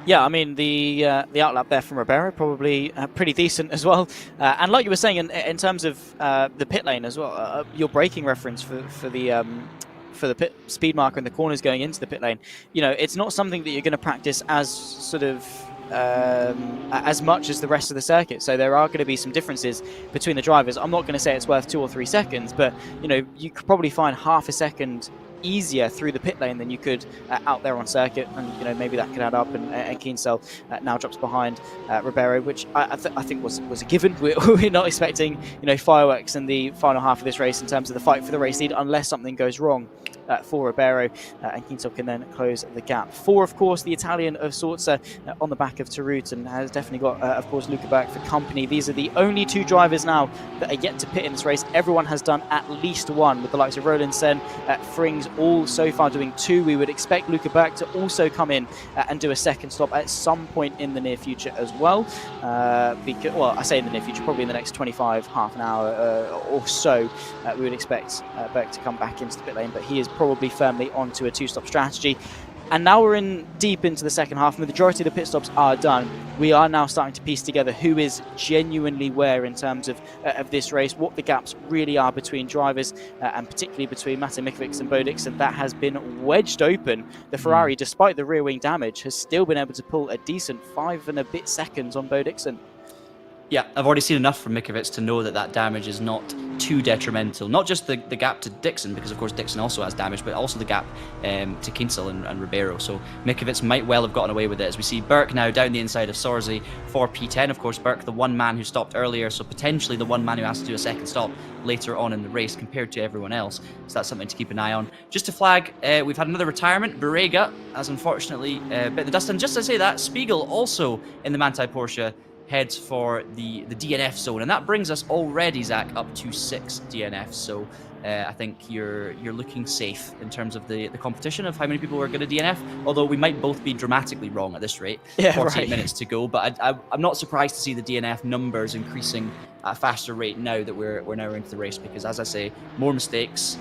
Yeah, I mean, the outlap there from Ribeiro, probably pretty decent as well. And like you were saying, in terms of the pit lane as well, your braking reference for the pit speed marker in the corners going into the pit lane, it's not something that you're going to practice as sort of as much as the rest of the circuit, so there are going to be some differences between the drivers. I'm not going to say it's worth 2 or 3 seconds, but you could probably find half a second easier through the pit lane than you could out there on circuit, and maybe that could add up. And Kienzel now drops behind Ribeiro, which I think was a given. We're not expecting fireworks in the final half of this race in terms of the fight for the race lead, unless something goes wrong for Ribeiro, and Kienzel can then close the gap. For, of course, the Italian of sorts on the back of Tarut, and has definitely got, of course, Luca back for company. These are the only 2 drivers now that are yet to pit in this race. Everyone has done at least one, with the likes of Roland Sen, Frings, all so far doing 2. We would expect Luca Berg to also come in and do a second stop at some point in the near future as well. Well, I say in the near future, probably in the next 25, half an hour or so, we would expect Berg to come back into the pit lane, but he is probably firmly onto a 2-stop strategy. And now we're deep into the second half, and the majority of the pit stops are done. We are now starting to piece together who is genuinely where in terms of this race, what the gaps really are between drivers, and particularly between Matej Mikovic and Bo Dixon. That has been wedged open. The Ferrari, despite the rear wing damage, has still been able to pull a decent 5 and a bit seconds on Bo Dixon. Yeah, I've already seen enough from Mikovic to know that that damage is not too detrimental. Not just the gap to Dixon, because of course Dixon also has damage, but also the gap to Kinsel and Ribeiro. So Mikovic might well have gotten away with it, as we see Burke now down the inside of Sorzi for P10. Of course, Burke, the one man who stopped earlier, so potentially the one man who has to do a second stop later on in the race compared to everyone else. So that's something to keep an eye on. Just to flag, we've had another retirement. Borrega has unfortunately bit the dust. And just to say that, Spiegel also in the Manthey Porsche heads for the DNF zone, and that brings us already, Zach, up to 6 DNFs. So I think you're looking safe in terms of the competition of how many people are going to DNF. Although we might both be dramatically wrong at this rate. Yeah, 48 right. minutes to go, but I'm not surprised to see the DNF numbers increasing at a faster rate now that we're now into the race, because as I say, more mistakes.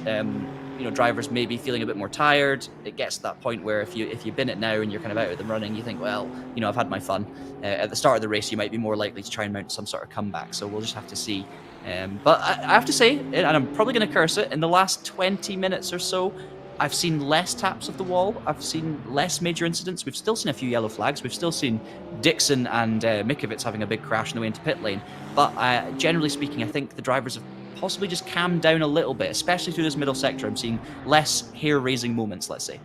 Drivers may be feeling a bit more tired. It gets to that point where if you bin it now and you're kind of out of the running, you think, well, I've had my fun. At the start of the race, you might be more likely to try and mount some sort of comeback. So we'll just have to see. But I have to say, and I'm probably going to curse it, in the last 20 minutes or so, I've seen less taps of the wall. I've seen less major incidents. We've still seen a few yellow flags. We've still seen Dixon and Mikovic having a big crash on the way into pit lane. But generally speaking, I think the drivers have possibly just calmed down a little bit, especially through this middle sector. I'm seeing less hair-raising moments, let's say.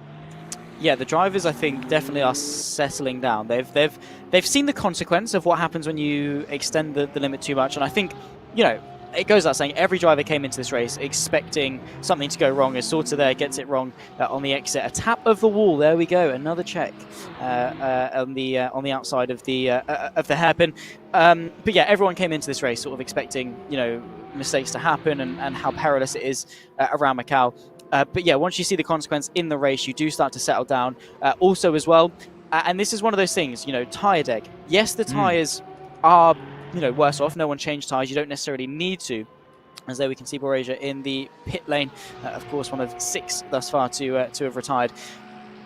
Yeah, the drivers, I think, definitely are settling down. They've seen the consequence of what happens when you extend the limit too much, and I think, it goes without saying, every driver came into this race expecting something to go wrong. As Sorta there gets it wrong on the exit. A tap of the wall. There we go. Another check on the outside of the hairpin. But yeah, everyone came into this race sort of expecting mistakes to happen and how perilous it is around Macau. But yeah, once you see the consequence in the race, you do start to settle down. Also as well, and this is one of those things, tyre deck. Yes, the tyres are worse off. No one changed tyres. You don't necessarily need to. As there we can see Borrega in the pit lane. Of course, one of 6 thus far to have retired.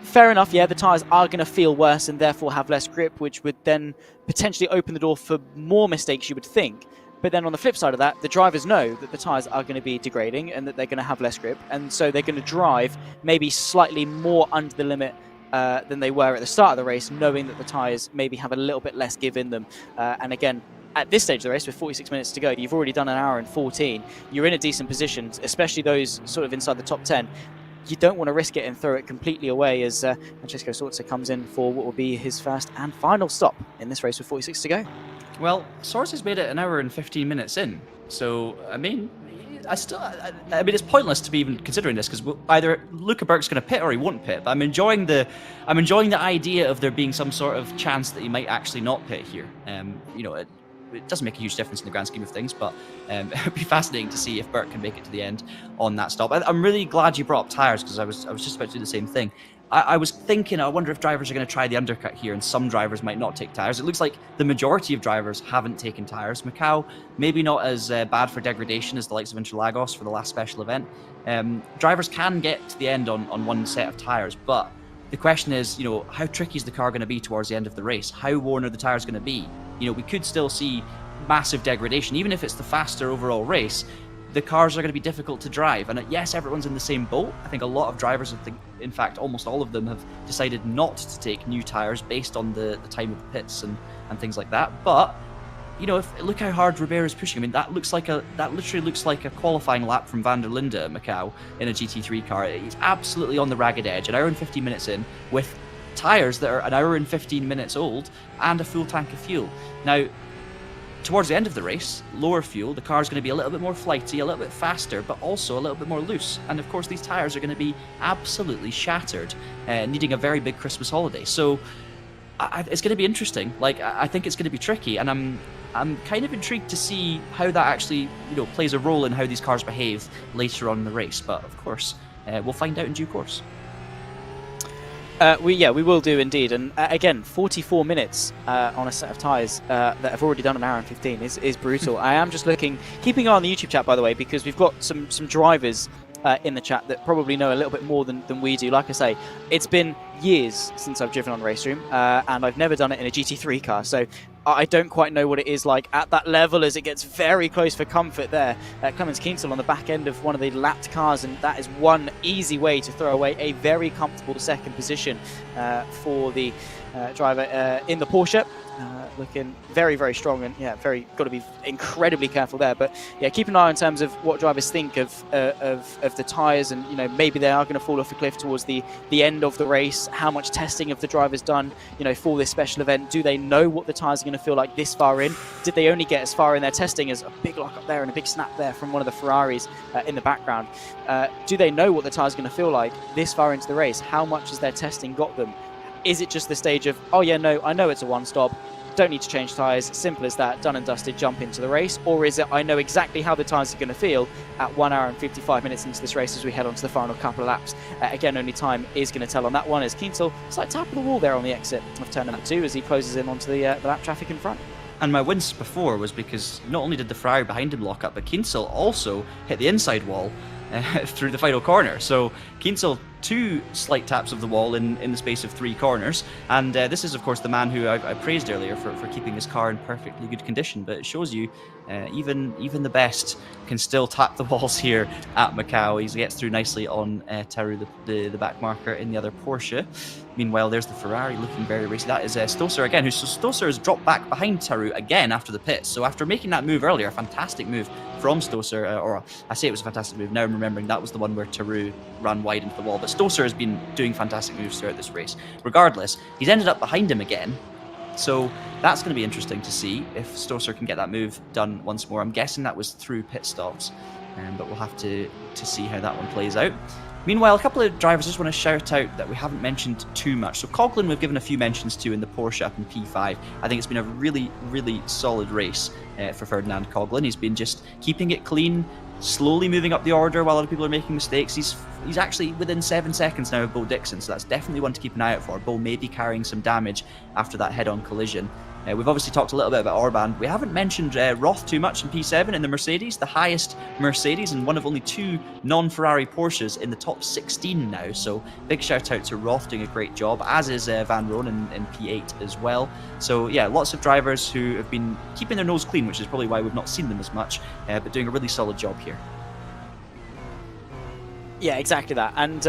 Fair enough, yeah, the tyres are going to feel worse and therefore have less grip, which would then potentially open the door for more mistakes, you would think. But then on the flip side of that, the drivers know that the tyres are going to be degrading and that they're going to have less grip. And so they're going to drive maybe slightly more under the limit than they were at the start of the race, knowing that the tyres maybe have a little bit less give in them. And again, at this stage of the race, with 46 minutes to go, you've already done an hour and 14. You're in a decent position, especially those sort of inside the top 10. You don't want to risk it and throw it completely away as Francesco Sorza comes in for what will be his first and final stop in this race with 46 to go. Well, Sorza's made it an hour and 15 minutes in. So, I mean, it's pointless to be even considering this, because either Luca Burke's going to pit or he won't pit. But I'm enjoying the idea of there being some sort of chance that he might actually not pit here. It doesn't make a huge difference in the grand scheme of things, but it'd be fascinating to see if Burke can make it to the end on that stop. I'm really glad you brought up tyres, because I was just about to do the same thing. I was thinking, I wonder if drivers are going to try the undercut here, and some drivers might not take tyres. It looks like the majority of drivers haven't taken tyres. Macau, maybe not as bad for degradation as the likes of Interlagos for the last special event. Drivers can get to the end on one set of tyres, but the question is, how tricky is the car going to be towards the end of the race? How worn are the tyres going to be? We could still see massive degradation. Even if it's the faster overall race, the cars are going to be difficult to drive. And yes, everyone's in the same boat. I think a lot of drivers, in fact, almost all of them have decided not to take new tyres based on the time of the pits and things like that. But, look how hard Ribeiro's pushing. I mean, that literally looks like a qualifying lap from Van der Linde at Macau in a GT3 car. He's absolutely on the ragged edge, an hour and 15 minutes in, with tyres that are an hour and 15 minutes old and a full tank of fuel. Now, towards the end of the race, lower fuel, the car's going to be a little bit more flighty, a little bit faster, but also a little bit more loose. And of course, these tyres are going to be absolutely shattered, needing a very big Christmas holiday. So it's going to be interesting. I think it's going to be tricky, and I'm kind of intrigued to see how that actually plays a role in how these cars behave later on in the race. But of course, we'll find out in due course. We will do indeed, and again, 44 minutes on a set of tyres that have already done an hour and 15 is brutal. I am just keeping an eye on the YouTube chat, by the way, because we've got some drivers in the chat that probably know a little bit more than we do. Like I say, it's been years since I've driven on RaceRoom, and I've never done it in a GT3 car, so I don't quite know what it is like at that level as it gets very close for comfort there. Clemens Kinsel on the back end of one of the lapped cars, and that is one easy way to throw away a very comfortable second position for the driver in the Porsche. looking very, very strong, and yeah, got to be incredibly careful there. But yeah, keep an eye in terms of what drivers think of the tyres, and maybe they are going to fall off a cliff towards the end of the race. How much testing have the drivers done for this special event? Do they know what the tyres are going to feel like this far in? Did they only get as far in their testing as a big lock up there and a big snap there from one of the Ferraris in the background? Do they know what the tyres are going to feel like this far into the race? How much has their testing got them? Is it just the stage of, oh yeah, no, I know it's a one stop, don't need to change tyres, simple as that, done and dusted, jump into the race? Or is it, I know exactly how the tyres are going to feel at 1 hour and 55 minutes into this race as we head on to the final couple of laps? Again, only time is going to tell on that one, as Kienzl slight tap of the wall there on the exit of turn number 2 as he closes in onto the lap traffic in front. And my wince before was because not only did the Ferrari behind him lock up, but Kienzl also hit the inside wall through the final corner. So Kienzl 2 slight taps of the wall in the space of 3 corners, and this is of course the man who I praised earlier for keeping his car in perfectly good condition. But it shows you even the best can still tap the walls here at Macau. He gets through nicely on Taru, the back marker in the other Porsche. Meanwhile, there's the Ferrari looking very racy. That is Stosur again, Stosur has dropped back behind Taru again after the pits. So after making that move earlier, a fantastic move from Stosur, or I say it was a fantastic move, now I'm remembering that was the one where Taru ran wide into the wall. But Stosur has been doing fantastic moves throughout this race. Regardless, he's ended up behind him again. So that's going to be interesting to see if Stosur can get that move done once more. I'm guessing that was through pit stops, but we'll have to see how that one plays out. Meanwhile, a couple of drivers I just want to shout out that we haven't mentioned too much. So Coughlin we've given a few mentions to in the Porsche up in P5. I think it's been a really, really solid race for Ferdinand Coughlin. He's been just keeping it clean, slowly moving up the order while other people are making mistakes. He's actually within 7 seconds now of Bo Dixon, so that's definitely one to keep an eye out for. Bo may be carrying some damage after that head-on collision. We've obviously talked a little bit about Orban. We haven't mentioned Roth too much in P7 in the Mercedes, the highest Mercedes and one of only 2 non-Ferrari Porsches in the top 16 now. So big shout out to Roth doing a great job, as is Van Roon in P8 as well. So yeah, lots of drivers who have been keeping their nose clean, which is probably why we've not seen them as much, but doing a really solid job here. Yeah, exactly that. And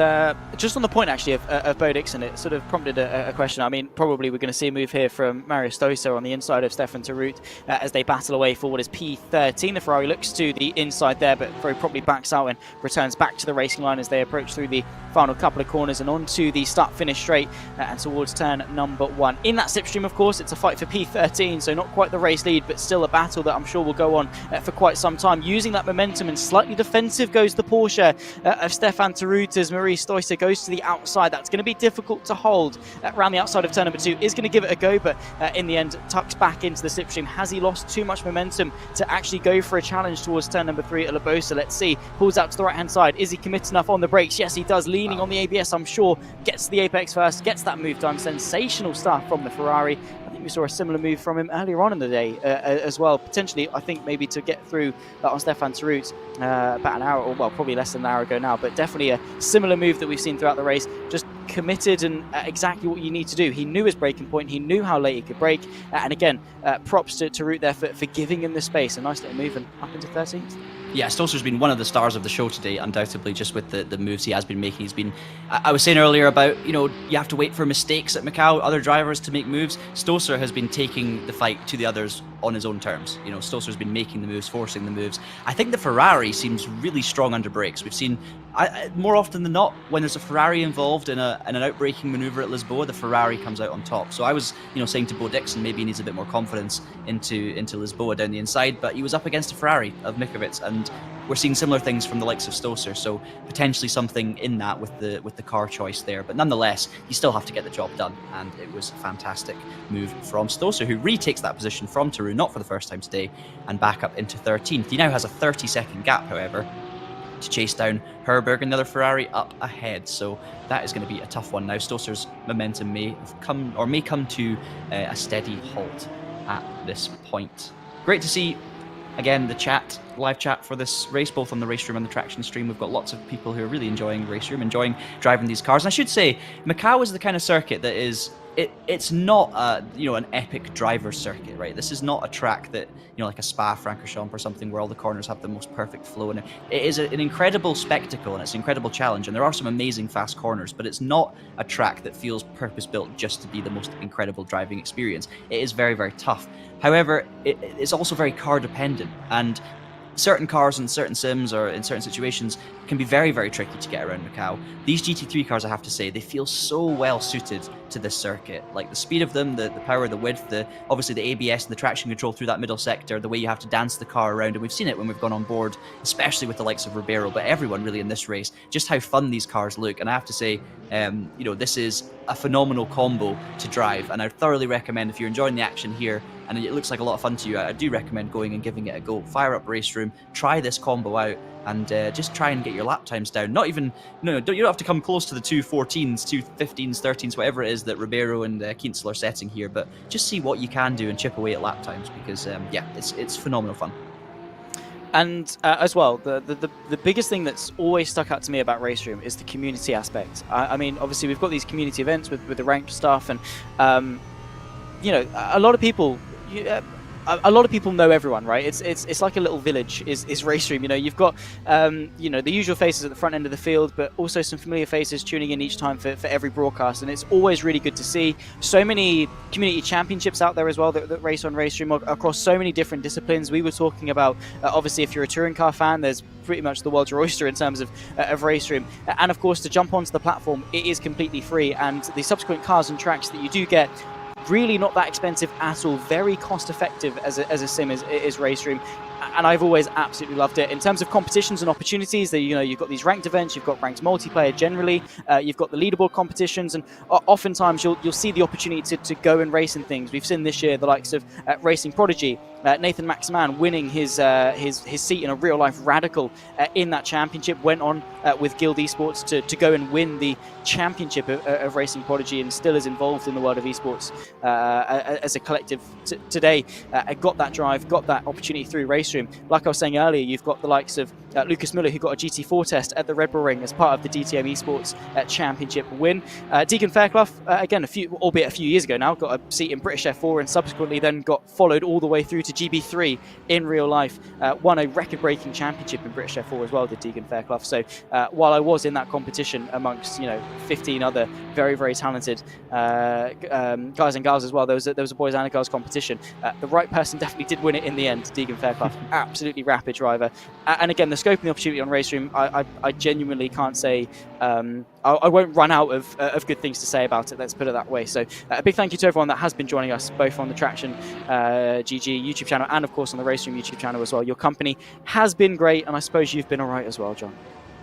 just on the point, actually, of Bo Dixon, it sort of prompted a question. I mean, probably we're going to see a move here from Mario Stoso on the inside of Stefan Tarut as they battle away for what is P13. The Ferrari looks to the inside there, but very promptly backs out and returns back to the racing line as they approach through the final couple of corners and onto the start-finish straight and towards turn number 1. In that slipstream, of course, it's a fight for P13, so not quite the race lead, but still a battle that I'm sure will go on for quite some time. Using that momentum and slightly defensive goes the Porsche of Stefan Tarut as Maurice Stoister goes to the outside. That's going to be difficult to hold around the outside of turn number 2. Is going to give it a go, but in the end tucks back into the slipstream. Has he lost too much momentum to actually go for a challenge towards turn number 3 at Labosa? Let's see. Pulls out to the right hand side. Is he committed enough on the brakes? Yes, he does. Leaning on the ABS, I'm sure. Gets to the apex first. Gets that move done. Sensational stuff from the Ferrari. I think we saw a similar move from him earlier on in the day as well. Potentially, I think maybe to get through on Stefan Tarut about an hour, or well, probably less than an hour ago now, but definitely a similar move that we've seen throughout the race. Just committed and exactly what you need to do. He knew his braking point. He knew how late he could brake. And again, props to Tarut there for giving him the space. A nice little move and up into 13th. Yeah, Stoser's been one of the stars of the show today, undoubtedly, just with the moves he has been making. He's been, I was saying earlier about, you have to wait for mistakes at Macau, other drivers to make moves. Stoser has been taking the fight to the others on his own terms. Stoser's been making the moves, forcing the moves. I think the Ferrari seems really strong under brakes. We've seen, more often than not, when there's a Ferrari involved in an outbraking maneuver at Lisboa, the Ferrari comes out on top. So I was, saying to Bo Dixon, maybe he needs a bit more confidence into Lisboa down the inside, but he was up against a Ferrari of Mikovic, and we're seeing similar things from the likes of Stoser, so potentially something in that with the car choice there. But nonetheless, you still have to get the job done, and it was a fantastic move from Stoser, who retakes that position from Taru, not for the first time today, and back up into 13th. He now has a 30-second gap, however, to chase down Herberg and the other Ferrari up ahead, so that is going to be a tough one now. Stoser's momentum may come to a steady halt at this point. Great to see again, the live chat for this race, both on the RaceRoom and the Traxion stream. We've got lots of people who are really enjoying RaceRoom, enjoying driving these cars. And I should say, Macau is the kind of circuit that is, it's not an epic driver circuit, right? This is not a track that, like a Spa-Francorchamps or something where all the corners have the most perfect flow. And it is an incredible spectacle, and it's an incredible challenge, and there are some amazing fast corners, but it's not a track that feels purpose-built just to be the most incredible driving experience. It is very, very tough. However, it's also very car dependent, and certain cars in certain sims or in certain situations can be very, very tricky to get around Macau. These GT3 cars, I have to say, they feel so well suited to this circuit. Like the speed of them, the power, the width, obviously the ABS and the traction control through that middle sector, the way you have to dance the car around, and we've seen it when we've gone on board, especially with the likes of Ribeiro, but everyone really in this race, just how fun these cars look. And I have to say, this is a phenomenal combo to drive, and I thoroughly recommend, if you're enjoying the action here and it looks like a lot of fun to you, I do recommend going and giving it a go. Fire up RaceRoom, try this combo out, and just try and get your lap times down. You don't have to come close to the 2:14s, 2:15s, 13s, whatever it is that Ribeiro and Kienzl are setting here, but just see what you can do and chip away at lap times, because it's phenomenal fun. And as well, the biggest thing that's always stuck out to me about RaceRoom is the community aspect. I mean, obviously we've got these community events with the ranked stuff, and a lot of people. A lot of people know everyone, right? It's like a little village. Is RaceRoom? You've got the usual faces at the front end of the field, but also some familiar faces tuning in each time for every broadcast, and it's always really good to see. So many community championships out there as well that race on RaceRoom across so many different disciplines. We were talking about obviously, if you're a touring car fan, there's pretty much the world's your oyster in terms of RaceRoom, and of course to jump onto the platform, it is completely free, and the subsequent cars and tracks that you do get, really not that expensive at all, very cost effective as a sim is RaceRoom, and I've always absolutely loved it. In terms of competitions and opportunities, you've got these ranked events, you've got ranked multiplayer generally, you've got the leaderboard competitions, and oftentimes you'll see the opportunity to go and race in things. We've seen this year the likes of Racing Prodigy, Nathan Maximan winning his seat in a real life radical in that championship, went on with Guild Esports to go and win the championship of Racing Prodigy, and still is involved in the world of esports as a collective today. Got that drive, got that opportunity through RaceRoom. Like I was saying earlier, you've got the likes of Lucas Muller, who got a GT4 test at the Red Bull Ring as part of the DTM Esports Championship win. Deegan Fairclough, again, albeit a few years ago now, got a seat in British F4, and subsequently then got followed all the way through to GB3 in real life. Won a record-breaking championship in British F4 as well, did Deegan Fairclough. So while I was in that competition amongst 15 other very, very talented guys and girls as well, there was a boys and a girls competition. The right person definitely did win it in the end. Deegan Fairclough, absolutely rapid driver. And again, the scope and the opportunity on RaceRoom, I genuinely can't say. I won't run out of good things to say about it, let's put it that way. So a big thank you to everyone that has been joining us, both on the TraxionGG YouTube channel and of course on the RaceRoom YouTube channel as well. Your company has been great, and I suppose you've been all right as well, John.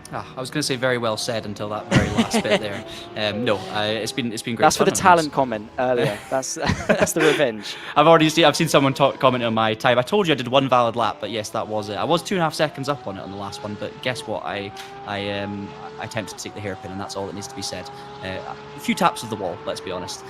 I was going to say very well said until that very last bit there. It's been great. That's fun, for the talent comment earlier. That's the revenge. I've seen someone comment on my time. I told you I did one valid lap, but yes, that was it. I was 2.5 seconds up on it on the last one, but guess what? I attempted to take the hairpin, and that's all that needs to be said. A few taps of the wall, let's be honest.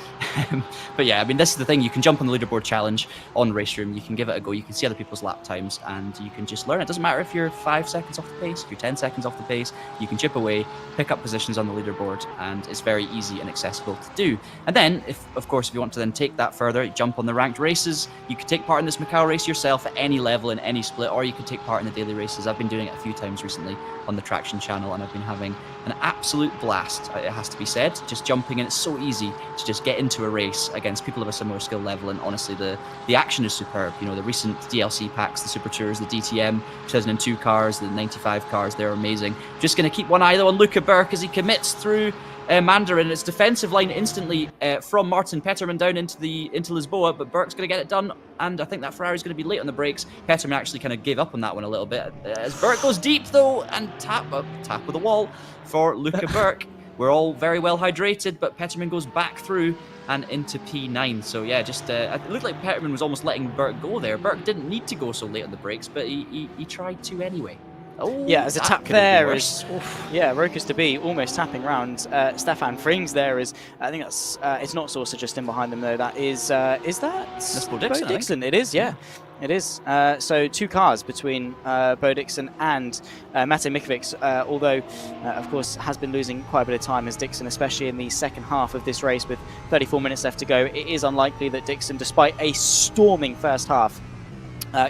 But yeah, I mean, this is the thing. You can jump on the leaderboard challenge on RaceRoom. You can give it a go. You can see other people's lap times, and you can just learn. It doesn't matter if you're 5 seconds off the pace, if you're 10 seconds off the pace. You can chip away, pick up positions on the leaderboard, and it's very easy and accessible to do. And then, if you want to then take that further, jump on the ranked races. You could take part in this Macau race yourself at any level in any split, or you could take part in the daily races. I've been doing it a few times recently on the Traxion channel, and I've been having an absolute blast, it has to be said. Just jumping in, it's so easy to just get into a race against people of a similar skill level, and honestly, the action is superb. The recent DLC packs, the Super Tours, the DTM 2002 cars, the 95 cars, they're amazing. Just going to keep one eye though on Luca Burke as he commits through Mandarin. It's defensive line instantly from Martin Petterman down into Lisboa, but Burke's going to get it done, and I think that Ferrari's going to be late on the brakes. Petterman actually kind of gave up on that one a little bit as Burke goes deep though, and tap of the wall for Luca Burke. We're all very well hydrated, but Petterman goes back through and into P9. So yeah, just it looked like Petterman was almost letting Burke go there. Burke didn't need to go so late on the brakes, but he tried to anyway. Oh, Yeah, as a that tap could have been there worse. is, yeah, Rokas to be almost tapping round. Stefan Frings there is, I think that's, it's not Saucer just in behind them though. That is that Bo Dixon, I think. Dixon? It is, yeah. It is. So 2 cars between Bo Dixon and Mate Mikovic, although, of course, has been losing quite a bit of time as Dixon, especially in the second half of this race with 34 minutes left to go. It is unlikely that Dixon, despite a storming first half,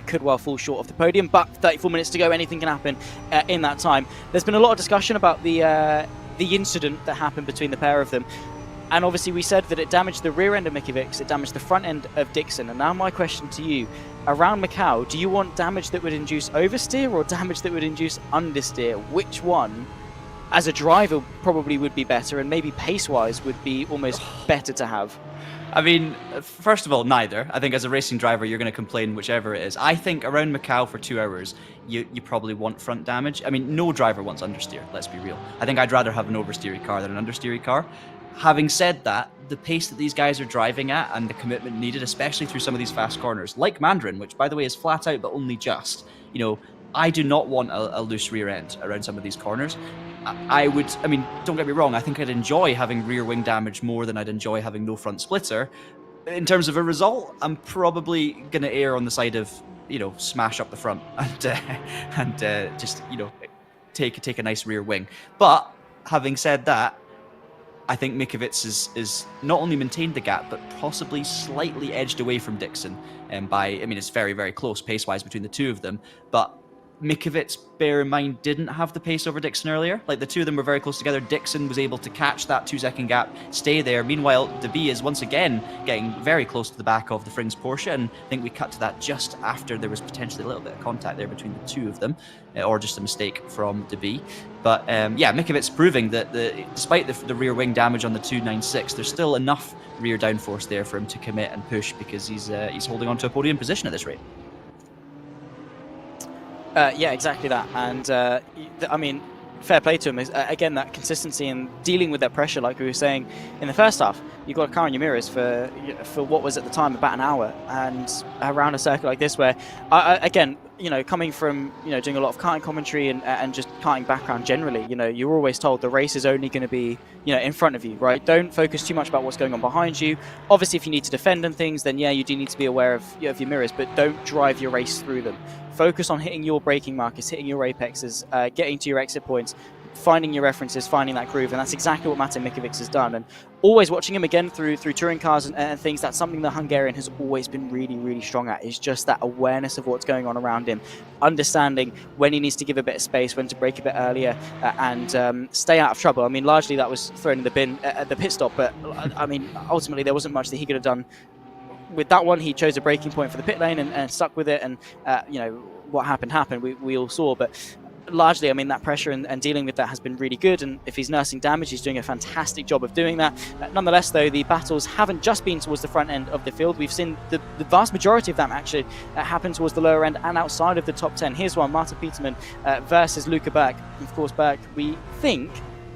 could well fall short of the podium, but 34 minutes to go, anything can happen in that time. There's been a lot of discussion about the incident that happened between the pair of them, and obviously we said that it damaged the rear end of Mikovic, it damaged the front end of Dixon, and now my question to you, around Macau, do you want damage that would induce oversteer or damage that would induce understeer? Which one, as a driver, probably would be better, and maybe pace-wise would be almost better to have? I mean, first of all, neither. I think as a racing driver, you're going to complain whichever it is. I think around Macau for 2 hours, you probably want front damage. I mean, no driver wants understeer, let's be real. I think I'd rather have an oversteery car than an understeery car. Having said that, the pace that these guys are driving at and the commitment needed, especially through some of these fast corners, like Mandarin, which, by the way, is flat out but only just, you know, I do not want a loose rear end around some of these corners. I mean, don't get me wrong, I think I'd enjoy having rear wing damage more than I'd enjoy having no front splitter. In terms of a result, I'm probably going to err on the side of, you know, smash up the front and just, you know, take a nice rear wing. But having said that, I think Mikovic is not only maintained the gap, but possibly slightly edged away from Dixon. I mean, it's very, very close pace-wise between the two of them, but Mikovic, bear in mind, didn't have the pace over Dixon earlier. Like, the two of them were very close together. Dixon was able to catch that 2-second gap, stay there. Meanwhile, DeBee is once again getting very close to the back of the Frings Porsche, and I think we cut to that just after there was potentially a little bit of contact there between the two of them, or just a mistake from DeBee. But yeah, Mikovic proving that despite the rear wing damage on the 296, there's still enough rear downforce there for him to commit and push, because he's holding on to a podium position at this rate. Yeah, exactly that. And I mean, fair play to him. Again, that consistency and dealing with that pressure, like we were saying in the first half. You got a car in your mirrors for what was at the time about an hour, and around a circuit like this, where again, you know, coming from, you know, doing a lot of karting commentary and just karting background generally, you know, you're always told the race is only going to be, you know, in front of you, right? Don't focus too much about what's going on behind you. Obviously, if you need to defend and things, then yeah, you do need to be aware of your mirrors, but don't drive your race through them. Focus on hitting your braking markers, hitting your apexes, getting to your exit points, finding your references, finding that groove, and that's exactly what Mate Mikovic has done. And always watching him again through touring cars and things, that's something that Hungarian has always been really, really strong at, is just that awareness of what's going on around him, understanding when he needs to give a bit of space, when to brake a bit earlier, and stay out of trouble. I mean, largely that was thrown in the bin at the pit stop, but I mean, ultimately there wasn't much that he could have done. With that one, he chose a braking point for the pit lane and stuck with it, and you know, what happened, we all saw, but largely, I mean, that pressure and dealing with that has been really good, and if he's nursing damage, he's doing a fantastic job of doing that. Nonetheless, though, the battles haven't just been towards the front end of the field. We've seen the vast majority of them actually happen towards the lower end and outside of the top 10. Here's one, Marta Peterman versus Luca Berg. Of course, Berg, we think,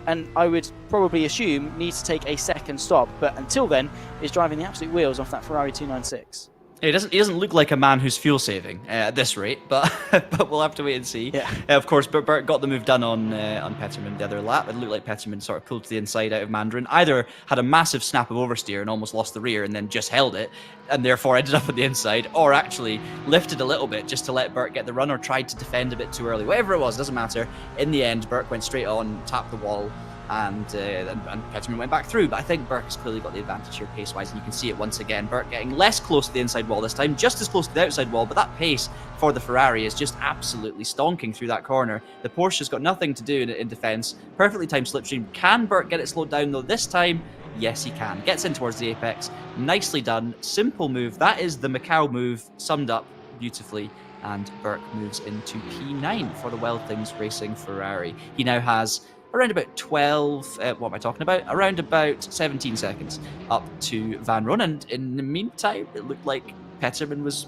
and I would probably assume, needs to take a second stop, but until then is driving the absolute wheels off that Ferrari 296. He doesn't look like a man who's fuel saving at this rate, but but we'll have to wait and see. Yeah. Of course, Bert got the move done on Peterman the other lap. It looked like Peterman sort of pulled to the inside out of Mandarin, either had a massive snap of oversteer and almost lost the rear and then just held it, and therefore ended up on the inside, or actually lifted a little bit just to let Bert get the run, or tried to defend a bit too early. Whatever it was, doesn't matter. In the end, Bert went straight on, tapped the wall, and Peterman went back through. But I think Bert has clearly got the advantage here pace-wise, and you can see it once again. Bert getting less close to the inside wall this time, just as close to the outside wall, but that pace for the Ferrari is just absolutely stonking through that corner. The Porsche's got nothing to do in defence. Perfectly timed slipstream. Can Bert get it slowed down though this time? Yes, he can. Gets in towards the apex. Nicely done. Simple move. That is the Macau move summed up beautifully. And Bert moves into P9 for the Wild Things Racing Ferrari. He now has around about 12, what am I talking about? Around about 17 seconds up to Van Roon. And in the meantime, it looked like Peterman was,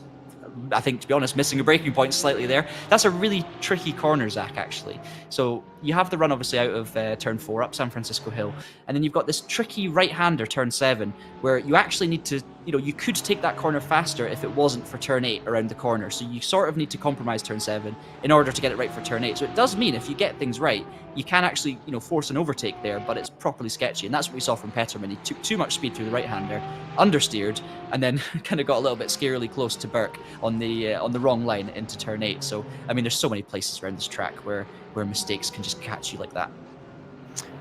I think, to be honest, missing a braking point slightly there. That's a really tricky corner, Zach, actually. So you have the run obviously out of turn 4 up San Francisco Hill, and then you've got this tricky right-hander turn 7 where you actually need to, you could take that corner faster if it wasn't for turn 8 around the corner. So you sort of need to compromise turn 7 in order to get it right for turn 8. So it does mean if you get things right, you can actually, force an overtake there, but it's properly sketchy. And that's what we saw from Petterman. He took too much speed through the right-hander, understeered, and then kind of got a little bit scarily close to Burke on the wrong line into turn 8. So, I mean, there's so many places around this track where mistakes can just catch you like that.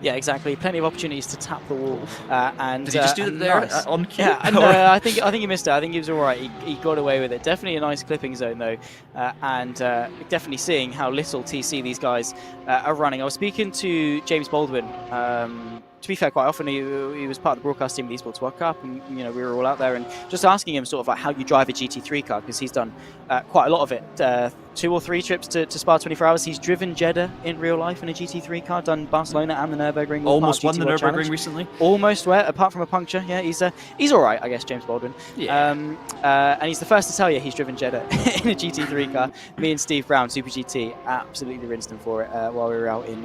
Yeah, exactly. Plenty of opportunities to tap the wall. And did he just do it there on cue? Yeah, no, I think he missed it. I think he was all right. He got away with it. Definitely a nice clipping zone though, and definitely seeing how little TC these guys are running. I was speaking to James Baldwin. To be fair, quite often he was part of the broadcast team of the Esports World Cup, and we were all out there and just asking him sort of like how you drive a GT3 car, because he's done quite a lot of it. 2 or 3 trips to Spa 24 Hours. He's driven Jeddah in real life in a GT3 car, done Barcelona and the Nürburgring. Almost won the Nürburgring recently. Almost, apart from a puncture. Yeah, he's all right, I guess, James Baldwin. Yeah. And he's the first to tell you he's driven Jeddah in a GT3 car. Me and Steve Brown, Super GT, absolutely rinsed him for it while we were out in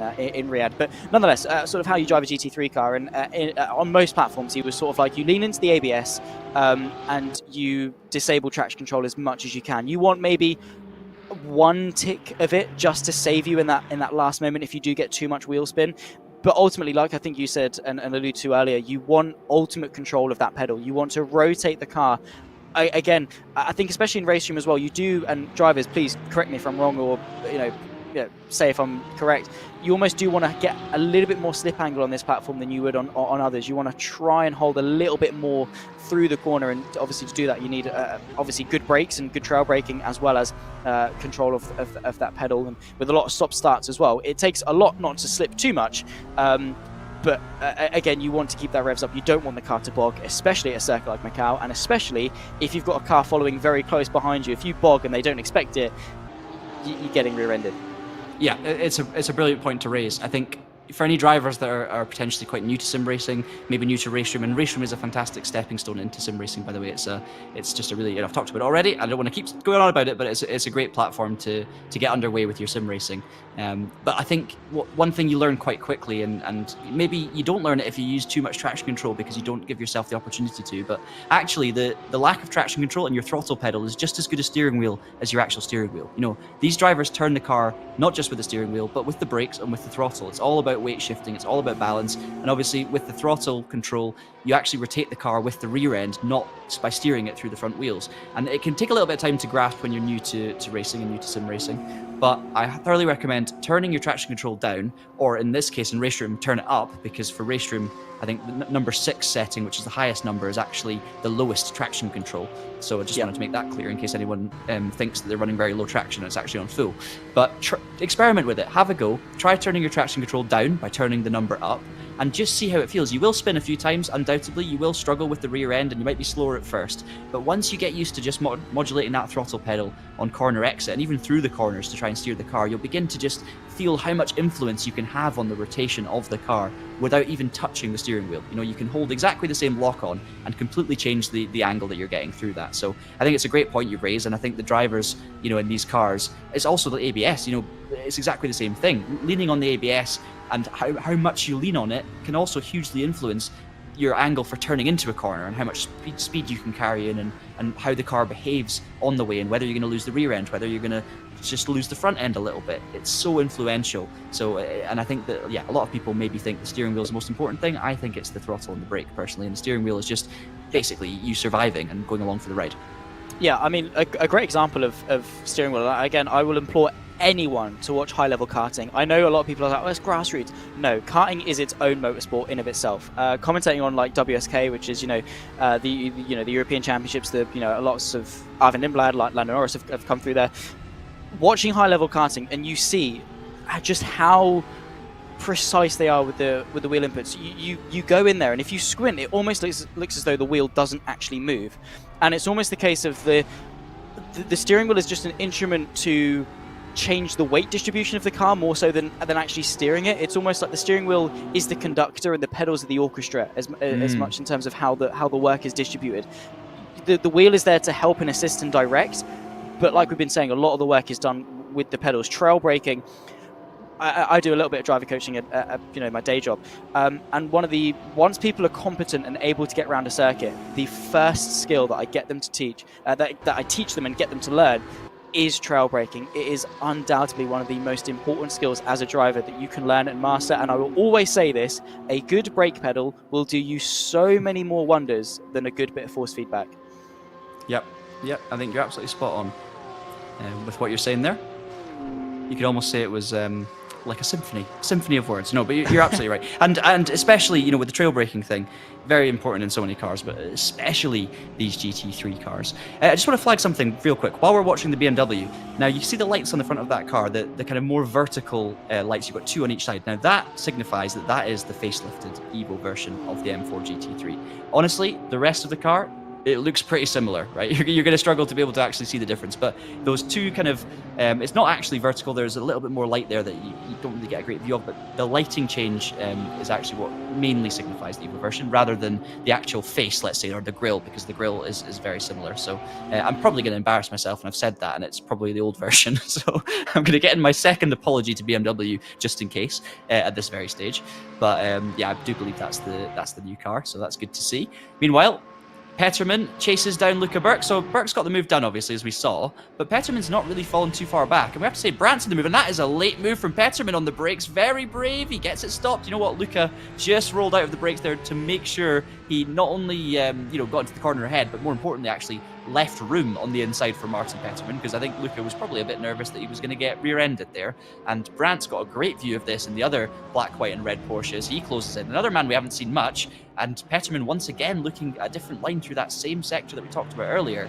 Riyadh. But nonetheless, sort of how you drive a GT3 car, and on most platforms, he was sort of like you lean into the ABS and you disable traction control as much as you can. You want maybe 1 tick of it just to save you in that last moment if you do get too much wheel spin. But ultimately, like I think you said and alluded to earlier, you want ultimate control of that pedal. You want to rotate the car. I think especially in RaceRoom as well, you do, and drivers, please correct me if I'm wrong, or say if I'm correct, you almost do want to get a little bit more slip angle on this platform than you would on others. You want to try and hold a little bit more through the corner, and obviously to do that you need obviously good brakes and good trail braking, as well as control of that pedal, and with a lot of stop starts as well. It takes a lot not to slip too much, but again, you want to keep that revs up. You don't want the car to bog, especially at a circuit like Macau, and especially if you've got a car following very close behind you. If you bog and they don't expect it, you're getting rear-ended. Yeah, it's a brilliant point to raise. I think for any drivers that are potentially quite new to sim racing, maybe new to RaceRoom, and RaceRoom is a fantastic stepping stone into sim racing, by the way. It's just a really, I've talked about it already, I don't want to keep going on about it, but it's a great platform to get underway with your sim racing. But I think one thing you learn quite quickly, and maybe you don't learn it if you use too much traction control because you don't give yourself the opportunity to, but actually the lack of traction control in your throttle pedal is just as good a steering wheel as your actual steering wheel. These drivers turn the car not just with the steering wheel, but with the brakes and with the throttle. It's all about weight shifting, it's all about balance, and obviously with the throttle control, you actually rotate the car with the rear end, not by steering it through the front wheels. And it can take a little bit of time to grasp when you're new to racing and new to sim racing, but I thoroughly recommend turning your traction control down, or in this case in RaceRoom, turn it up, because for RaceRoom, I think the number 6 setting, which is the highest number, is actually the lowest traction control. So I just wanted to make that clear in case anyone thinks that they're running very low traction. It's actually on full. But experiment with it. Have a go. Try turning your traction control down by turning the number up, and just see how it feels. You will spin a few times, undoubtedly. You will struggle with the rear end, and you might be slower at first. But once you get used to just modulating that throttle pedal on corner exit, and even through the corners to try and steer the car, you'll begin to just feel how much influence you can have on the rotation of the car without even touching the steering wheel. You can hold exactly the same lock on and completely change the angle that you're getting through that. So I think it's a great point you've raised, and I think the drivers, in these cars, it's also the ABS, it's exactly the same thing. Leaning on the ABS and how much you lean on it can also hugely influence your angle for turning into a corner, and how much speed you can carry in, and how the car behaves on the way, and whether you're going to lose the rear end, whether you're going to just lose the front end a little bit. It's so influential. So, and I think that, a lot of people maybe think the steering wheel is the most important thing. I think it's the throttle and the brake, personally, and the steering wheel is just basically you surviving and going along for the ride. Yeah, I mean, a great example of steering wheel. Again, I will implore anyone to watch high-level karting. I know a lot of people are like, it's grassroots. No, karting is its own motorsport in of itself. Commentating on like WSK, which is the European Championships, lots of Arvin Lindblad, like Lando Norris have come through there. Watching high-level karting, and you see just how precise they are with the wheel inputs. You go in there, and if you squint, it almost looks as though the wheel doesn't actually move, and it's almost the case of the steering wheel is just an instrument to change the weight distribution of the car more so than actually steering it. It's almost like the steering wheel is the conductor and the pedals are the orchestra as much in terms of how the work is distributed. The wheel is there to help and assist and direct, but like we've been saying, a lot of the work is done with the pedals. Trail braking, I do a little bit of driver coaching at you know, my day job, and once people are competent and able to get around a circuit, the first skill that I get them to teach, that I teach them and get them to learn, is trail braking. It is undoubtedly one of the most important skills as a driver that you can learn and master. And I will always say this: a good brake pedal will do you so many more wonders than a good bit of force feedback. Yep. I think you're absolutely spot on with what you're saying there. You could almost say it was like a symphony of words. No, but you're absolutely right. And especially, you know, with the trail braking thing, very important in so many cars, but especially these GT3 cars. I just want to flag something real quick while we're watching the BMW. Now, you see the lights on the front of that car, the kind of more vertical lights. You've got 2 on each side. Now, that signifies that is the facelifted Evo version of the M4 GT3. Honestly, the rest of the car, it looks pretty similar, right? You're going to struggle to be able to actually see the difference, but those two kind of, it's not actually vertical. There's a little bit more light there that you don't really get a great view of, but the lighting change is actually what mainly signifies the Evo version, rather than the actual face, let's say, or the grille, because the grille is very similar. So I'm probably going to embarrass myself, and I've said that, and it's probably the old version. So I'm going to get in my second apology to BMW just in case at this very stage. But yeah, I do believe that's the new car, so that's good to see. Meanwhile, Peterman chases down Luca Burke. So Burke's got the move done, obviously, as we saw, but Peterman's not really fallen too far back. And we have to say Brandt's in the move, and that is a late move from Peterman on the brakes. Very brave. He gets it stopped. You know what? Luca just rolled out of the brakes there to make sure he not only you know, got into the corner ahead, but more importantly, actually left room on the inside for Martin Peterman, because I think Luca was probably a bit nervous that he was going to get rear-ended there. And Brandt's got a great view of this in the other black, white, and red Porsches. He closes in. Another man we haven't seen much, and Peterman once again looking at a different line through that same sector that we talked about earlier.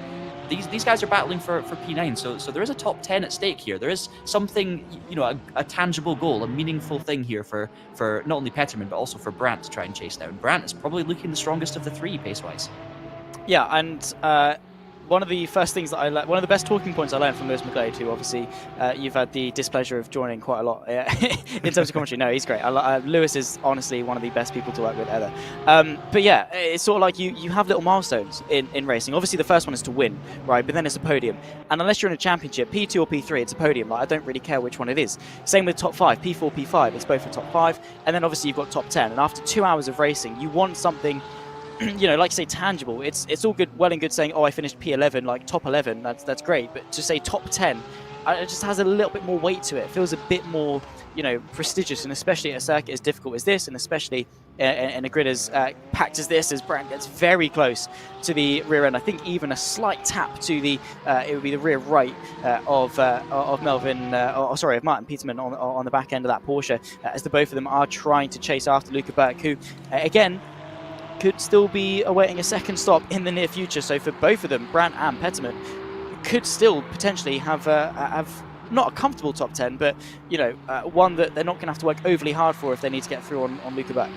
These guys are battling for P9, so there is a top 10 at stake here. There is something, you know, a tangible goal, a meaningful thing here for not only Peterman, but also for Brandt to try and chase down. Brandt is probably looking the strongest of the three pace-wise. Yeah, and one of the first things that one of the best talking points I learned from Lewis McGlade, who obviously you've had the displeasure of joining quite a lot in terms of commentary. No, he's great. Lewis is honestly one of the best people to work with ever. But yeah, it's sort of like you have little milestones in racing. Obviously, the first one is to win, right? But then it's a podium. And unless you're in a championship, P2 or P3, it's a podium. Like, I don't really care which one it is. Same with top 5, P4, P5. It's both for top 5. And then obviously you've got top 10. And after 2 hours of racing, you want something, you know, like say tangible. It's all good, well and good saying, oh, I finished P11, like top 11. That's great. But to say top 10, it just has a little bit more weight to it. It feels a bit more, you know, prestigious, and especially at a circuit as difficult as this, and especially in a grid as packed as this, as Brandt gets very close to the rear end. I think even a slight tap to the it would be the rear right of Martin Peterman on the back end of that Porsche, as the both of them are trying to chase after Luca Burke, who again could still be awaiting a second stop in the near future. So for both of them, Brandt and Peterman, could still potentially have not a comfortable top 10, but you know, one that they're not going to have to work overly hard for if they need to get through on Luca Burke.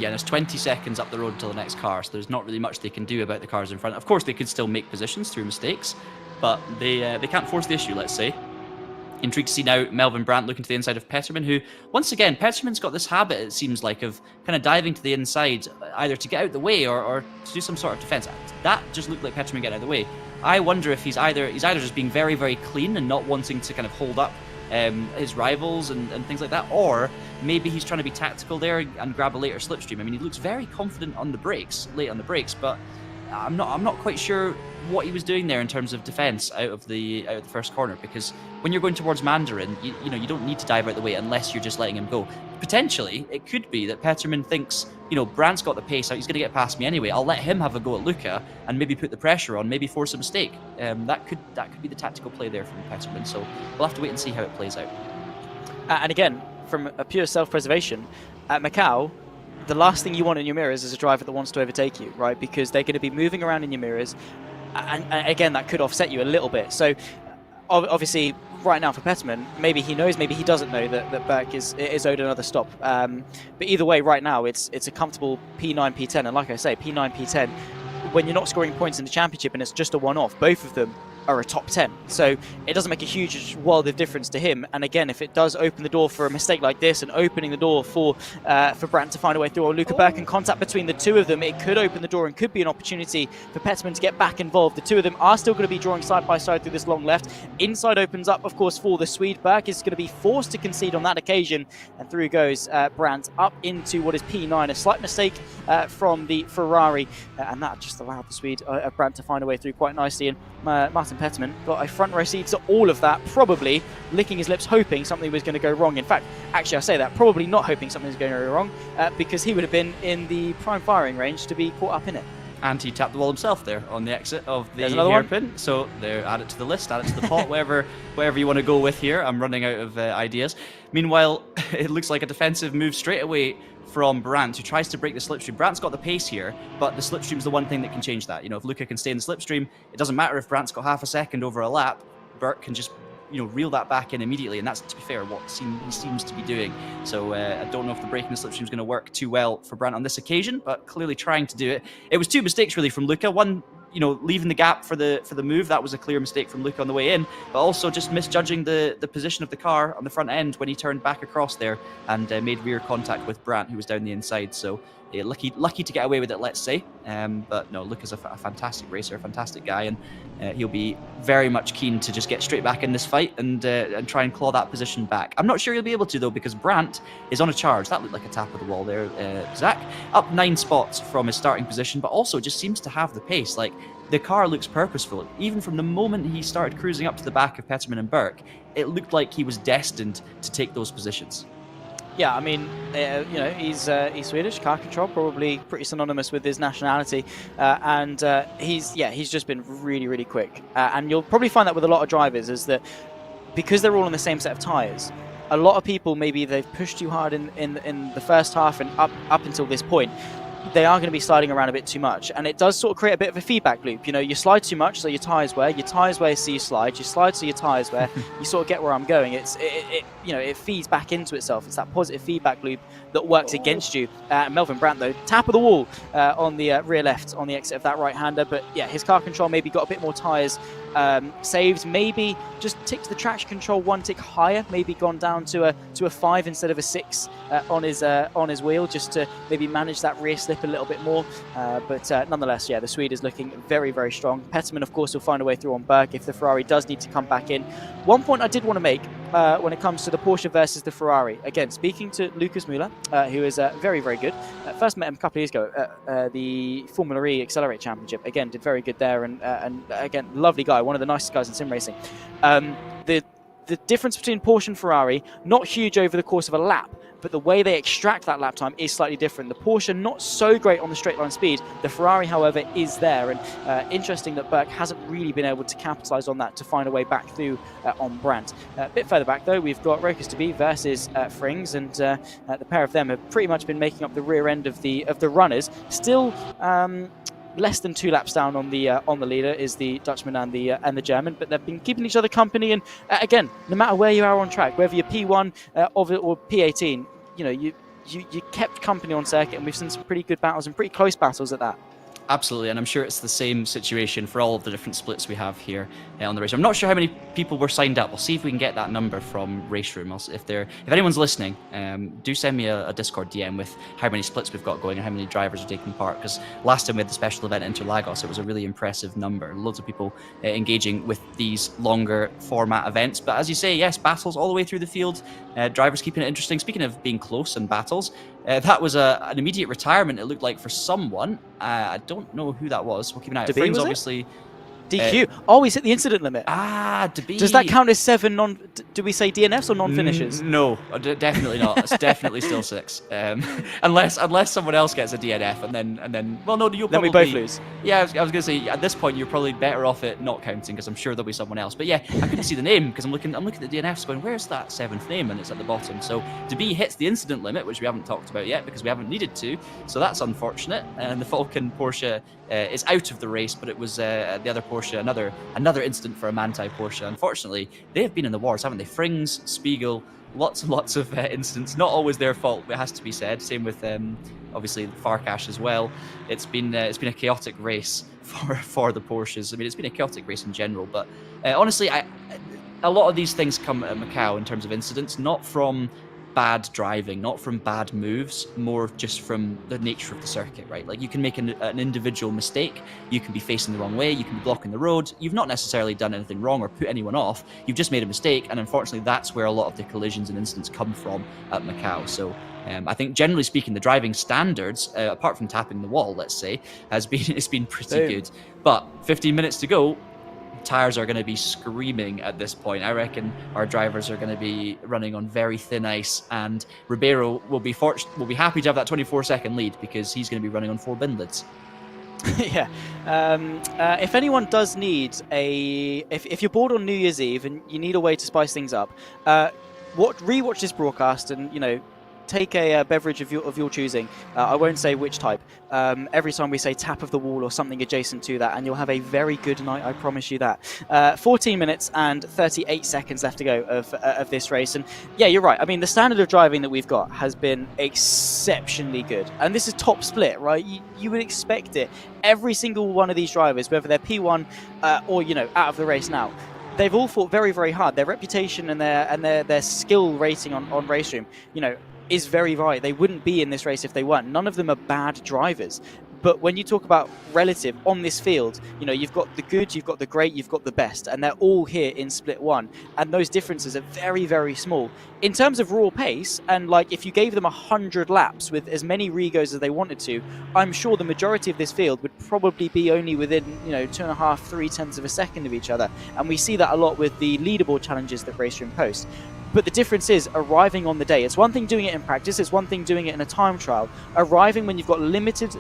Yeah, there's 20 seconds up the road until the next car, so there's not really much they can do about the cars in front. Of course, they could still make positions through mistakes, but they can't force the issue, let's say. Intrigued to see now Melvin Brandt looking to the inside of Peterman, who, once again, Peterman's got this habit, it seems like, of kind of diving to the inside, either to get out the way or to do some sort of defence. That just looked like Peterman getting out of the way. I wonder if he's either just being very, very clean and not wanting to kind of hold up his rivals and things like that, or maybe he's trying to be tactical there and grab a later slipstream. I mean, he looks very confident on the brakes, late on the brakes, but I'm not quite sure what he was doing there in terms of defense out of the first corner, because when you're going towards Mandarin, you know, you don't need to dive out the way unless you're just letting him go. Potentially, it could be that Peterman thinks, you know, Brandt's got the pace out, he's going to get past me anyway, I'll let him have a go at Luca and maybe put the pressure on, maybe force a mistake. That could be the tactical play there from Peterman, so we'll have to wait and see how it plays out. And again, from a pure self-preservation, at Macau, the last thing you want in your mirrors is a driver that wants to overtake you, right? Because they're going to be moving around in your mirrors, and again, that could offset you a little bit. So obviously, right now for Peterman, maybe he knows, maybe he doesn't know that Burke is owed another stop. But either way, right now, it's a comfortable P9, P10. And like I say, P9, P10, when you're not scoring points in the championship and it's just a one-off, both of them are a top 10. So it doesn't make a huge world of difference to him. And again, if it does open the door for a mistake like this and opening the door for Brandt to find a way through, or Luca Berg in contact between the two of them, it could open the door and could be an opportunity for Peterman to get back involved. The two of them are still going to be drawing side by side through this long left. Inside opens up, of course, for the Swede. Berg is going to be forced to concede on that occasion, and through goes Brandt up into what is P9. A slight mistake from the Ferrari, and that just allowed the Swede Brandt to find a way through quite nicely. And Martin Peterman got a front row seat to all of that, probably licking his lips, hoping something was going to go wrong. In fact, actually, I say that, probably not hoping something was going to go wrong, because he would have been in the prime firing range to be caught up in it. And he tapped the wall himself there on the exit of the hairpin. So there, add it to the list, add it to the pot, whatever you want to go with here. I'm running out of ideas. Meanwhile, it looks like a defensive move straight away from Brandt, who tries to break the slipstream. Brandt's got the pace here, but the slipstream's the one thing that can change that. If Luca can stay in the slipstream, it doesn't matter if Brandt's got half a second over a lap. Burt can just reel that back in immediately, and that's, to be fair, what he seems to be doing. So I don't know if the braking the slipstream is going to work too well for Brandt on this occasion, but clearly trying to do it. It was two mistakes really from Luca. One, leaving the gap for the move, that was a clear mistake from Luca on the way in, but also just misjudging the position of the car on the front end when he turned back across there and made rear contact with Brandt, who was down the inside. So yeah, lucky to get away with it, let's say. But no, Luca's a fantastic racer, a fantastic guy, and he'll be very much keen to just get straight back in this fight and try and claw that position back. I'm not sure he'll be able to, though, because Brandt is on a charge. That looked like a tap of the wall there, Zach. Up 9 spots from his starting position, but also just seems to have the pace. Like, the car looks purposeful. Even from the moment he started cruising up to the back of Peterman and Burke, it looked like he was destined to take those positions. Yeah, I mean, he's Swedish. Car control, probably pretty synonymous with his nationality, and he's just been really, really quick. And you'll probably find that with a lot of drivers, is that because they're all on the same set of tyres, a lot of people, maybe they've pushed too hard in the first half and up until this point, they are going to be sliding around a bit too much, and it does sort of create a bit of a feedback loop. You slide too much, so your tyres wear, so you slide so your tyres wear. You sort of get where I'm going. It feeds back into itself. It's that positive feedback loop that works against you. Melvin Brandt, though, top of the wall on the rear left on the exit of that right-hander, but yeah, his car control maybe got a bit more tyres saved, maybe just ticked the traction control one tick higher, maybe gone down to a 5 instead of a 6 on his wheel, just to maybe manage that rear slip a little bit more. But nonetheless, yeah, the Swede is looking very, very strong. Peterman, of course, will find a way through on Berg if the Ferrari does need to come back in. One point I did want to make when it comes to the Porsche versus the Ferrari, again, speaking to Lucas Müller, who is very, very good. First met him a couple of years ago at the Formula E Accelerate Championship. Again, did very good there, and again, lovely guy, one of the nicest guys in sim racing. The difference between Porsche and Ferrari, not huge over the course of a lap, but the way they extract that lap time is slightly different. The Porsche not so great on the straight line speed. The Ferrari, however, is there, and interesting that Berg hasn't really been able to capitalise on that to find a way back through on Brandt. A bit further back, though, we've got Rokas to be versus Frings, and the pair of them have pretty much been making up the rear end of the runners. Still less than 2 laps down on the leader is the Dutchman and the German, but they've been keeping each other company. And again, no matter where you are on track, whether you're P1 or P18, you kept company on circuit, and we've seen some pretty good battles and pretty close battles at that. Absolutely, and I'm sure it's the same situation for all of the different splits we have here on the race. I'm not sure how many people were signed up. We'll see if we can get that number from RaceRoom. If anyone's listening, do send me a Discord DM with how many splits we've got going and how many drivers are taking part, because last time we had the special event at Interlagos, it was a really impressive number. Loads of people engaging with these longer format events. But as you say, yes, battles all the way through the field, drivers keeping it interesting. Speaking of being close and battles, that was an immediate retirement, it looked like, for someone. I don't know who that was. We'll keep an eye out. Frings, obviously. DQ. He's hit the incident limit. DB. Does that count as 7 do we say DNFs or non-finishes? No, definitely not. It's definitely still 6. Unless someone else gets a DNF and then well, no, you'll probably... Then we both lose. Yeah, I was going to say, at this point, you're probably better off it not counting, because I'm sure there'll be someone else. But yeah, I couldn't see the name, because I'm looking at the DNFs going, where's that 7th name? And it's at the bottom. So DB hits the incident limit, which we haven't talked about yet, because we haven't needed to. So that's unfortunate. And the Falcon Porsche is out of the race, but it was the other Porsche, another incident for a Manthey Porsche. Unfortunately, they have been in the wars, haven't they? Frings, Spiegel, lots and lots of incidents. Not always their fault, it has to be said. Same with obviously Farkash as well. It's been a chaotic race for the Porsches. I mean, it's been a chaotic race in general, but honestly, a lot of these things come at Macau in terms of incidents, not from bad driving, not from bad moves, more just from the nature of the circuit, right? Like, you can make an individual mistake, you can be facing the wrong way, you can be blocking the road, you've not necessarily done anything wrong or put anyone off, you've just made a mistake, and unfortunately that's where a lot of the collisions and incidents come from at Macau. So I think generally speaking, the driving standards, apart from tapping the wall, let's say, it's been pretty good. But 15 minutes to go, tires are going to be screaming at this point. I reckon our drivers are going to be running on very thin ice, and Ribeiro will be happy to have that 24-second lead because he's going to be running on 4 bin lids. Yeah. If anyone does need if you're bored on New Year's Eve and you need a way to spice things up, rewatch this broadcast and, you know, take a beverage of your choosing. I won't say which type. Every time we say tap of the wall or something adjacent to that, and you'll have a very good night, I promise you that. 14 minutes and 38 seconds left to go of this race. And yeah, you're right. I mean, the standard of driving that we've got has been exceptionally good. And this is top split, right? You would expect it. Every single one of these drivers, whether they're P1 or, you know, out of the race now, they've all fought very, very hard. Their reputation and their skill rating on RaceRoom, you know, is very right. They wouldn't be in this race if they weren't. None of them are bad drivers. But when you talk about relative on this field, you know, you've got the good, you've got the great, you've got the best, and they're all here in split 1. And those differences are very, very small. In terms of raw pace, and like if you gave them 100 laps with as many regos as they wanted to, I'm sure the majority of this field would probably be only within, you know, 2.5, 3 tenths of a second of each other. And we see that a lot with the leaderboard challenges that RaceRoom post. But the difference is arriving on the day. It's one thing doing it in practice, it's one thing doing it in a time trial. Arriving when you've got limited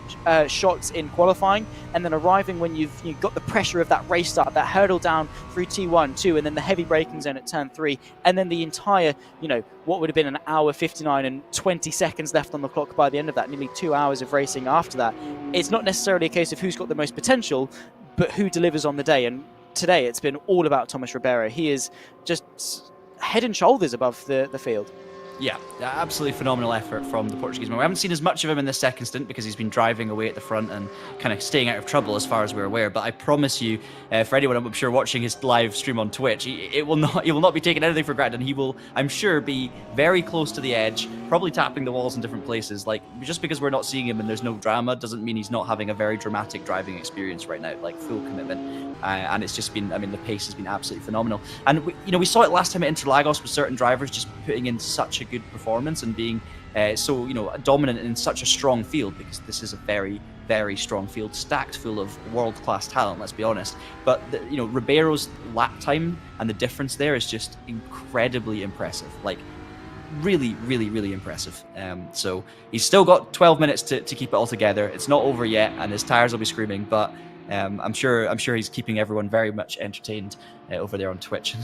shots in qualifying, and then arriving when you've got the pressure of that race start, that hurdle down through T1, 2, and then the heavy braking zone at turn 3, and then the entire, you know, what would have been an hour 59 and 20 seconds left on the clock by the end of that, nearly 2 hours of racing after that. It's not necessarily a case of who's got the most potential, but who delivers on the day. And today it's been all about Thomas Ribeiro. He is just head and shoulders above the field. Yeah, absolutely phenomenal effort from the Portuguese man. We haven't seen as much of him in this second stint because he's been driving away at the front and kind of staying out of trouble as far as we're aware. But I promise you, for anyone I'm sure watching his live stream on Twitch, he will not be taking anything for granted. And he will, I'm sure, be very close to the edge, probably tapping the walls in different places. Like, just because we're not seeing him and there's no drama doesn't mean he's not having a very dramatic driving experience right now, like full commitment. And it's just been, I mean, the pace has been absolutely phenomenal. And we saw it last time at Interlagos with certain drivers just putting in such a good performance and being so dominant in such a strong field, because this is a very, very strong field stacked full of world-class talent, let's be honest. But Ribeiro's lap time and the difference there is just incredibly impressive, like really, really, really impressive. So he's still got 12 minutes to keep it all together. It's not over yet, and his tires will be screaming, but I'm sure he's keeping everyone very much entertained over there on Twitch.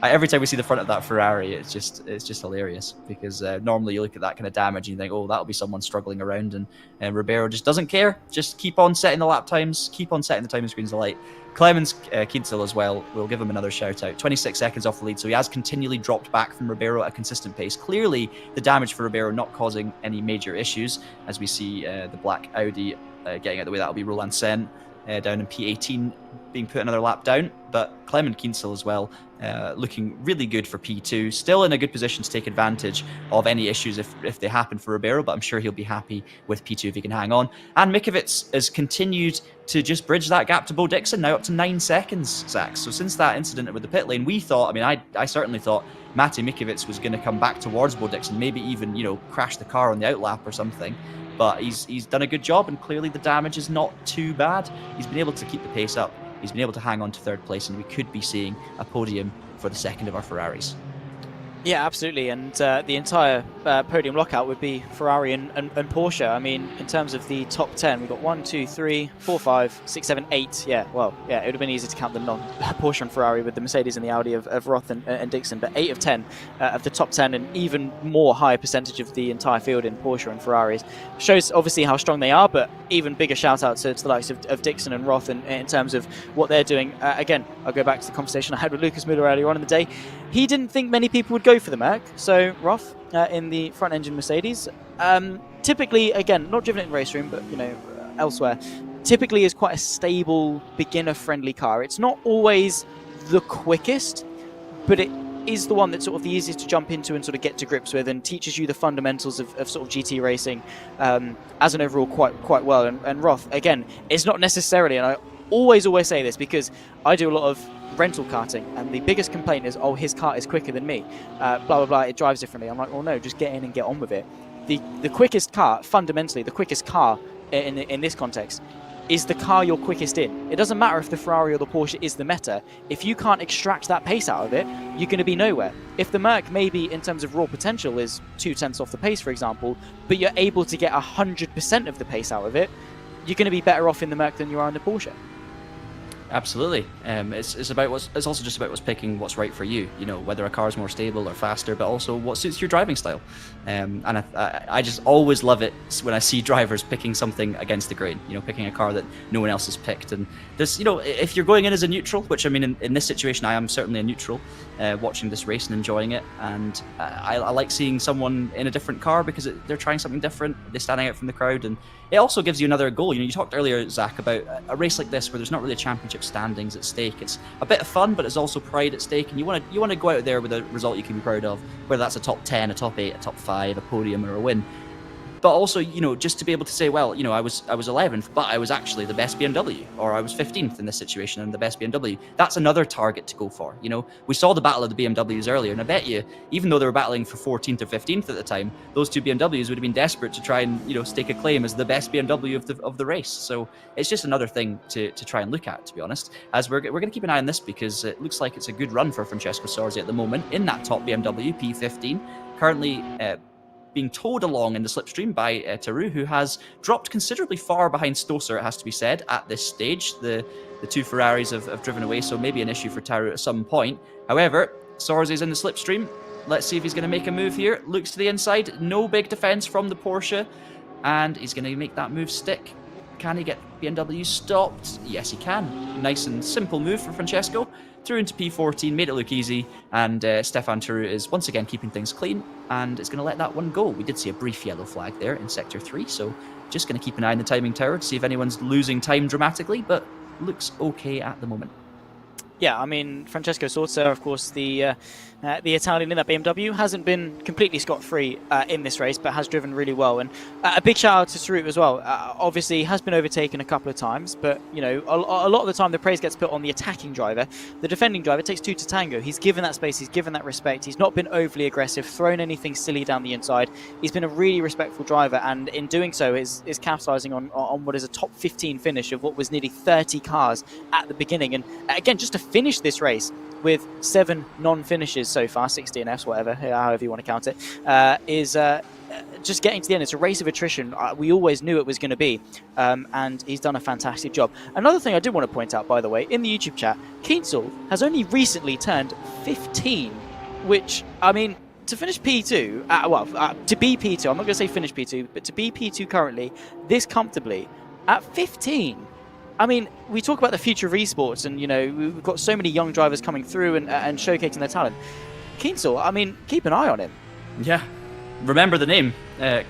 Every time we see the front of that Ferrari, it's just hilarious, because normally you look at that kind of damage and you think, oh, that'll be someone struggling around, and Ribeiro just doesn't care. Just keep on setting the lap times, keep on setting the timing screens alight. Clemens Kinsel as well, we'll give him another shout out. 26 seconds off the lead, so he has continually dropped back from Ribeiro at a consistent pace. Clearly, the damage for Ribeiro not causing any major issues, as we see the black Audi getting out of the way. That'll be Roland Sen. Down in P18, being put another lap down, but Clement Kinsel as well, looking really good for P2, still in a good position to take advantage of any issues if they happen for Ribeiro, but I'm sure he'll be happy with P2 if he can hang on. And Mikovic has continued to just bridge that gap to Bo Dixon, now up to 9 seconds, Zach. So since that incident with the pit lane, we thought, I certainly thought Mate Mikovic was going to come back towards Bo Dixon, maybe even, crash the car on the outlap or something. But he's done a good job, and clearly the damage is not too bad. He's been able to keep the pace up. He's been able to hang on to 3rd place, and we could be seeing a podium for the second of our Ferraris. Yeah, absolutely. And the entire podium lockout would be Ferrari and Porsche. I mean, in terms of the top 10, we've got 1, 2, 3, 4, 5, 6, 7, 8. Yeah, well, yeah, it would have been easy to count the non-Porsche and Ferrari with the Mercedes and the Audi of Roth and Dixon. But 8 of 10 of the top 10, and even more higher percentage of the entire field in Porsche and Ferraris. Shows obviously how strong they are, but even bigger shout out to the likes of Dixon and Roth in terms of what they're doing. Again, I'll go back to the conversation I had with Lucas Müller earlier on in the day. he didn't think many people would go for the Merc. So Roth in the front engine Mercedes, typically, again, not driven in RaceRoom, but elsewhere, typically is quite a stable, beginner-friendly car. It's not always the quickest, but it is the one that's sort of the easiest to jump into and sort of get to grips with, and teaches you the fundamentals of sort of GT racing as an overall quite well. And Roth, again, is not necessarily, and I always say this because I do a lot of rental karting, and the biggest complaint is, oh, his car is quicker than me, blah blah blah, it drives differently. I'm like, well, no, just get in and get on with it. The quickest car, fundamentally, the quickest car in this context is the car you're quickest in. It doesn't matter if the Ferrari or the Porsche is the meta. If you can't extract that pace out of it, you're going to be nowhere. If the Merc, maybe in terms of raw potential, is 0.2 off the pace, for example, but you're able to get 100% of the pace out of it, you're going to be better off in the Merc than you are in the Porsche. Absolutely. It's also just about picking what's right for you. Whether a car is more stable or faster, but also what suits your driving style. And I just always love it when I see drivers picking something against the grain. Picking a car that no one else has picked. And this, if you're going in as a neutral, which I mean, in this situation, I am certainly a neutral, watching this race and enjoying it. And I like seeing someone in a different car because they're trying something different. They're standing out from the crowd, and it also gives you another goal. You talked earlier, Zach, about a race like this where there's not really a championship standings at stake. It's a bit of fun, but there's also pride at stake, and you want to go out there with a result you can be proud of, whether that's a top 10, a top 8, a top 5, a podium, or a win. But also, just to be able to say, well, I was 11th, but I was actually the best BMW, or I was 15th in this situation and the best BMW. That's another target to go for. We saw the battle of the BMWs earlier, and I bet you, even though they were battling for 14th or 15th at the time, those two BMWs would have been desperate to try and stake a claim as the best BMW of the race. So it's just another thing to try and look at, to be honest. As we're going to keep an eye on this, because it looks like it's a good run for Francesco Sorzi at the moment in that top BMW P15, currently being towed along in the slipstream by Taru, who has dropped considerably far behind Stoser, it has to be said, at this stage. The two Ferraris have driven away, so maybe an issue for Taru at some point. However, Sorzi's in the slipstream. Let's see if he's going to make a move here. Looks to the inside. No big defense from the Porsche, and he's going to make that move stick. Can he get BMW stopped? Yes, he can. Nice and simple move for Francesco. Through into P14, made it look easy, and Stefan Taru is once again keeping things clean, and is going to let that one go. We did see a brief yellow flag there in Sector 3, so just going to keep an eye on the timing tower to see if anyone's losing time dramatically, but looks okay at the moment. Yeah, I mean, Francesco Sorza, of course, the Italian in that BMW, hasn't been completely scot-free in this race, but has driven really well. And a big shout out to Taru as well. Obviously, has been overtaken a couple of times, but a lot of the time the praise gets put on the attacking driver. The defending driver takes two to tango. He's given that space, he's given that respect. He's not been overly aggressive, thrown anything silly down the inside. He's been a really respectful driver, and in doing so, is capitalising on what is a top 15 finish of what was nearly 30 cars at the beginning. And again, just to finish this race with 7 non-finishes so far, 6 DNFs, whatever, however you want to count it, is just getting to the end. It's a race of attrition. We always knew it was going to be, and he's done a fantastic job. Another thing I did want to point out, by the way, in the YouTube chat, Kienzl has only recently turned 15, which, I mean, to finish P2, to be P2, I'm not going to say finish P2, but to be P2 currently, this comfortably, at 15, I mean, we talk about the future of esports, and we've got so many young drivers coming through and showcasing their talent. Kienzl, I mean, keep an eye on him. Yeah, remember the name,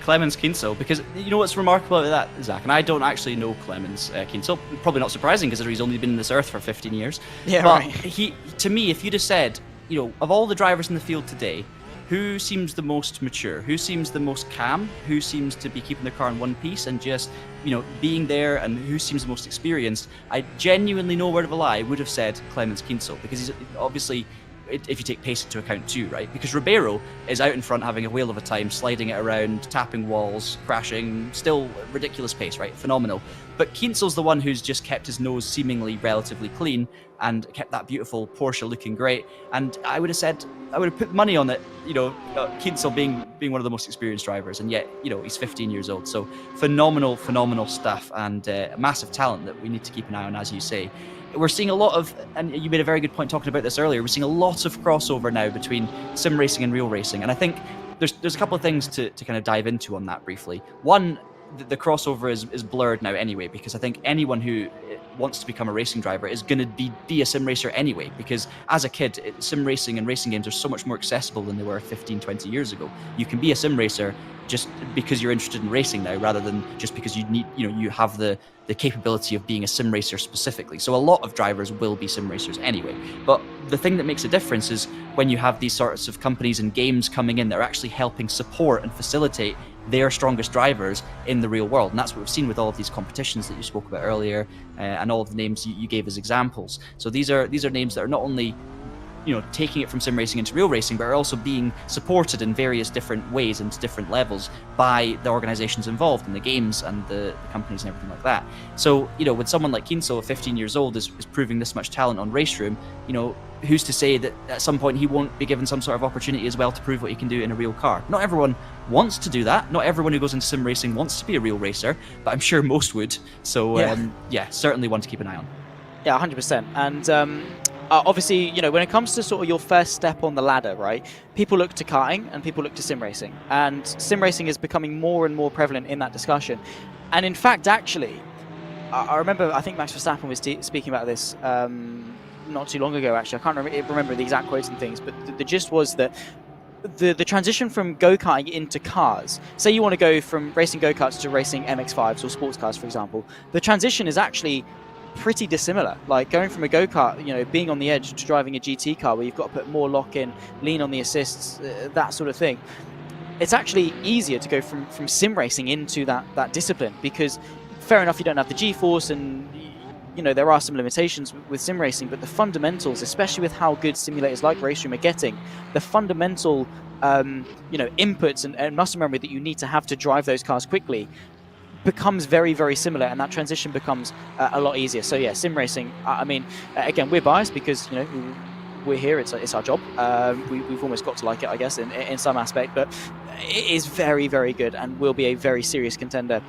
Clemens Kienzl, because what's remarkable about that, Zach, and I don't actually know Clemens Kienzl, probably not surprising because he's only been in this earth for 15 years. Yeah, but right. To me, if you'd have said, of all the drivers in the field today, who seems the most mature? Who seems the most calm? Who seems to be keeping their car in one piece and just, being there, and who seems the most experienced? I genuinely, no word of a lie, would have said Clemens Kienzl, because he's obviously, if you take pace into account too, right? Because Ribeiro is out in front having a whale of a time, sliding it around, tapping walls, crashing, still ridiculous pace, right? Phenomenal. But Kienzl's the one who's just kept his nose seemingly relatively clean and kept that beautiful Porsche looking great. And I would have put money on it, Kienzl being one of the most experienced drivers, and yet, he's 15 years old. So phenomenal stuff, and massive talent that we need to keep an eye on, as you say. We're seeing a lot of, and you made a very good point talking about this earlier, we're seeing a lot of crossover now between sim racing and real racing. And I think there's a couple of things to kind of dive into on that briefly. One, the crossover is blurred now anyway, because I think anyone who wants to become a racing driver is going to be a sim racer anyway, because as a kid, sim racing and racing games are so much more accessible than they were 15, 20 years ago. You can be a sim racer just because you're interested in racing now, rather than just because you have the capability of being a sim racer specifically. So a lot of drivers will be sim racers anyway. But the thing that makes a difference is when you have these sorts of companies and games coming in that are actually helping support and facilitate their strongest drivers in the real world. And that's what we've seen with all of these competitions that you spoke about earlier, and all of the names you gave as examples. So these are names that are not only taking it from sim racing into real racing, but are also being supported in various different ways and different levels by the organizations involved in the games and the companies and everything like that. So, with someone like Kinso, 15 years old, is proving this much talent on RaceRoom, who's to say that at some point he won't be given some sort of opportunity as well to prove what he can do in a real car? Not everyone wants to do that. Not everyone who goes into sim racing wants to be a real racer, but I'm sure most would. So, certainly one to keep an eye on. Yeah, 100%. And obviously, when it comes to sort of your first step on the ladder, right, people look to karting and people look to sim racing. And sim racing is becoming more and more prevalent in that discussion. And in fact, actually, I remember, I think Max Verstappen was speaking about this not too long ago, actually. I can't remember the exact quotes and things, but the gist was that the transition from go-karting into cars, say you want to go from racing go-karts to racing MX-5s or sports cars, for example, the transition is actually pretty dissimilar. Like going from a go-kart, being on the edge, to driving a GT car where you've got to put more lock-in, lean on the assists, that sort of thing. It's actually easier to go from sim racing into that discipline, because fair enough, you don't have the G-force and there are some limitations with sim racing, but the fundamentals, especially with how good simulators like RaceRoom are getting, the fundamental inputs and muscle memory that you need to have to drive those cars quickly becomes very, very similar, and that transition becomes a lot easier. So yeah, sim racing, I mean, again, we're biased because we're here, it's our job. We've almost got to like it, I guess, in some aspect, but it is very, very good and will be a very serious contender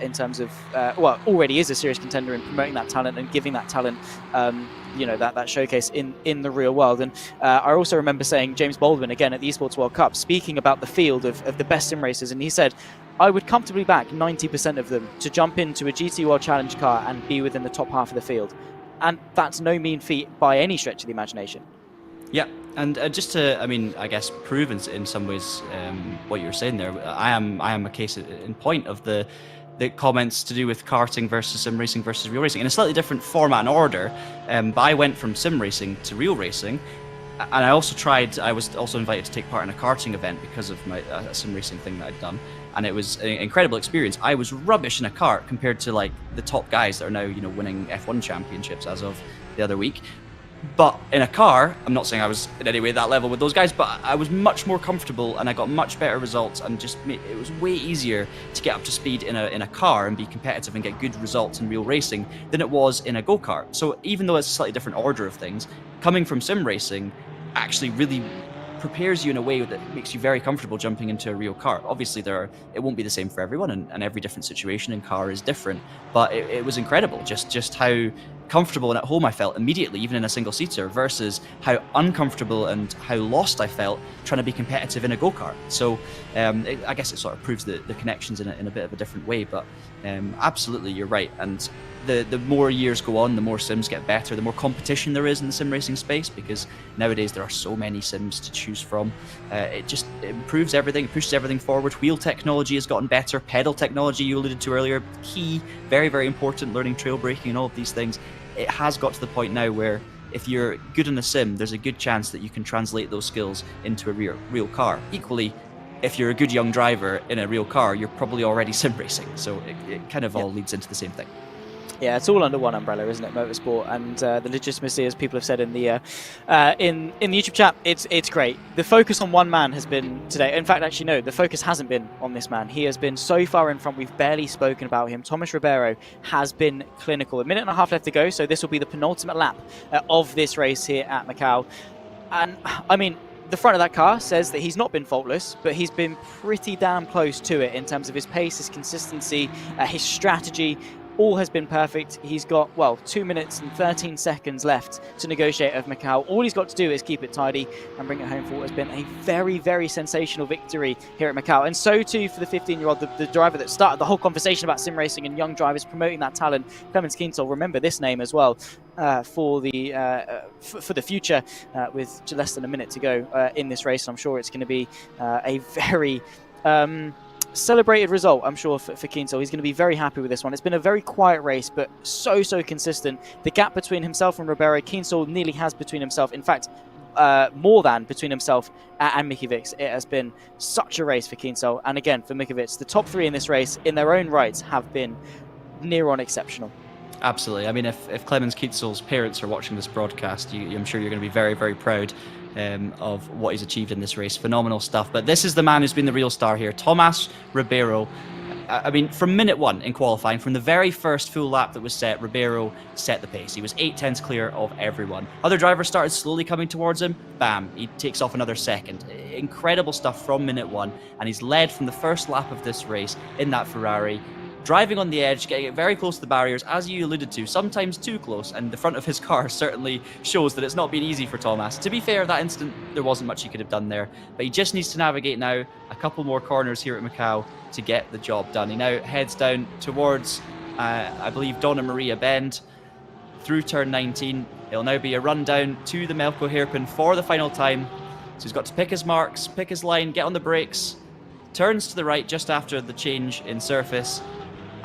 in terms of, already is a serious contender in promoting that talent and giving that talent that showcase in the real world. And I also remember saying James Baldwin, again at the Esports World Cup, speaking about the field of the best sim racers, and he said, I would comfortably back 90% of them to jump into a GT World Challenge car and be within the top half of the field. And that's no mean feat by any stretch of the imagination. Yeah, and just to, I guess, prove in some ways what you were saying there, I am a case in point of the comments to do with karting versus sim racing versus real racing in a slightly different format and order. But I went from sim racing to real racing, and I was also invited to take part in a karting event because of my sim racing thing that I'd done, and it was an incredible experience. I was rubbish in a kart compared to like the top guys that are now winning F1 championships as of the other week. But in a car, I'm not saying I was in any way that level with those guys, but I was much more comfortable and I got much better results, and it was way easier to get up to speed in a car and be competitive and get good results in real racing than it was in a go-kart. So even though it's a slightly different order of things, coming from sim racing actually really prepares you in a way that makes you very comfortable jumping into a real car. Obviously, it won't be the same for everyone, and every different situation in car is different, but it was incredible just how comfortable and at home I felt immediately, even in a single seater, versus how uncomfortable and how lost I felt trying to be competitive in a go-kart. So I guess it sort of proves the connections in a bit of a different way, but absolutely you're right. And the more years go on, the more sims get better, the more competition there is in the sim racing space, because nowadays there are so many sims to choose from. It improves everything, it pushes everything forward. Wheel technology has gotten better, pedal technology you alluded to earlier, key, very, very important, learning trail braking and all of these things. It has got to the point now where if you're good in a sim, there's a good chance that you can translate those skills into a real car. Equally, if you're a good young driver in a real car, you're probably already sim racing. So it kind of all leads into the same thing. Yeah, it's all under one umbrella, isn't it, motorsport? And the legitimacy, as people have said in the YouTube chat, it's great. The focus on one man has been today. In fact, actually, no, the focus hasn't been on this man. He has been so far in front, we've barely spoken about him. Thomas Ribeiro has been clinical. A minute and a half left to go, so this will be the penultimate lap of this race here at Macau. And, I mean, the front of that car says that he's not been faultless, but he's been pretty damn close to it in terms of his pace, his consistency, his strategy. all has been perfect. He's got, well, 2 minutes and 13 seconds left to negotiate of Macau. All he's got to do is keep it tidy and bring it home for what has been a very, very sensational victory here at Macau. And so too for the 15-year-old, the driver that started the whole conversation about sim racing and young drivers promoting that talent, Clemens Kienzl. Remember this name as well for the future with less than a minute to go in this race. I'm sure it's going to be a very celebrated result, I'm sure, for Kienzl. He's going to be very happy with this one. It's been a very quiet race, but so consistent. The gap between himself and Ribeiro, Kienzl nearly has between himself. In fact, more than between himself and Mikiewicz. It has been such a race for Kienzl. And again, for Mikiewicz, the top three in this race, in their own rights, have been near on exceptional. Absolutely. I mean, if Clemens Kienzl's parents are watching this broadcast, I'm sure you're going to be very, very proud of what he's achieved in this race. Phenomenal stuff. But this is the man who's been the real star here, Tomás Ribeiro. I mean, from minute one in qualifying, from the very first full lap that was set, Ribeiro set the pace. He was 8/10 clear of everyone. Other drivers started slowly coming towards him. Bam, he takes off another second. Incredible stuff from minute one. And he's led from the first lap of this race in that Ferrari, driving on the edge, getting it very close to the barriers, as you alluded to, sometimes too close, and the front of his car certainly shows that it's not been easy for Tomás. To be fair, that instant, there wasn't much he could have done there, but he just needs to navigate now a couple more corners here at Macau to get the job done. He now heads down towards, I believe, Donna Maria Bend, through turn 19. It'll now be a run down to the Melco hairpin for the final time, so he's got to pick his marks, pick his line, get on the brakes, turns to the right just after the change in surface,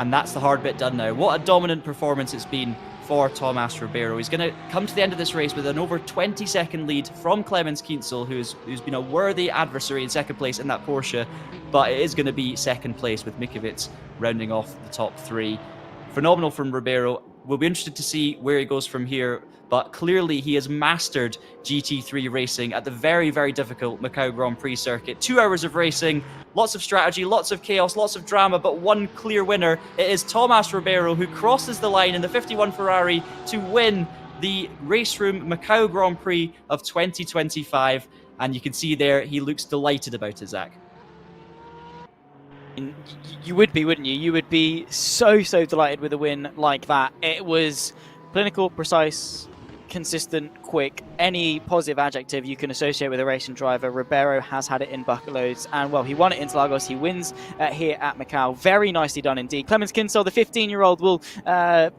and that's the hard bit done now. What a dominant performance it's been for Tomás Ribeiro. He's going to come to the end of this race with an over 20-second lead from Clemens Kienzl, who's been a worthy adversary in second place in that Porsche, but it is going to be second place with Mikiewicz rounding off the top three. Phenomenal from Ribeiro. We'll be interested to see where he goes from here, but clearly he has mastered GT3 racing at the very, very difficult Macau Grand Prix circuit. 2 hours of racing, lots of strategy, lots of chaos, lots of drama, but one clear winner. It is Tomás Ribeiro, who crosses the line in the 51 Ferrari to win the RaceRoom Macau Grand Prix of 2025. And you can see there, he looks delighted about it, Zach. You would be, wouldn't you? You would be so delighted with a win like that. It was clinical, precise, consistent, quick. Any positive adjective you can associate with a racing driver, Ribeiro has had it in bucket loads. And, well, he won it in Interlagos. He wins here at Macau. Very nicely done indeed. Clemens Kienzl, the 15-year-old, will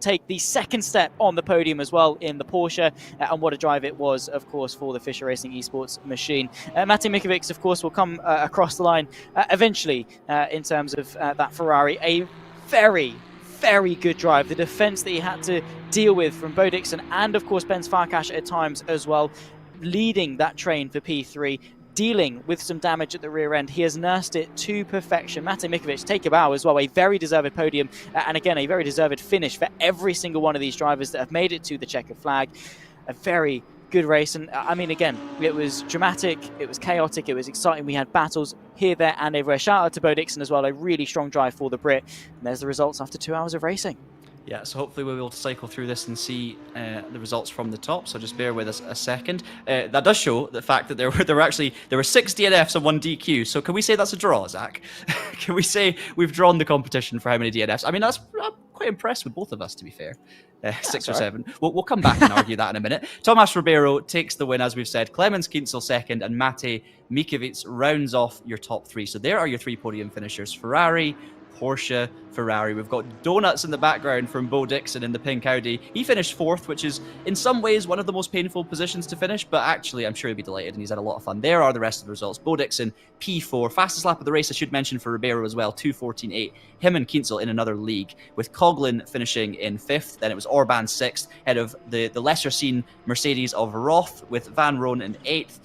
take the second step on the podium as well in the Porsche. And what a drive it was, of course, for the Fischer Racing Esports machine. Matej Mikiewicz, of course, will come across the line eventually in terms of that Ferrari. A very good drive. The defence that he had to deal with from Bo Dixon and, of course, Ben Farkas at times as well, leading that train for P3, dealing with some damage at the rear end. He has nursed it to perfection. Matej Mikiewicz, take a bow as well. A very deserved podium, and again, a very deserved finish for every single one of these drivers that have made it to the checkered flag. A very good race, and I mean, again, it was dramatic, it was chaotic, it was exciting. We had battles here, there, and everywhere. Shout out to Bo Dixon as well, a really strong drive for the Brit. And there's the results after 2 hours of racing. Yeah, so hopefully we'll be able to cycle through this and see the results from the top. So just bear with us a second. That does show the fact that there were 6 DNFs and 1 DQ. So can we say that's a draw, Zach? Can we say we've drawn the competition for how many DNFs? I mean, I'm quite impressed with both of us, to be fair. 6 or 7. We'll come back and argue that in a minute. Tomás Ribeiro takes the win, as we've said. Clemens Kienzl second, and Matej Mikiewicz rounds off your top 3. So there are your 3 podium finishers: Ferrari, Porsche, Ferrari. We've got donuts in the background from Bo Dixon in the pink Audi. He finished 4th, which is in some ways one of the most painful positions to finish, but actually I'm sure he'll be delighted and he's had a lot of fun. There are the rest of the results. Bo Dixon, P4. Fastest lap of the race, I should mention, for Ribeiro as well, 2:14.8. Him and Kienzl in another league, with Coughlin finishing in 5th. Then it was Orban 6th, ahead of the lesser seen Mercedes of Roth, with Van Roon in 8th.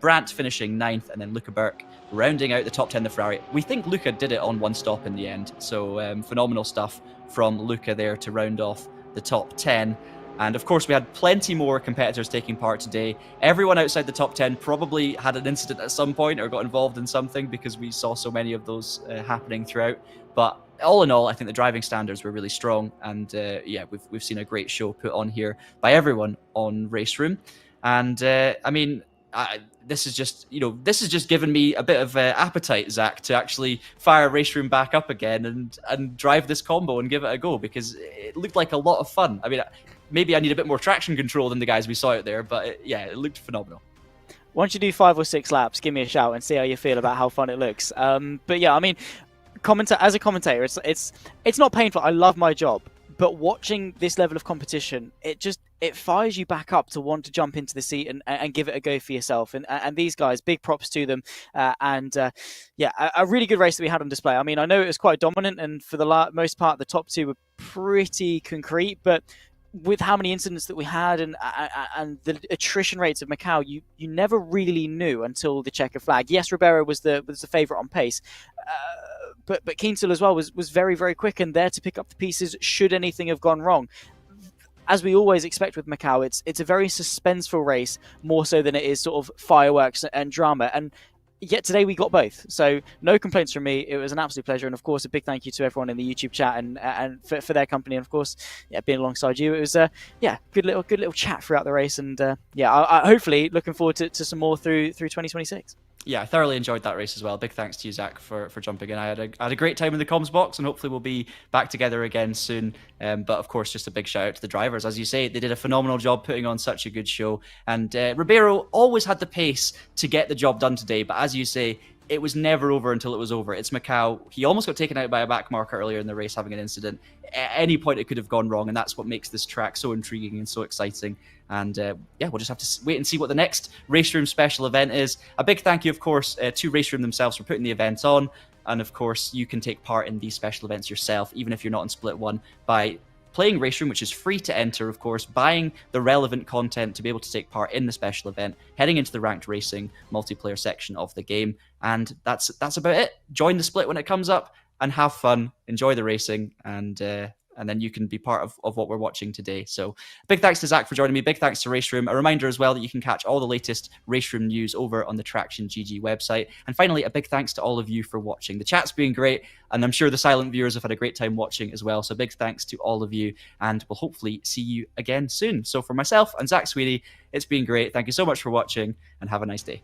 Brandt finishing 9th, and then Luca Burke rounding out the top 10, the Ferrari. We think Luca did it on 1 stop in the end, so phenomenal stuff from Luca there to round off the top 10. And of course, we had plenty more competitors taking part today. Everyone outside the top 10 probably had an incident at some point or got involved in something, because we saw so many of those happening throughout. But all in all, I think the driving standards were really strong, and yeah, we've seen a great show put on here by everyone on RaceRoom. And I mean, this is just, this has just given me a bit of appetite, Zach, to actually fire RaceRoom back up again and drive this combo and give it a go, because it looked like a lot of fun. I mean, maybe I need a bit more traction control than the guys we saw out there, but it looked phenomenal. Once you do 5 or 6 laps, give me a shout and see how you feel about how fun it looks. But yeah, I mean, as a commentator, it's not painful. I love my job, but watching this level of competition, it fires you back up to want to jump into the seat and give it a go for yourself. And these guys, big props to them. Yeah, a really good race that we had on display. I mean, I know it was quite dominant, and for the most part, the top 2 were pretty concrete, but with how many incidents that we had and the attrition rates of Macau, you never really knew until the checker flag. Yes, Ribeiro was the favourite on pace, but Keensil as well was very, very quick and there to pick up the pieces should anything have gone wrong. As we always expect with Macau, it's a very suspenseful race, more so than it is sort of fireworks and drama. And yet today we got both, so no complaints from me. It was an absolute pleasure, and of course a big thank you to everyone in the YouTube chat and for their company, and of course being alongside you. It was good little chat throughout the race, and I hopefully looking forward to some more through 2026. Yeah, I thoroughly enjoyed that race as well. Big thanks to you, Zach, for jumping in. I had a great time in the comms box, and hopefully we'll be back together again soon. But of course, just a big shout out to the drivers. As you say, they did a phenomenal job putting on such a good show. And Ribeiro always had the pace to get the job done today. But as you say, it was never over until it was over. It's Macau. He almost got taken out by a back marker earlier in the race, having an incident. At any point, it could have gone wrong, and that's what makes this track so intriguing and so exciting. And we'll just have to wait and see what the next RaceRoom special event is. A big thank you, of course, to RaceRoom themselves for putting the event on. And of course, you can take part in these special events yourself, even if you're not in Split 1, by playing RaceRoom, which is free to enter, of course, buying the relevant content to be able to take part in the special event, heading into the ranked racing multiplayer section of the game. And that's about it. Join the Split when it comes up and have fun, enjoy the racing, and then you can be part of what we're watching today. So big thanks to Zach for joining me. Big thanks to RaceRoom. A reminder as well that you can catch all the latest RaceRoom news over on the TraxionGG website. And finally, a big thanks to all of you for watching. The chat's been great, and I'm sure the silent viewers have had a great time watching as well. So big thanks to all of you, and we'll hopefully see you again soon. So for myself and Zach Sweeney, it's been great. Thank you so much for watching, and have a nice day.